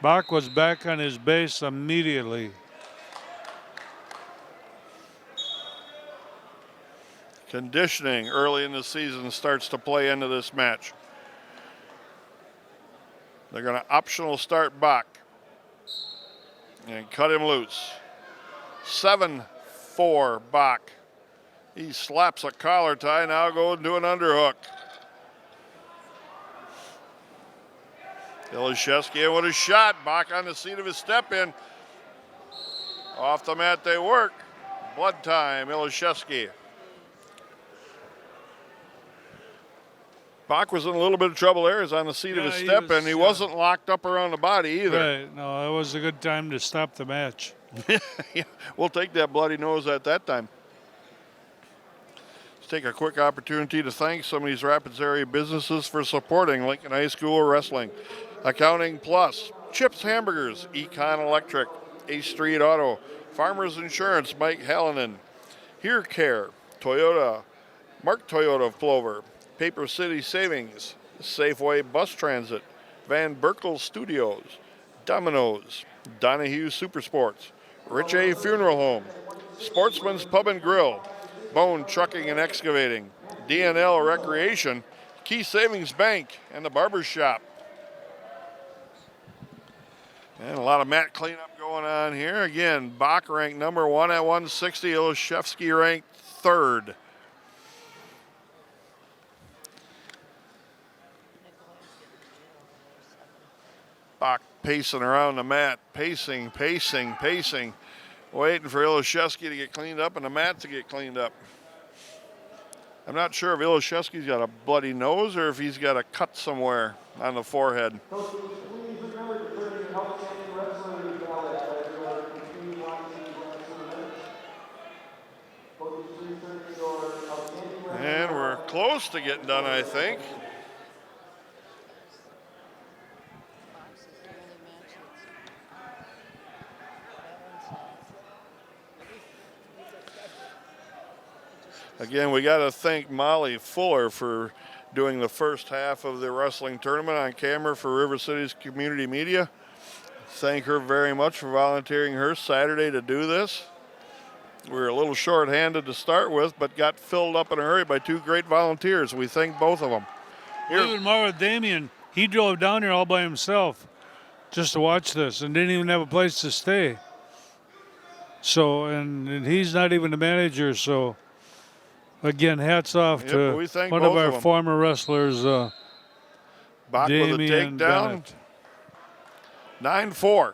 Bach was back on his base immediately. Conditioning early in the season starts to play into this match. They're going to optional start Bach and cut him loose. 7-4 Bach. He slaps a collar tie, now going to an underhook. Ilashevsky in with a shot. Bach on the seat of his step in. Off the mat they work. Blood time, Ilashevsky. Bach was in a little bit of trouble there. He's on the seat of his step in. He wasn't locked up around the body either. Right, no, it was a good time to stop the match. Yeah, we'll take that bloody nose at that time. Let's take a quick opportunity to thank some of these Rapids area businesses for supporting Lincoln High School Wrestling. Accounting Plus, Chips Hamburgers, Econ Electric, A Street Auto, Farmers Insurance, Mike Hallinan, Here Care, Toyota, Mark Toyota of Plover, Paper City Savings, Safeway Bus Transit, Van Berkel Studios, Domino's, Donahue Supersports, Rich A Funeral Home, Sportsman's Pub and Grill, Bone Trucking and Excavating, DNL Recreation, Key Savings Bank and the Barber Shop. And a lot of mat cleanup going on here. Again, Bach ranked number 1 at 160. Ilashevsky ranked 3rd. Bach pacing around the mat, pacing. Waiting for Ilashevsky to get cleaned up and the mat to get cleaned up. I'm not sure if Ilashevsky's got a bloody nose or if he's got a cut somewhere on the forehead. And we're close to getting done, I think. Again, we got to thank Molly Fuller for doing the first half of the wrestling tournament on camera for River City's community media. Thank her very much for volunteering her Saturday to do this. We were a little short-handed to start with, but got filled up in a hurry by 2 great volunteers. We thank both of them. Even more with Damien, he drove down here all by himself just to watch this and didn't even have a place to stay. So, and he's not even the manager, so again, hats off to one of our former wrestlers, Bach with a takedown. 9-4.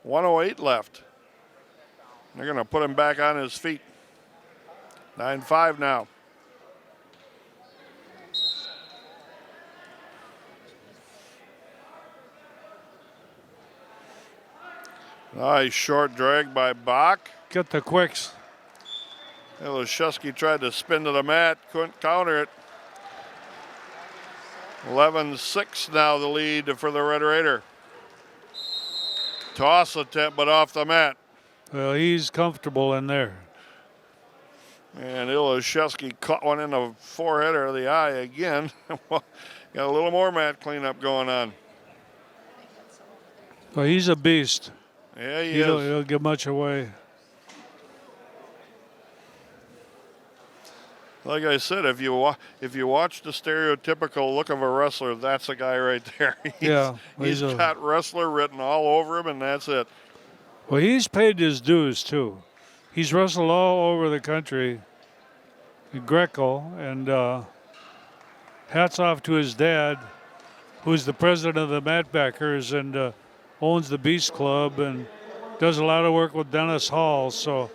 108 left. They're going to put him back on his feet. 9-5 now. Nice short drag by Bach. Get the quicks. Ilashevsky tried to spin to the mat, couldn't counter it. 11-6 now the lead for the Red Raider. Toss attempt, but off the mat. Well, he's comfortable in there. And Ilashevsky caught one in the forehead or the eye again. Got a little more mat cleanup going on. Well, he's a beast. Yeah, he is. is. He don't give much away. Like I said, if you watch the stereotypical look of a wrestler, that's a guy right there. He's got wrestler written all over him, and that's it. Well, he's paid his dues, too. He's wrestled all over the country, Greco, and hats off to his dad, who's the president of the Mat Backers and owns the Beast Club and does a lot of work with Dennis Hall, so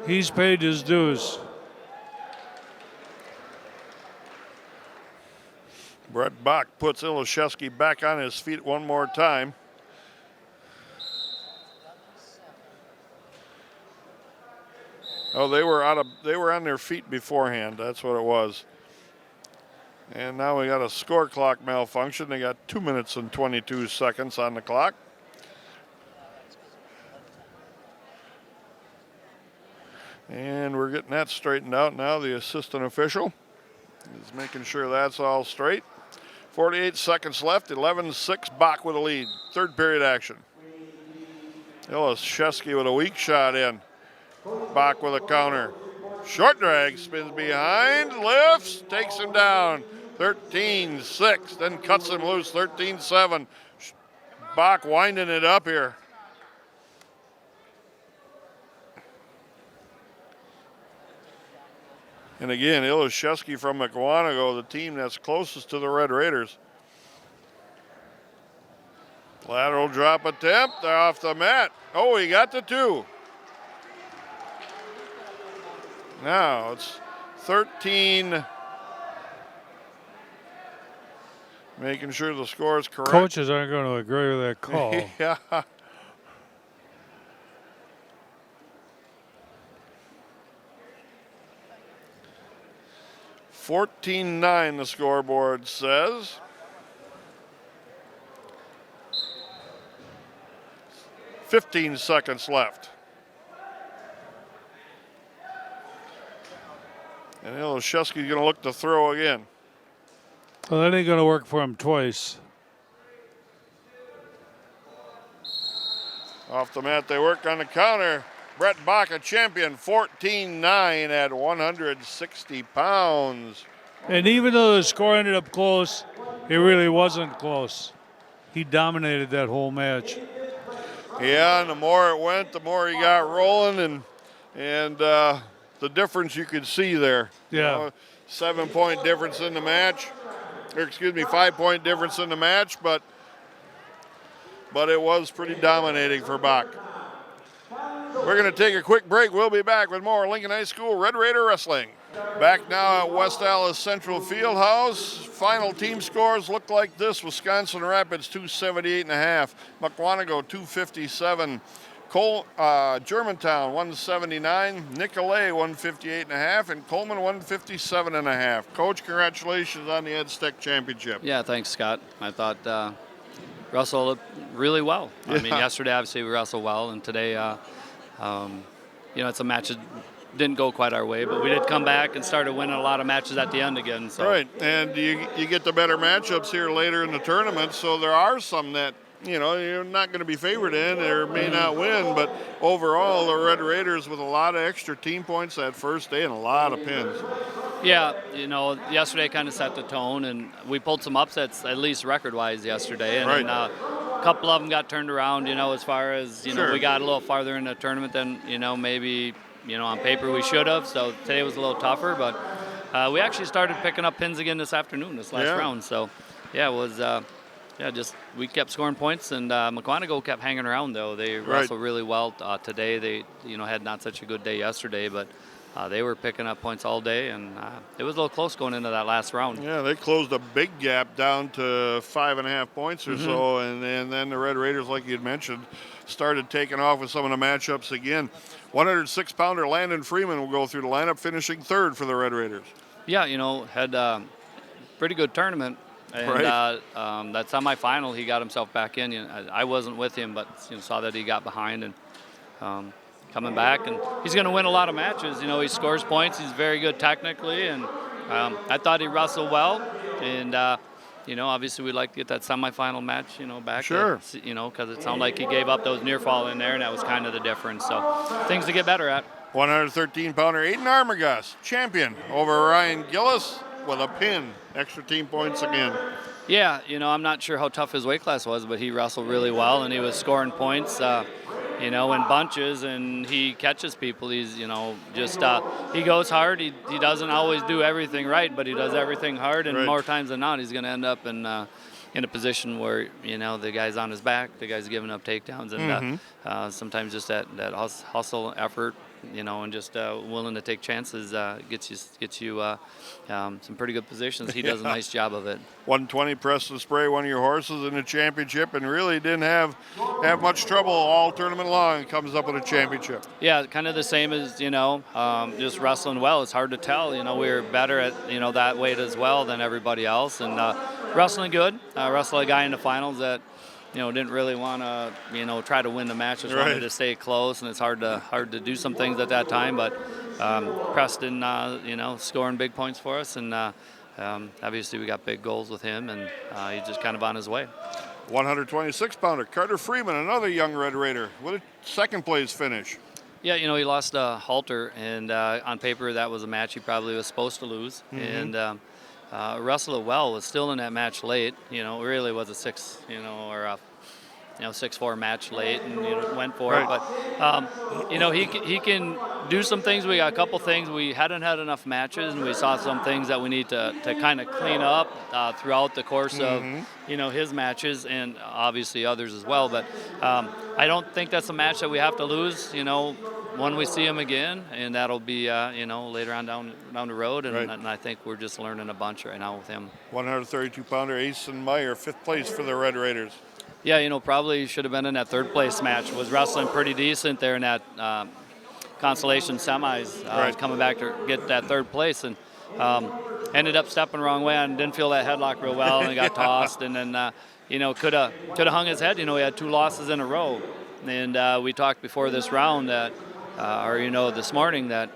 he's paid his dues. Brett Bach puts Ilashevsky back on his feet one more time. Oh, they were on their feet beforehand. That's what it was. And now we got a score clock malfunction. They got 2 minutes and 22 seconds on the clock. And we're getting that straightened out now. The assistant official is making sure that's all straight. 48 seconds left, 11-6, Bach with a lead. Third period action. Ilashevsky with a weak shot in. Bach with a counter. Short drag, spins behind, lifts, takes him down. 13-6, then cuts him loose, 13-7. Bach winding it up here. And again, Ilashevsky from McWanago, the team that's closest to the Red Raiders. Lateral drop attempt, they're off the mat. Oh, he got the 2. Now it's 13. Making sure the score is correct. Coaches aren't going to agree with that call. Yeah. $14-9 the scoreboard says. $15 seconds left. And Ilashevsky's going to look to throw again. Well, that ain't going to work for him twice. Off the mat, they work on the counter. Brett Bach, a champion, 14-9 at 160 pounds. And even though the score ended up close, it really wasn't close. He dominated that whole match. Yeah, and the more it went, the more he got rolling, and the difference you could see there. Yeah. 7-point difference in the match, or excuse me, 5-point difference in the match, but it was pretty dominating for Bach. We're going to take a quick break. We'll be back with more Lincoln High School Red Raider Wrestling. Back now at West Allis Central Fieldhouse. Final team scores look like this. Wisconsin Rapids 278.5. Mukwonago 257. Germantown 179. Nicolay 158.5. And Coleman 157.5. Coach, congratulations on the Ed Stech Championship. Yeah, thanks, Scott. I thought Russell looked really well. I mean, yesterday obviously we wrestled well, and today, it's a match that didn't go quite our way, but we did come back and started winning a lot of matches at the end again. So. Right, and you get the better matchups here later in the tournament, so there are some that, you're not going to be favored in or may not win, but overall the Red Raiders with a lot of extra team points that first day and a lot of pins. Yeah, yesterday kind of set the tone, and we pulled some upsets, at least record-wise, yesterday. And right. A couple of them got turned around, as far as, Sure. we got a little farther in the tournament than, maybe, on paper we should have. So today was a little tougher, but we actually started picking up pins again this afternoon, this last round. So, yeah, it was, we kept scoring points, and Mukwonago kept hanging around, though. They wrestled really well today. They, had not such a good day yesterday, but they were picking up points all day, and it was a little close going into that last round. Yeah, they closed a big gap down to 5.5 points or so, and then the Red Raiders, like you'd mentioned, started taking off with some of the matchups again. 106-pounder Landon Freeman will go through the lineup, finishing third for the Red Raiders. Yeah, had a pretty good tournament. And right. That semifinal, he got himself back in. I wasn't with him, but saw that he got behind and coming back. And he's going to win a lot of matches. He scores points. He's very good technically, and I thought he wrestled well. And obviously we'd like to get that semifinal match, back. Sure. Because it sounded like he gave up those near fall in there, and that was kind of the difference. So things to get better at. 113-pounder Aiden Armagus, champion over Ryan Gillis with a pin. Extra team points again. Yeah, I'm not sure how tough his weight class was, but he wrestled really well, and he was scoring points, in bunches, and he catches people. He's, he goes hard. He doesn't always do everything right, but he does everything hard, and more times than not, he's going to end up in a position where, the guy's on his back, the guy's giving up takedowns, and sometimes just that hustle effort, and just willing to take chances gets you some pretty good positions. He does a nice job of it. 120 Preston Spray, one of your horses in the championship, and really didn't have much trouble all tournament long. Comes up with a championship. Yeah, kind of the same as, just wrestling well. It's hard to tell. We were better at, that weight as well than everybody else. And wrestling good. Wrestled a guy in the finals that, didn't really want to, try to win the match. Just wanted to stay close, and it's hard to do some things at that time. But Preston, scoring big points for us, and obviously we got big goals with him, and he's just kind of on his way. 126-pounder Carter Freeman, another young Red Raider, with a second-place finish. Yeah, he lost a halter, and on paper that was a match he probably was supposed to lose, and wrestled it well. Was still in that match late. It really was a 6, or a 6-4 match late, and went for it. But he can do some things. We got a couple things. We hadn't had enough matches, and we saw some things that we need to kind of clean up throughout the course of his matches, and obviously others as well. But I don't think that's a match that we have to lose. When we see him again, and that'll be later on down the road, and I think we're just learning a bunch right now with him. 132-pounder Asen Meyer, 5th place for the Red Raiders. Yeah, probably should have been in that 3rd place match. Was wrestling pretty decent there in that consolation semis, coming back to get that 3rd place, and ended up stepping the wrong way and didn't feel that headlock real well, and got tossed, and then could have hung his head. He had 2 losses in a row, and we talked before this round that. This morning that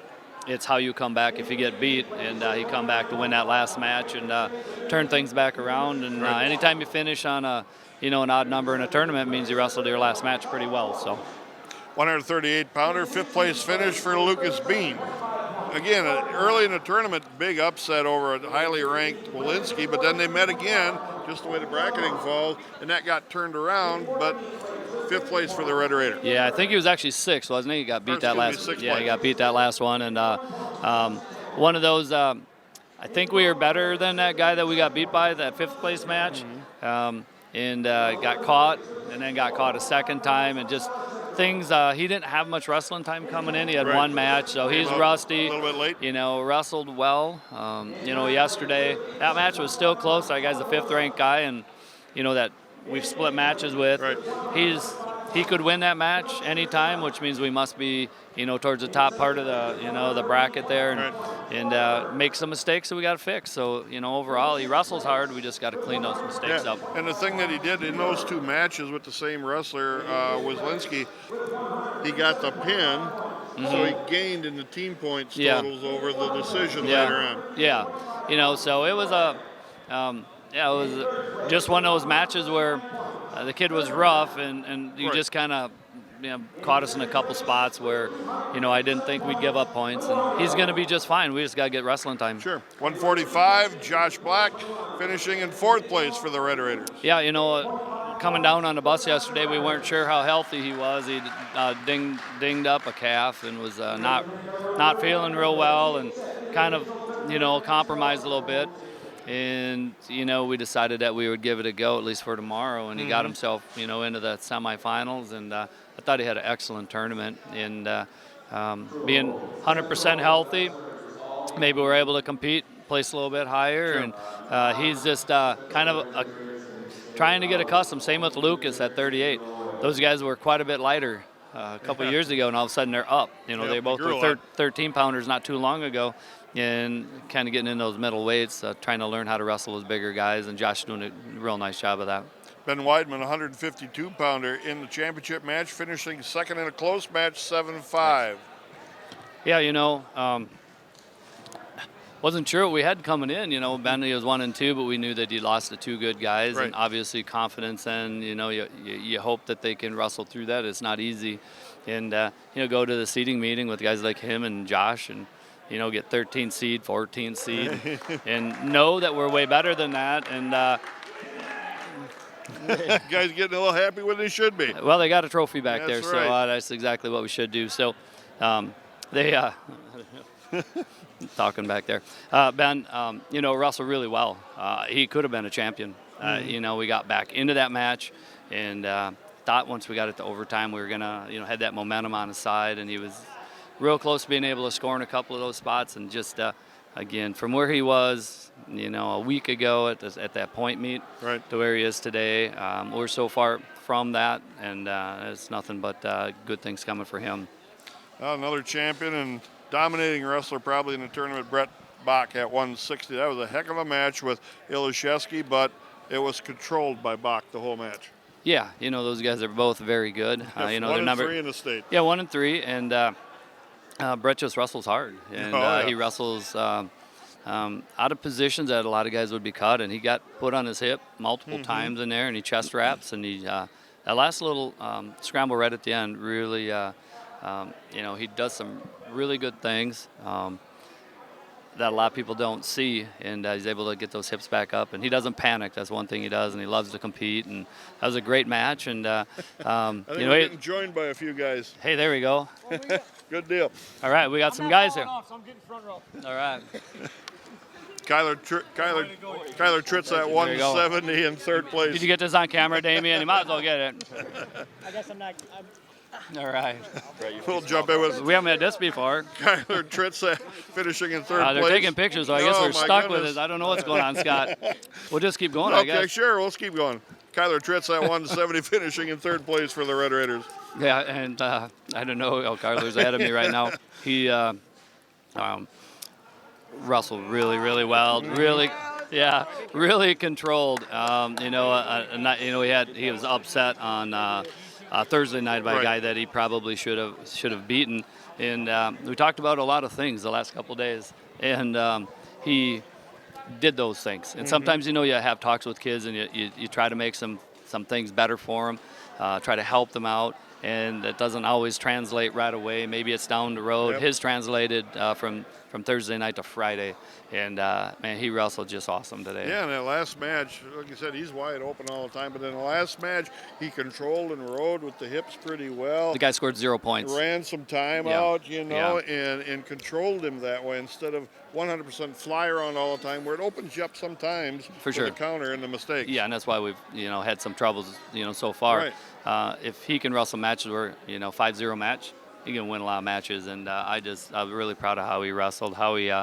it's how you come back if you get beat, and he come back to win that last match and turn things back around. And anytime you finish on an odd number in a tournament, means you wrestled your last match pretty well. So, 138-pounder, 5th place finish for Lucas Bean. again, early in the tournament, big upset over a highly ranked Walensky, but then they met again, just the way the bracketing falls, and that got turned around, but 5th place for the Red Raider. Yeah, I think he was actually 6th, wasn't he? He got beat that last. Yeah, he got beat that last one, and one of those. I think we were better than that guy that we got beat by that 5th place match, and got caught, and then got caught a second time, and just things. He didn't have much wrestling time coming in. He had one match, so he's rusty. A little bit late. You know, wrestled well. Yesterday that match was still close. That guy's the 5th ranked guy, and that we've split matches with. Right. He could win that match anytime, which means we must be, towards the top part of the bracket there, and make some mistakes that we got to fix. So, overall, he wrestles hard. We just got to clean those mistakes up. And the thing that he did in those 2 matches with the same wrestler, Wislinski, he got the pin, so he gained in the team points totals over the decision later on. Yeah, so it was it was just one of those matches where the kid was rough, and you just kind of caught us in a couple spots where I didn't think we'd give up points, and he's going to be just fine. We just got to get wrestling time. Sure. 145, Josh Black finishing in 4th place for the Red Raiders. Yeah, coming down on the bus yesterday, we weren't sure how healthy he was. He dinged up a calf and was not feeling real well, and kind of compromised a little bit. And, we decided that we would give it a go, at least for tomorrow. And he got himself, into the semifinals. And I thought he had an excellent tournament. And being 100% healthy, maybe we're able to compete, place a little bit higher. Sure. And he's just kind of trying to get accustomed. Same with Lucas at 38. Those guys were quite a bit lighter a couple of years ago, and all of a sudden they're up. They both were 13-pounders not too long ago. And kind of getting in those middle weights, trying to learn how to wrestle those bigger guys, and Josh doing a real nice job of that. Ben Weidman, 152-pounder in the championship match, finishing 2nd in a close match, 7-5. Yeah, wasn't sure what we had coming in. Ben was 1 and 2, but we knew that he lost to 2 good guys, and obviously confidence. And you hope that they can wrestle through that. It's not easy, and go to the seeding meeting with guys like him and Josh, and get 13 seed, 14 seed, and know that we're way better than that. And guys getting a little happy when they should be. Well, they got a trophy back there, so right. That's exactly what we should do. So they talking back there. Ben, wrestled really well. He could have been a champion. We got back into that match, and thought once we got it to overtime, we were gonna, had that momentum on his side, and he was real close to being able to score in a couple of those spots. And just again, from where he was, a week ago at that point meet, to where he is today, we're so far from that, and it's nothing but good things coming for him. Another champion and dominating wrestler probably in the tournament, Brett Bach at 160. That was a heck of a match with Ilashevsky, but it was controlled by Bach the whole match. Yeah, those guys are both very good. 1 and 3 in the state. Yeah, 1 and 3, and Brett just wrestles hard, and he wrestles out of positions that a lot of guys would be caught, and he got put on his hip multiple times in there, and he chest wraps, and he that last little scramble right at the end really, he does some really good things that a lot of people don't see, and he's able to get those hips back up, and he doesn't panic. That's one thing he does, and he loves to compete, and that was a great match. And I think we're getting joined by a few guys. Hey, there we go. Good deal. All right, we got some guys here. Off, so I'm getting front row. All right. Kyler Tritz at 170 in 3rd place. Did you get this on camera, Damien? You might as well get it. I guess I'm not. All right. We'll jump in with We haven't had this before. Kyler Tritz finishing in 3rd They're place. taking pictures, so I guess we're stuck with it. I don't know what's going on, Scott. We'll just keep going, I guess. Okay, sure. Let's keep going. Kyler Tritz at 170 finishing in 3rd place for the Red Raiders. Yeah, and I don't know. Oh, Kyler's ahead of me right now. He wrestled really, really well. Really controlled. He was upset on Thursday night by a guy that he probably should have beaten, and we talked about a lot of things the last couple of days, and he did those things. And sometimes you have talks with kids, and you try to make some things better for them, try to help them out. And that doesn't always translate right away. Maybe it's down the road. His translated from from Thursday night to Friday, and man, he wrestled just awesome today. Yeah, in that last match, like you said, he's wide open all the time. But in the last match, he controlled and rode with the hips pretty well. The guy scored 0 points. Ran some time out, and controlled him that way instead of 100% fly around all the time, where it opens you up sometimes For sure. the counter and the mistakes. Yeah, and that's why we've had some troubles so far. Right. If he can wrestle matches where 5-0 match, he can win a lot of matches. And I'm really proud of how he wrestled, how he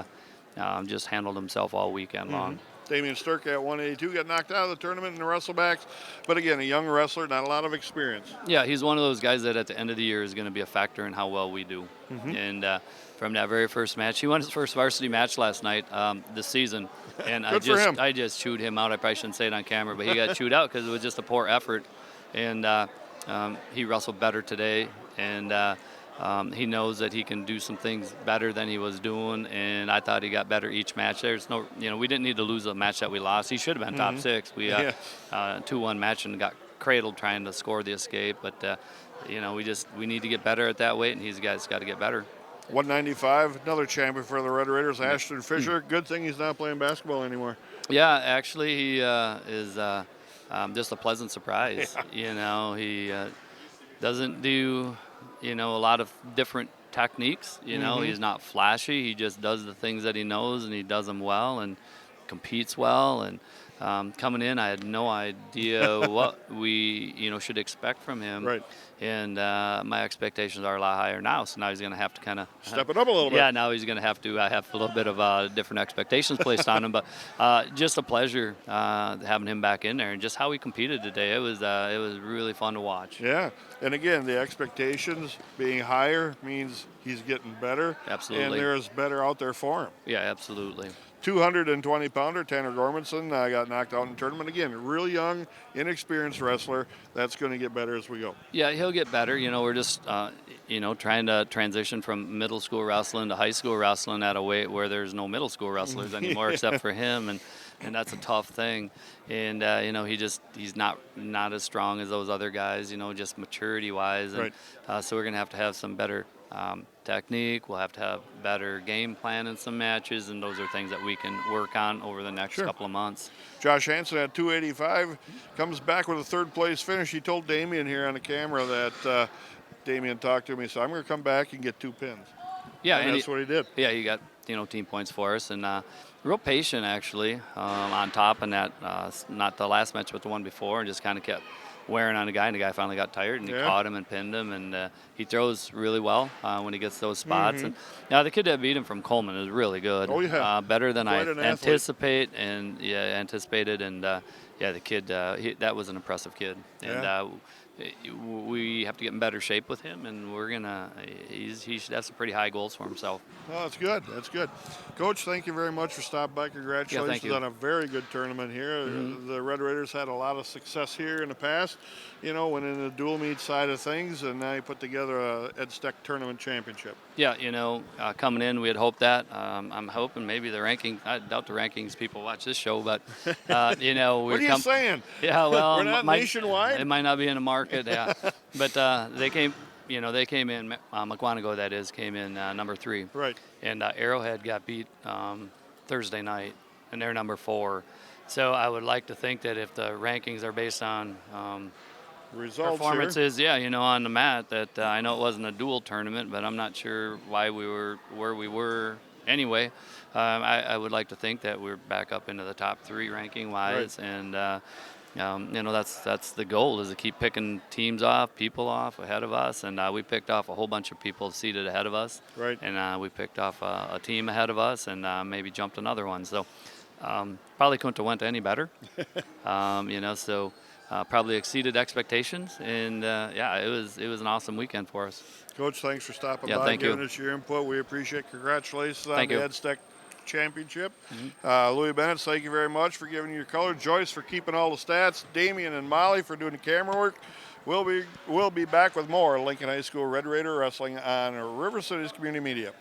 just handled himself all weekend long. Damian Sturka at 182 got knocked out of the tournament in the Wrestlebacks, but again, a young wrestler, not a lot of experience. Yeah, he's one of those guys that at the end of the year is going to be a factor in how well we do. And from that very first match, he won his first varsity match last night this season, and I just chewed him out. I probably shouldn't say it on camera, but he got chewed out because it was just a poor effort. And he wrestled better today, and he knows that he can do some things better than he was doing, and I thought he got better each match. There's no, we didn't need to lose a match that we lost. He should have been top 6. We 2-1 match and got cradled trying to score the escape, but we need to get better at that weight, and he's got to get better. 195, another champion for the Red Raiders, Ashton Fisher. Good thing he's not playing basketball anymore. Yeah, actually, he is just a pleasant surprise. Yeah. He doesn't do a lot of different techniques. He's not flashy. He just does the things that he knows, and he does them well and competes well. And coming in, I had no idea what we should expect from him. Right. And my expectations are a lot higher now. So now he's going to have to kind of step it up a little bit. Yeah, now he's going to have to have a little bit of different expectations placed on him. But just a pleasure having him back in there, and just how he competed today. It was really fun to watch. Yeah, and again, the expectations being higher means he's getting better. Absolutely. And there's better out there for him. Yeah, absolutely. 220-pounder Tanner Gormanson got knocked out in the tournament. Again, real young, inexperienced wrestler. That's going to get better as we go. Yeah, he'll get better. We're just, trying to transition from middle school wrestling to high school wrestling at a weight where there's no middle school wrestlers anymore except for him, and that's a tough thing. And he's not as strong as those other guys. Just maturity-wise. And, right. So we're going to have some better technique. We'll have to have better game plan in some matches, and those are things that we can work on over the next couple of months. Josh Hansen at 285 comes back with a third-place finish. He told Damian here on the camera that Damian talked to him. He said, "I'm going to come back and get 2 pins." Yeah, and that's what he did. Yeah, he got team points for us, and real patient actually on top, and that not the last match but the one before, and just kind of kept wearing on a guy, and the guy finally got tired, and he caught him and pinned him, and he throws really well when he gets those spots. And now the kid that beat him from Coleman is really good. Oh yeah, better than I anticipated, and the kid that was an impressive kid, and we have to get in better shape with him, and he should have some pretty high goals for himself. Oh, that's good. That's good. Coach, thank you very much for stopping by. Congratulations on a very good tournament here. The Red Raiders had a lot of success here in the past, went in the dual meet side of things, and now you put together a Ed Stech tournament championship. Yeah, coming in, we had hoped that. I'm hoping maybe the ranking, I doubt the rankings people watch this show, but, what are you saying? Yeah, well, we're not nationwide? It might not be in the market, yeah. But they came in, McWanago, that is, came in number 3. Right. And Arrowhead got beat Thursday night, and they're number 4. So I would like to think that if the rankings are based on results performances, on the mat, that I know it wasn't a dual tournament, but I'm not sure why we were where we were anyway. I would like to think that we're back up into the top 3 ranking-wise, and that's the goal, is to keep picking people off ahead of us, and we picked off a whole bunch of people seated ahead of us, right? And we picked off a team ahead of us, and maybe jumped another one. So probably couldn't have went any better, So probably exceeded expectations, and it was an awesome weekend for us. Coach, thanks for stopping by and giving us your input. We appreciate it. Congratulations on the Ed Stech championship. Lewie Benitz, thank you very much for giving your color. Joyce for keeping all the stats. Damian and Molly for doing the camera work. We'll be back with more Lincoln High School Red Raider Wrestling on River City's Community Media.